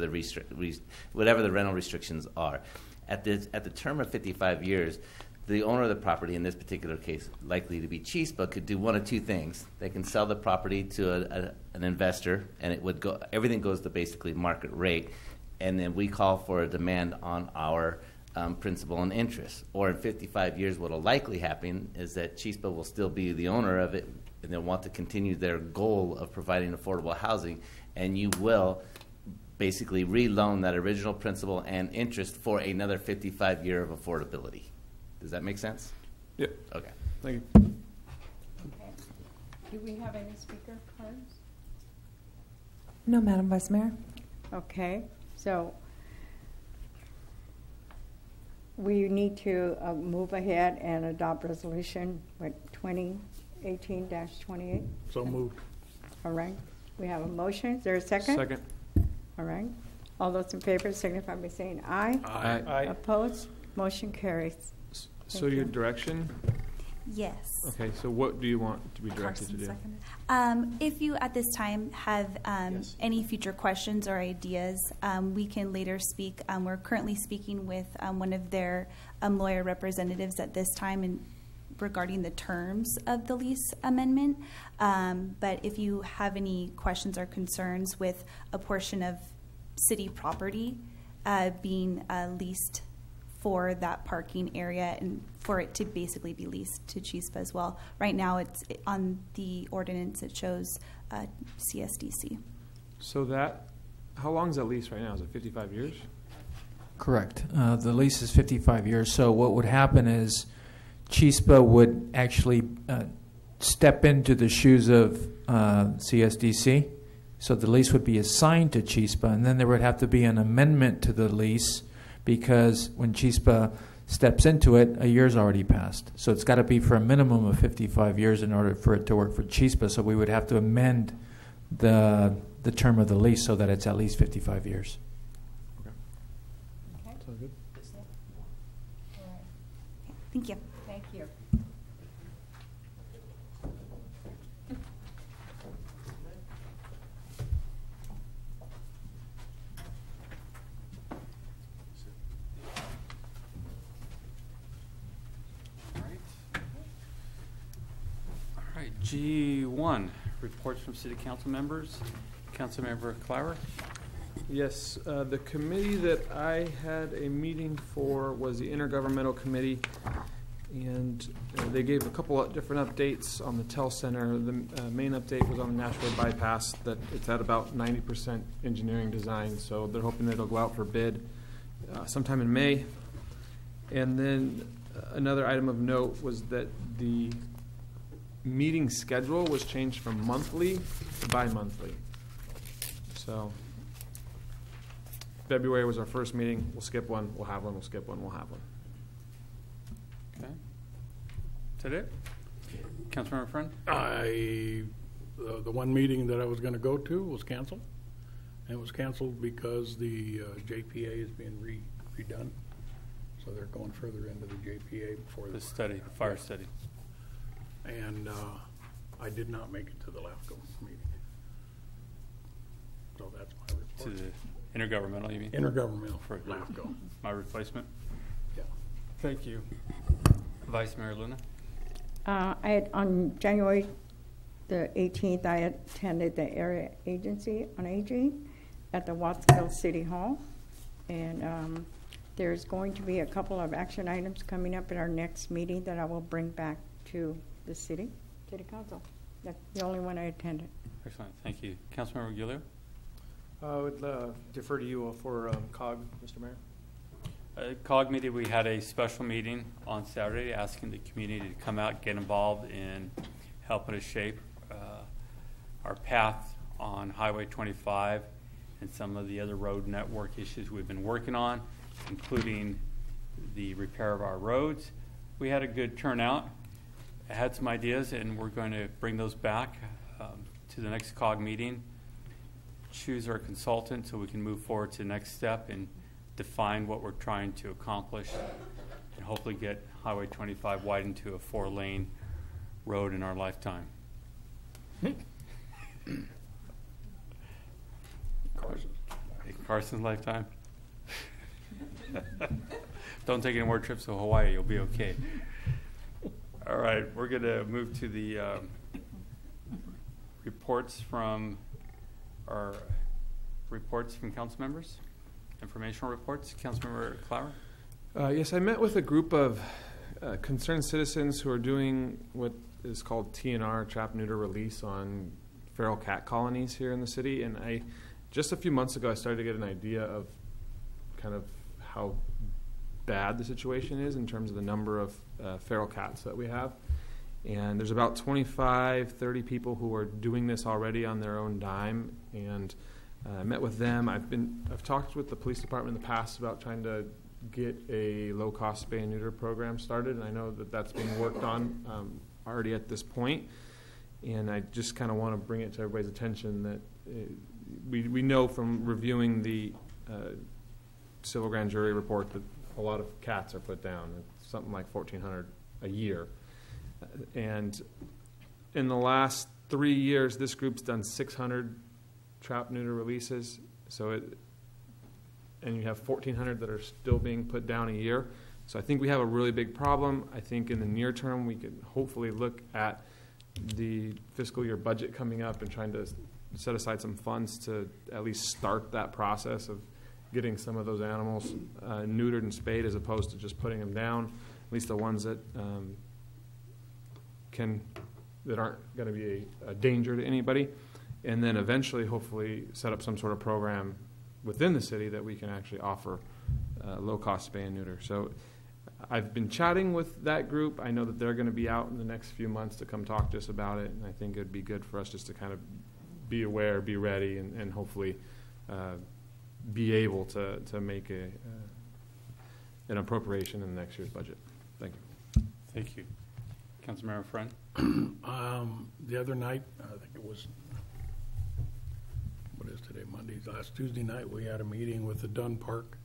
whatever the rental restrictions are. At the term of 55 years, the owner of the property, in this particular case, likely to be Chispa, could do one of two things. They can sell the property to an investor, and it would go. Everything goes to basically market rate, and then we call for a demand on our principal and interest. Or in 55 years, what will likely happen is that Chispa will still be the owner of it, and they'll want to continue their goal of providing affordable housing, and you will basically reloan that original principal and interest for another 55 year of affordability. Does that make sense? Yep. Okay. Thank you. Okay. Do we have any speaker cards? No, Madam Vice Mayor. Okay. So we need to move ahead and adopt resolution 2018-28. So moved. All right. We have a motion. Is there a second? Second. All right. All those in favor signify by saying aye. Aye. Aye. Opposed? Motion carries. So your direction? Yes. Okay, so what do you want to be directed Carson to do? seconded. If you at this time have any future questions or ideas, we can later speak. We're currently speaking with one of their lawyer representatives at this time regarding the terms of the lease amendment. But if you have any questions or concerns with a portion of city property being leased for that parking area and for it to basically be leased to Chispa as well. Right now, it's on the ordinance. It shows CSDC. So how long is that lease right now? Is it 55 years? Correct. The lease is 55 years. So what would happen is Chispa would actually step into the shoes of CSDC. So the lease would be assigned to Chispa, and then there would have to be an amendment to the lease because when Chispa steps into it, a year's already passed. So it's got to be for a minimum of 55 years in order for it to work for Chispa. So we would have to amend the term of the lease so that it's at least 55 years. Okay. Sounds good. All right. Thank you. Thank you. G1, reports from city council members. Councilmember Clower. Yes, the committee that I had a meeting for was the Intergovernmental Committee, and they gave a couple of different updates on the TEL Center. The main update was on the Nashville bypass, that it's at about 90% engineering design, so they're hoping that it'll go out for bid sometime in May. And then another item of note was that the meeting schedule was changed from monthly to bi-monthly. So February was our first meeting. We'll skip one. We'll have one. We'll skip one. We'll have one. Okay. Is that it? Councilmember Friend? The one meeting that I was going to go to was canceled. And it was canceled because the JPA is being redone. So they're going further into the JPA before the study, the fire study. And I did not make it to the LAFCO meeting. So that's my report. To the intergovernmental, you mean? Intergovernmental for LAFCO. My replacement? Yeah. Thank you. Vice Mayor Luna? On January the 18th, I attended the Area Agency on Aging at the Wattsville City Hall. And there's going to be a couple of action items coming up at our next meeting that I will bring back to the city council. That's the only one I attended. Excellent. Thank you. Councilmember Gilio? I would defer to you for COG, Mr. Mayor. COG meeting, we had a special meeting on Saturday asking the community to come out, get involved in helping us shape our path on Highway 25 and some of the other road network issues we've been working on, including the repair of our roads. We had a good turnout. I had some ideas, and we're going to bring those back to the next COG meeting, choose our consultant so we can move forward to the next step and define what we're trying to accomplish and hopefully get Highway 25 widened to a 4-lane road in our lifetime. Carson's lifetime? Don't take any more trips to Hawaii, you'll be okay. All right, we're going to move to the reports from council members. Informational reports. Councilmember Clower? Yes, I met with a group of concerned citizens who are doing what is called TNR, trap, neuter, release on feral cat colonies here in the city. And just a few months ago, I started to get an idea of kind of how bad the situation is in terms of the number of feral cats that we have. And there's about 25, 30 people who are doing this already on their own dime. And I met with them. I've talked with the police department in the past about trying to get a low-cost spay and neuter program started, and I know that that's being worked on already at this point. And I just kind of want to bring it to everybody's attention that we know from reviewing the civil grand jury report that a lot of cats are put down. It's something like 1,400 a year. And in the last 3 years, this group's done 600 trap neuter releases. And you have 1,400 that are still being put down a year. So I think we have a really big problem. I think in the near term, we could hopefully look at the fiscal year budget coming up and trying to set aside some funds to at least start that process of getting some of those animals neutered and spayed as opposed to just putting them down, at least the ones that aren't going to be a danger to anybody. And then eventually, hopefully, set up some sort of program within the city that we can actually offer low-cost spay and neuter. So I've been chatting with that group. I know that they're going to be out in the next few months to come talk to us about it, and I think it would be good for us just to kind of be aware, be ready, and hopefully be able to make an appropriation in next year's budget. Thank you. Thank you. Councilmember Friend? The other night, I think it was, what is today, Monday? Last Tuesday night, we had a meeting with the Dunn Park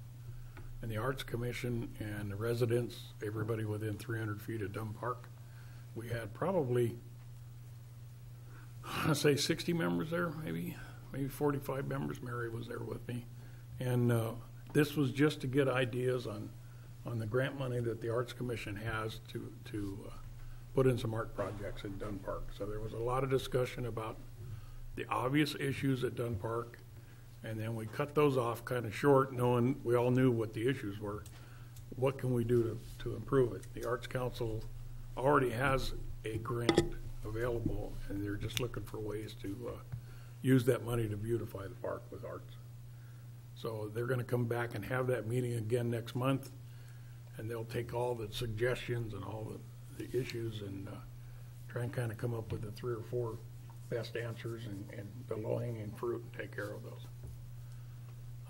and the Arts Commission and the residents, everybody within 300 feet of Dunn Park. We had probably, I say 60 members there, maybe 45 members. Mary was there with me. And this was just to get ideas on the grant money that the Arts Commission has to put in some art projects in Dunn Park. So there was a lot of discussion about the obvious issues at Dunn Park, and then we cut those off kind of short, knowing we all knew what the issues were. What can we do to improve it? The Arts Council already has a grant available, and they're just looking for ways to use that money to beautify the park with arts. So they're going to come back and have that meeting again next month, and they'll take all the suggestions and all the issues and try and kind of come up with the 3 or 4 best answers and the low-hanging fruit and take care of those.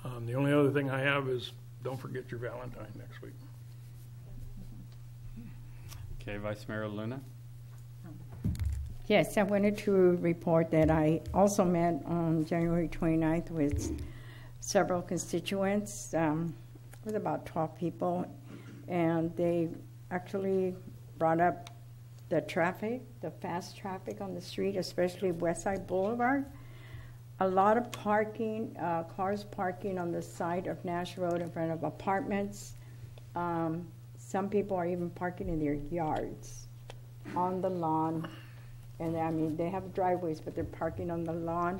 The only other thing I have is don't forget your Valentine next week. Okay, Vice Mayor Luna. Yes, I wanted to report that I also met on January 29th with several constituents, with about 12 people, and they actually brought up the traffic, the fast traffic on the street, especially Westside Boulevard. A lot of parking, cars parking on the side of Nash Road in front of apartments. Some people are even parking in their yards, on the lawn. And I mean, they have driveways, but they're parking on the lawn.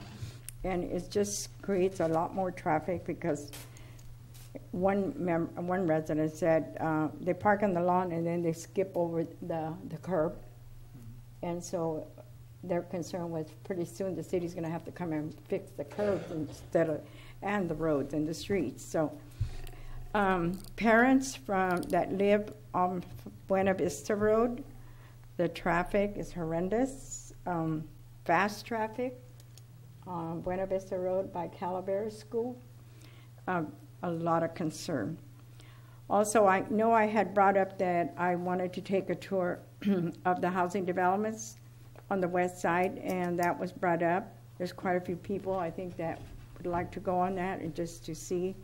And it just creates a lot more traffic because one resident said they park on the lawn and then they skip over the curb. And so their concern was pretty soon the city's going to have to come and fix the curbs and the roads and the streets. So parents that live on Buena Vista Road, the traffic is horrendous. Fast traffic on Buena Vista Road by Calaveras School. A lot of concern. Also, I know I had brought up that I wanted to take a tour of the housing developments on the west side, and that was brought up. There's quite a few people, I think, that would like to go on that and just to see.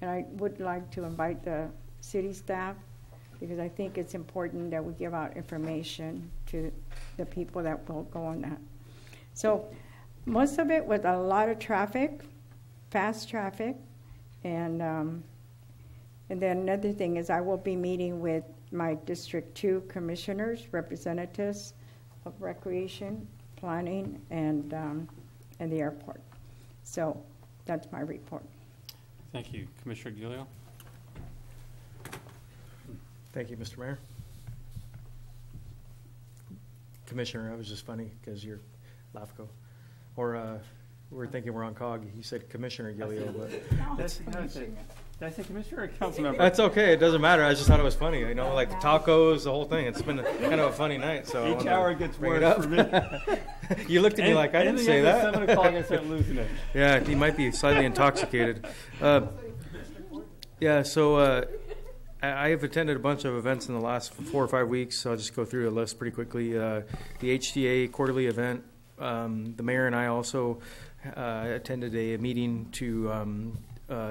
And I would like to invite the city staff because I think it's important that we give out information to the people that will go on that. So most of it was a lot of traffic, fast traffic, and then another thing is I will be meeting with my District 2 commissioners, representatives of recreation, planning, and the airport. So that's my report. Thank you. Commissioner Giglio. Thank you, Mr. Mayor. Commissioner, that was just funny because you're LAFCO. Or we're thinking we're on COG. You said Commissioner Giglio, but did I say Commissioner or council member? That's okay. It doesn't matter. I just thought it was funny. You know, like the tacos, the whole thing. It's been kind of a funny night. So each hour gets worse for me. You looked at me like I didn't say that. 7 o'clock, I start losing it. Yeah, he might be slightly intoxicated. Yeah, so I have attended a bunch of events in the last 4 or 5 weeks, so I'll just go through the list pretty quickly. The HTA quarterly event, the mayor and I also attended a meeting to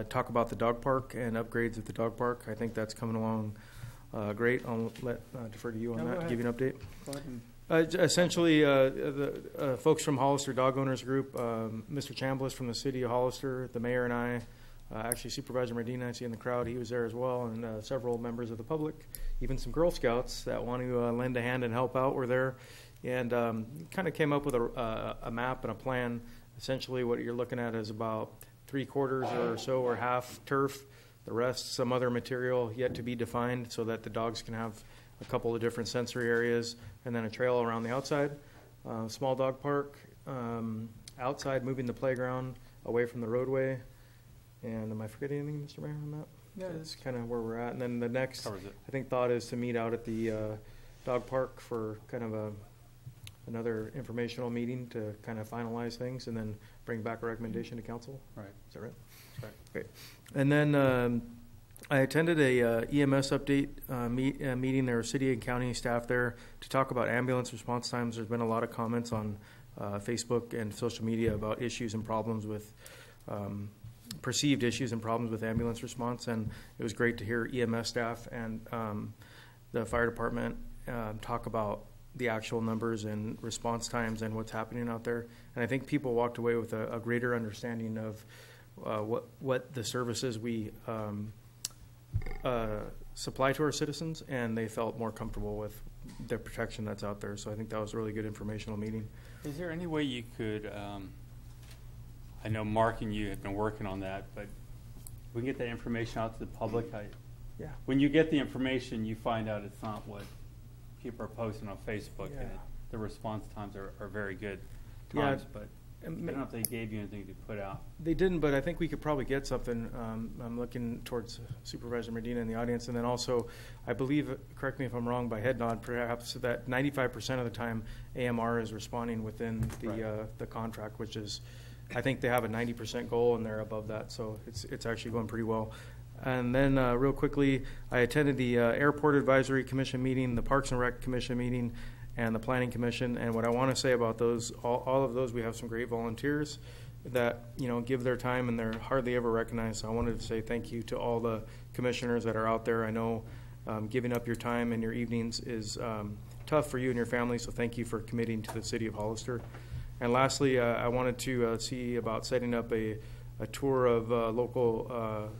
talk about the dog park and upgrades at the dog park. I think that's coming along great. I'll defer to you on that to give you an update. Go ahead. Essentially, the folks from Hollister Dog Owners Group, Mr. Chambliss from the city of Hollister, the mayor and I, actually Supervisor Medina, I see in the crowd, he was there as well, and several members of the public, even some Girl Scouts that want to lend a hand and help out were there, and kind of came up with a map and a plan. Essentially, what you're looking at is about 3/4 or so or half turf, the rest some other material yet to be defined so that the dogs can have a couple of different sensory areas, and then a trail around the outside. Small dog park, outside moving the playground away from the roadway. And am I forgetting anything, Mr. Mayor, on that? Yeah, that's kind of where we're at. And then the next, I think, thought is to meet out at the dog park for kind of another informational meeting to kind of finalize things and then bring back a recommendation to council. Right. Is that right? That's right. Great. And then I attended a EMS update meeting. There were city and county staff there to talk about ambulance response times. There's been a lot of comments on Facebook and social media about issues and problems with perceived issues and problems with ambulance response, and it was great to hear EMS staff and the fire department talk about the actual numbers and response times and what's happening out there. And I think people walked away with a greater understanding of what the services we supply to our citizens, and they felt more comfortable with the protection that's out there. So I think that was a really good informational meeting. Is there any way you could, I know Mark and you have been working on that, but we can get that information out to the public? Yeah. When you get the information, you find out it's not what people are posting on Facebook, and the response times are very good times, but I don't know if they gave you anything to put out. They didn't, but I think we could probably get something. I'm looking towards Supervisor Medina in the audience, and then also, I believe, correct me if I'm wrong, by head nod, perhaps that 95% of the time AMR is responding within the contract, which is I think they have a 90% goal, and they're above that, so it's actually going pretty well. And then real quickly, I attended the Airport Advisory Commission meeting, the Parks and Rec Commission meeting, and the Planning Commission. And what I want to say about those, all of those, we have some great volunteers that, you know, give their time, and they're hardly ever recognized. So I wanted to say thank you to all the commissioners that are out there. I know giving up your time and your evenings is tough for you and your family, so thank you for committing to the city of Hollister. And lastly, I wanted to see about setting up a tour of local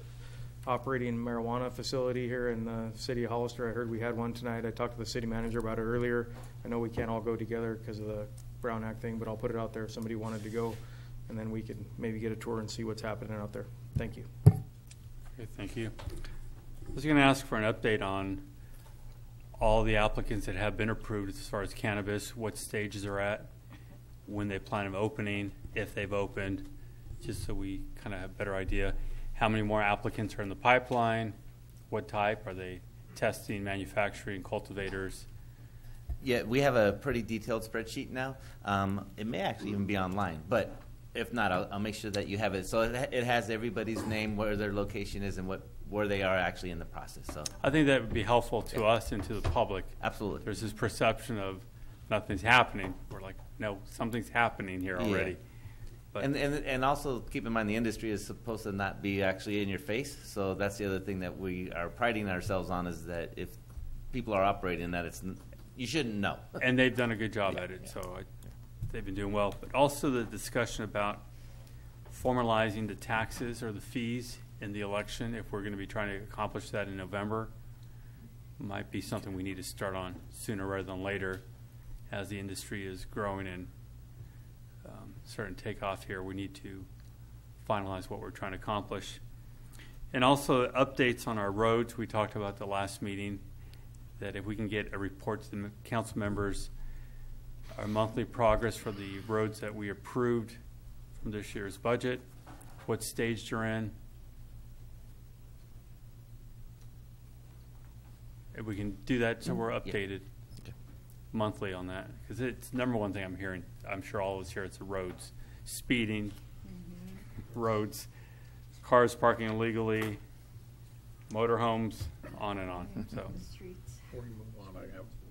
operating marijuana facility here in the city of Hollister. I heard we had one tonight. I talked to the city manager about it earlier. I know we can't all go together because of the Brown Act thing, but I'll put it out there if somebody wanted to go, and then we could maybe get a tour and see what's happening out there. Thank you. Okay, thank you. I was going to ask for an update on all the applicants that have been approved as far as cannabis, what stages they're at, when they plan on opening, if they've opened, just so we kind of have a better idea. How many more applicants are in the pipeline? What type? Are they testing, manufacturing, cultivators? Yeah, we have a pretty detailed spreadsheet now. It may actually even be online, but if not, I'll make sure that you have it. So it has everybody's name, where their location is, and where they are actually in the process. So I think that would be helpful to us and to the public. Absolutely. There's this perception of nothing's happening. We're like, no, something's happening here already. Yeah. But And also keep in mind the industry is supposed to not be actually in your face. So that's the other thing that we are priding ourselves on, is that if people are operating that, you shouldn't know. And they've done a good job at it, so they've been doing well. But also the discussion about formalizing the taxes or the fees in the election, if we're going to be trying to accomplish that in November, might be something we need to start on sooner rather than later, as the industry is growing and certain takeoff here. We need to finalize what we're trying to accomplish. And also updates on our roads. We talked about the last meeting, that if we can get a report to the council members, our monthly progress for the roads that we approved from this year's budget, what stage you're in. If we can do that so we're updated monthly on that, because it's number one thing I'm hearing. I'm sure all of us here, it's the roads, speeding, roads, cars parking illegally, motorhomes, on and on. So before we move on,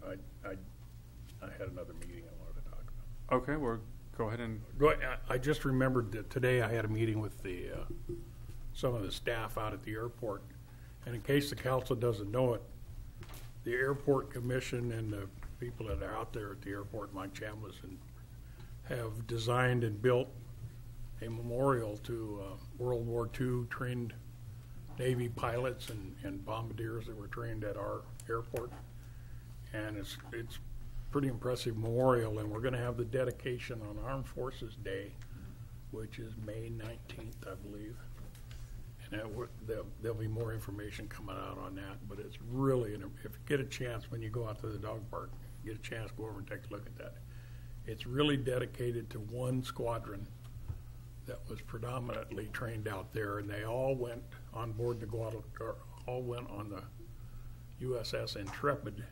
I had another meeting I wanted to talk about. okay, well, go ahead and I just remembered that today I had a meeting with some of the staff out at the airport, and in case the council doesn't know it, the airport commission and the people that are out there at the airport, Mike Chambliss, have designed and built a memorial to World War II trained Navy pilots and bombardiers that were trained at our airport. And it's pretty impressive memorial, and we're going to have the dedication on Armed Forces Day, which is May 19th, I believe. And there'll be more information coming out on that, but it's really, if you get a chance when you go out to the dog park, get a chance, go over and take a look at that. It's really dedicated to one squadron that was predominantly trained out there, and they all went on board the all went on the USS Intrepid,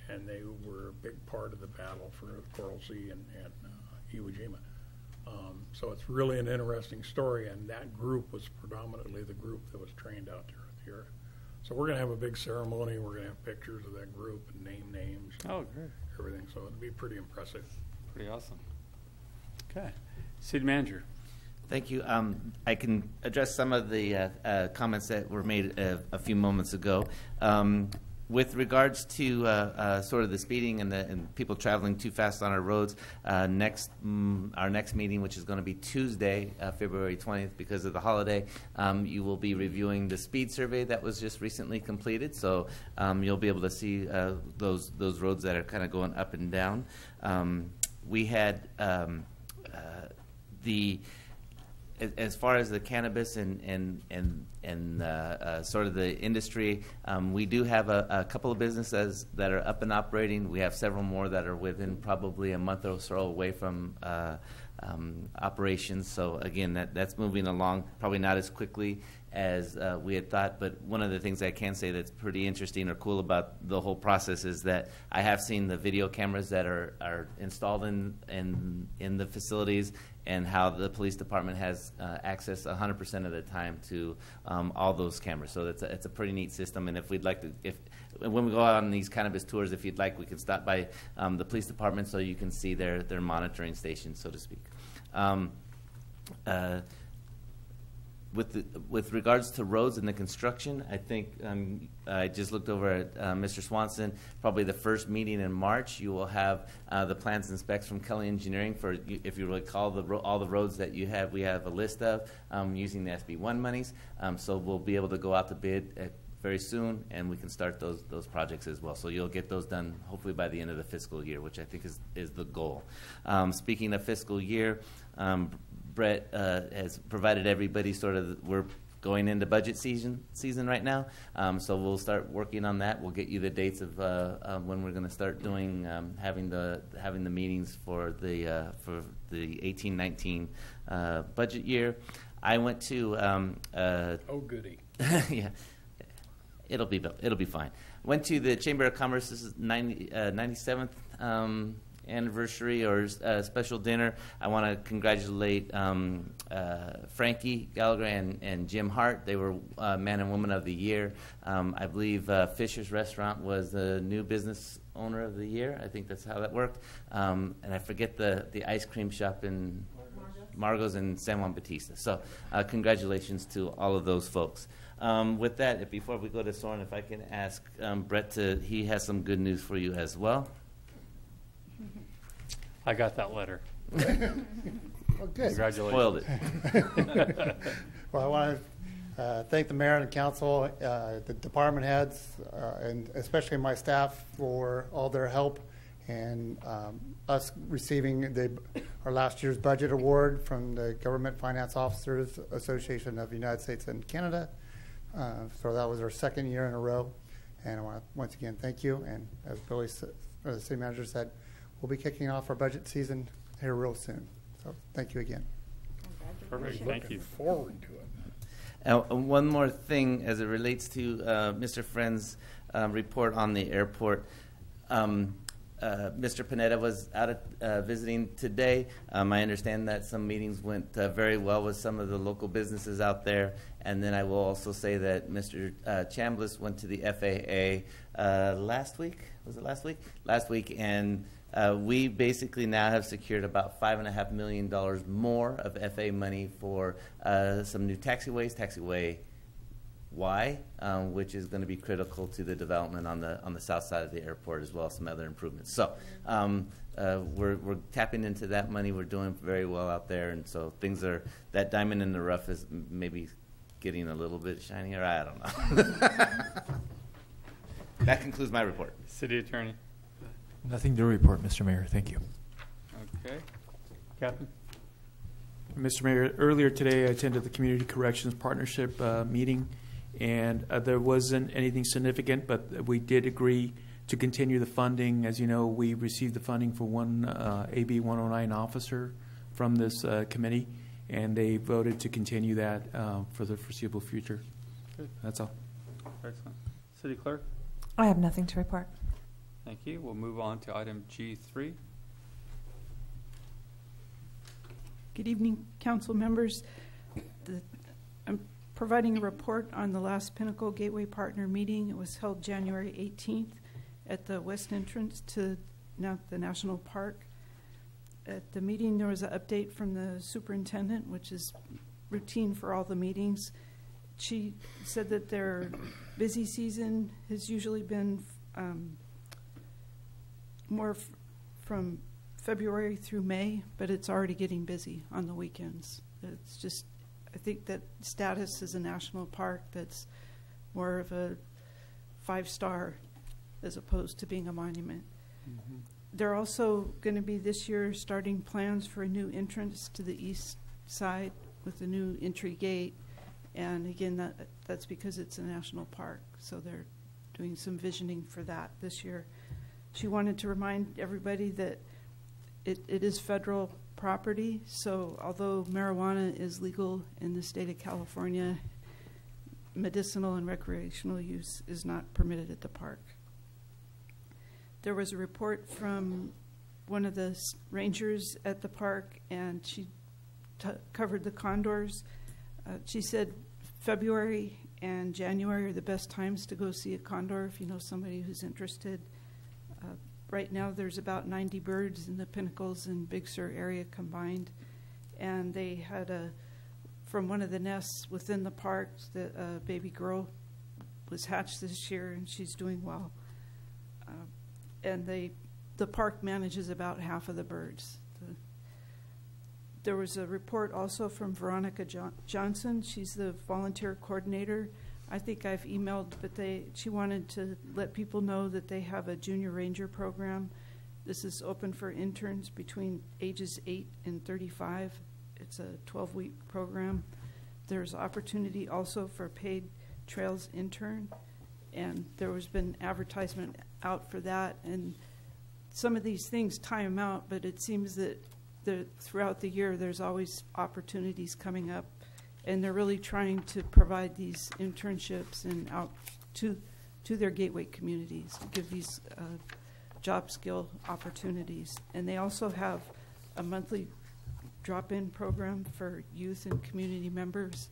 and they were a big part of the battle for Coral Sea and Iwo Jima. So it's really an interesting story, and that group was predominantly the group that was trained out there at the air. So we're going to have a big ceremony. We're going to have pictures of that group and name names. Oh, great. Everything. So it'll be pretty impressive. Pretty awesome. Okay. City Manager. Thank you. I can address some of the comments that were made a few moments ago. With regards to sort of the speeding and people traveling too fast on our roads, our next meeting, which is going to be Tuesday, February 20th, because of the holiday, you will be reviewing the speed survey that was just recently completed. So you'll be able to see those roads that are kind of going up and down. We had as far as the cannabis and sort of the industry, we do have a couple of businesses that are up and operating. We have several more that are within probably a month or so away from operations. So again, that's moving along, probably not as quickly as we had thought. But one of the things I can say that's pretty interesting or cool about the whole process is that I have seen the video cameras that are installed in the facilities, and how the police department has access 100% of the time to all those cameras. So it's a pretty neat system. And if we'd like to, when we go out on these cannabis tours, if you'd like, we can stop by the police department so you can see their monitoring station, so to speak. With regards to roads and the construction, I think I just looked over at Mr. Swanson. Probably the first meeting in March, you will have the plans and specs from Kelly Engineering for, if you recall, all the roads that you have. We have a list of using the SB1 monies. So we'll be able to go out to bid very soon, and we can start those projects as well. So you'll get those done hopefully by the end of the fiscal year, which I think is the goal. Speaking of fiscal year, Brett has provided everybody we're going into budget season right now, so we'll start working on that. We'll get you the dates of when we're going to start doing having the meetings for the 18-19 budget year. I went to oh goody. Yeah, it'll be fine. Went to the Chamber of Commerce's 97th anniversary or special dinner. I want to congratulate Frankie Gallagher and Jim Hart. They were Man and Woman of the Year. I believe Fisher's Restaurant was the new business owner of the year. I think that's how that worked. And I forget the ice cream shop in Margot's in San Juan Bautista. So congratulations to all of those folks. With that, before we go to Soren, if I can ask Brett he has some good news for you as well. I got that letter. Well, good. Congratulations. Spoiled it. Well, I want to thank the mayor and the council, the department heads, and especially my staff for all their help and us receiving our last year's budget award from the Government Finance Officers Association of the United States and Canada. So that was our second year in a row. And I want to once again thank you. And as Billy, the city manager said, we'll be kicking off our budget season here real soon. So thank you again. Perfect. Thank you. Forward to it. One more thing as it relates to Mr. Friend's report on the airport. Mr. Panetta was out visiting today. I understand that some meetings went very well with some of the local businesses out there. And then I will also say that Mr. Chambliss went to the FAA last week. Was it last week? Last week. And we basically now have secured about $5.5 million more of FAA money for some new taxiways, taxiway Y, which is going to be critical to the development on the south side of the airport, as well as some other improvements. So we're tapping into that money. We're doing very well out there, and so that diamond in the rough is maybe getting a little bit shinier. I don't know. That concludes my report. City Attorney. Nothing to report, Mr. Mayor. Thank you. Okay. Captain? Mr. Mayor, earlier today I attended the Community Corrections Partnership meeting, and there wasn't anything significant, but we did agree to continue the funding. As you know, we received the funding for one AB 109 officer from this committee, and they voted to continue that for the foreseeable future. Good. That's all. Excellent. City Clerk? I have nothing to report. Thank you. We'll move on to item G3. Good evening, council members. I'm providing a report on the last Pinnacle Gateway Partner meeting. It was held January 18th at the west entrance to the National Park. At the meeting, there was an update from the superintendent, which is routine for all the meetings. She said that their busy season has usually been more from February through May, but it's already getting busy on the weekends. It's just, I think that status as a national park that's more of a 5-star as opposed to being a monument. Mm-hmm. They're also going to be this year starting plans for a new entrance to the east side with a new entry gate. And again, that's because it's a national park, so they're doing some visioning for that this year. She wanted to remind everybody that it is federal property, so although marijuana is legal in the state of California, medicinal and recreational use is not permitted at the park. There was a report from one of the rangers at the park, and she covered the condors. She said February and January are the best times to go see a condor if you know somebody who's interested. Right now there's about 90 birds in the Pinnacles and Big Sur area combined, and they had from one of the nests within the park, the baby girl was hatched this year, and she's doing well. And the park manages about half of the birds. There was a report also from Veronica Johnson. She's the volunteer coordinator. I think I've emailed, but she wanted to let people know that they have a junior ranger program. This is open for interns between ages 8 and 35. It's a 12-week program. There's opportunity also for paid trails intern, and there has been advertisement out for that. And some of these things time out, but it seems that throughout the year there's always opportunities coming up, and they're really trying to provide these internships and out to their gateway communities, give these job skill opportunities. And they also have a monthly drop-in program for youth and community members.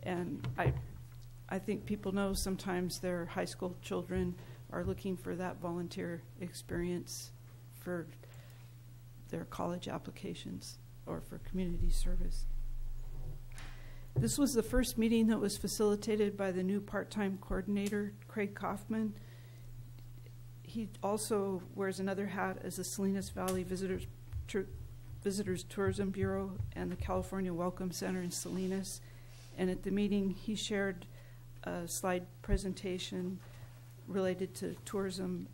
And I think people know sometimes their high school children are looking for that volunteer experience for their college applications or for community service. This was the first meeting that was facilitated by the new part-time coordinator, Craig Kaufman. He also wears another hat as the Salinas Valley Visitors Tourism Bureau and the California Welcome Center in Salinas. And at the meeting, he shared a slide presentation related to tourism,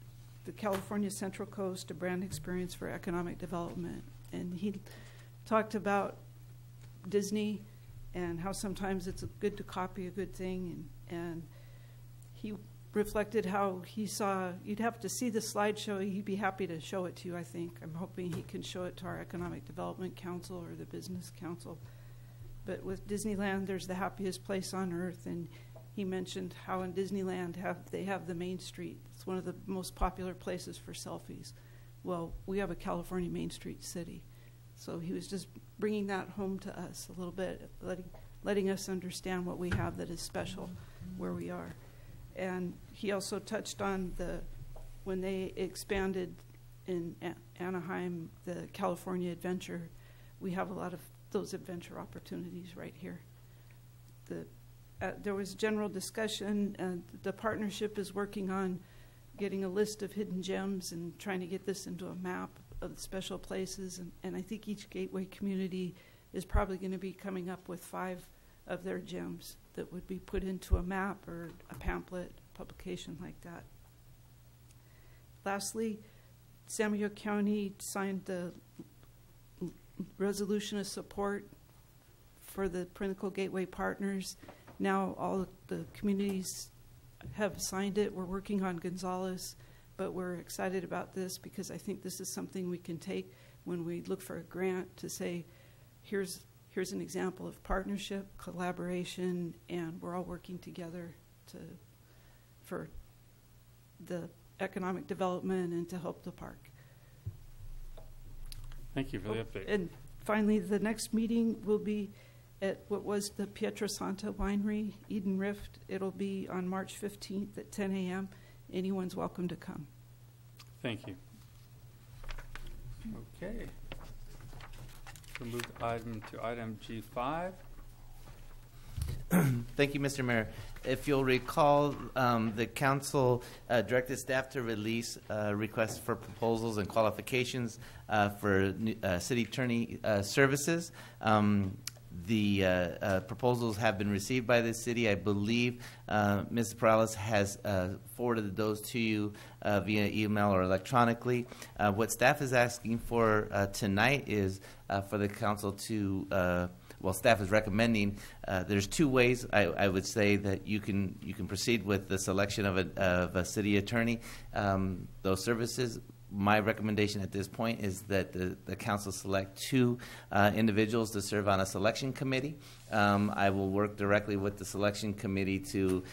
the California Central Coast, a brand experience for economic development. And he talked about Disney and how sometimes it's good to copy a good thing. And he reflected how he saw, you'd have to see the slideshow. He'd be happy to show it to you, I think. I'm hoping he can show it to our Economic Development Council or the Business Council. But with Disneyland, there's the happiest place on earth. And he mentioned how in Disneyland they have the Main Street. It's one of the most popular places for selfies. Well, we have a California Main Street city. So he was just bringing that home to us a little bit, letting us understand what we have that is special where we are. And he also touched on when they expanded in Anaheim, the California Adventure, we have a lot of those adventure opportunities right here. There was general discussion, and the partnership is working on getting a list of hidden gems and trying to get this into a map of special places. And I think each gateway community is probably going to be coming up with 5 of their gems that would be put into a map or a pamphlet, publication like that. Lastly, San Diego County signed the resolution of support for the Pinnacle Gateway Partners. Now all the communities have signed it. We're working on Gonzales, but we're excited about this because I think this is something we can take when we look for a grant to say, here's an example of partnership, collaboration, and we're all working together for the economic development and to help the park. Thank you for the update. And finally, the next meeting will be at what was the Pietrasanta Winery, Eden Rift. It'll be on March 15th at 10 a.m. Anyone's welcome to come. Thank you. Okay. We'll move to item G5. Thank you, Mr. Mayor. If you'll recall, the council directed staff to release requests for proposals and qualifications for city attorney services. The proposals have been received by the city. I believe Ms. Perales has forwarded those to you via email or electronically. What staff is asking for tonight is for the council to staff is recommending. There's 2 ways I would say that you can proceed with the selection of a city attorney. Those services my recommendation at this point is that the council select 2 individuals to serve on a selection committee. I will work directly with the selection committee to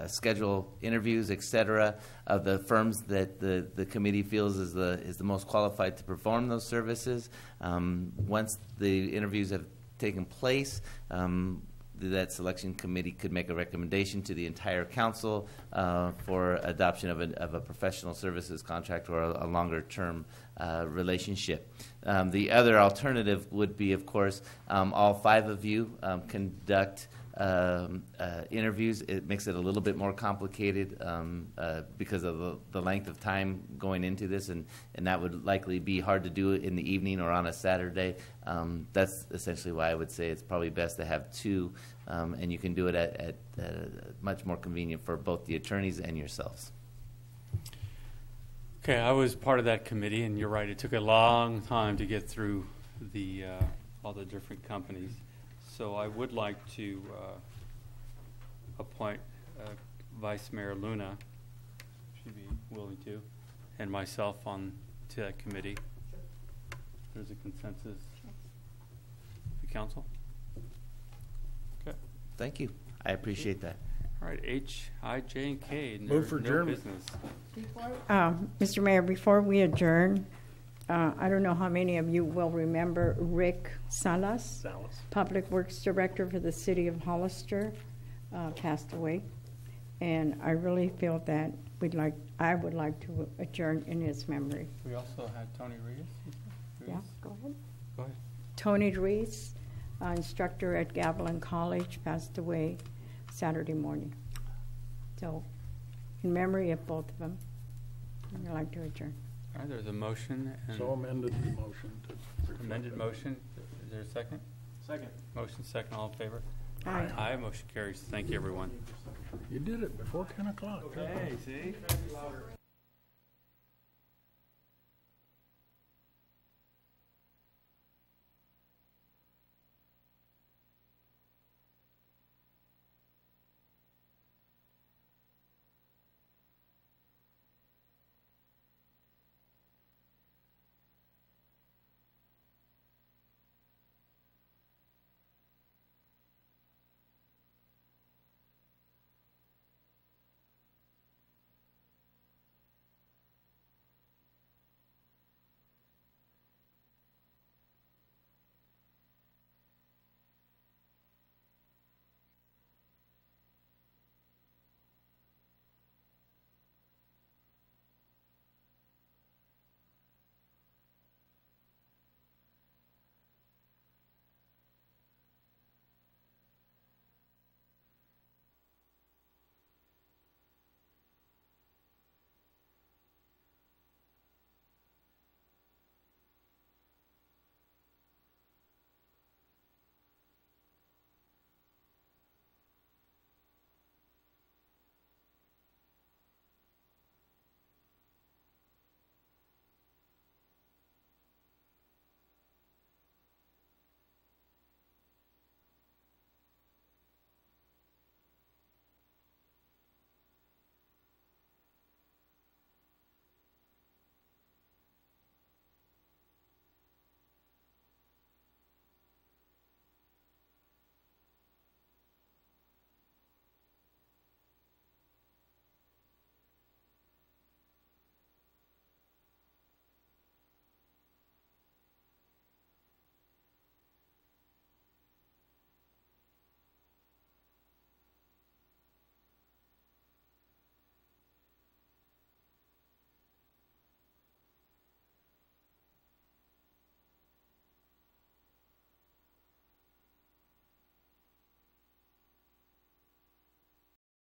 schedule interviews, etc., of the firms that the committee feels is the most qualified to perform those services. Once the interviews have taken place, that selection committee could make a recommendation to the entire council for adoption of a professional services contract or a longer-term relationship. The other alternative would be, of course, all 5 of you conduct interviews. It makes it a little bit more complicated because of the length of time going into this, and that would likely be hard to do in the evening or on a Saturday. That's essentially why I would say it's probably best to have 2, and you can do it at much more convenient for both the attorneys and yourselves. Okay, I was part of that committee, and you're right, it took a long time to get through all the different companies. So I would like to appoint Vice Mayor Luna, if she'd be willing to, and myself to that committee. There's a consensus. The council? Okay. Thank you. I appreciate that. All right, H, I, J, and K. Move for adjournment. Business. Mr. Mayor, before we adjourn, I don't know how many of you will remember Rick Salas, Public Works Director for the City of Hollister, passed away. And I really feel that I would like to adjourn in his memory. We also had Tony Reese. Yeah, go ahead. Go ahead. Tony Reese, instructor at Gavilan College, passed away Saturday morning. So, in memory of both of them, I'd like to adjourn. All right, there's a motion. And So amended motion. Amended motion. Is there a second? Second. Motion second. All in favor? Aye. Aye. Motion carries. Thank you, everyone. You did it before 10 o'clock. Okay, see?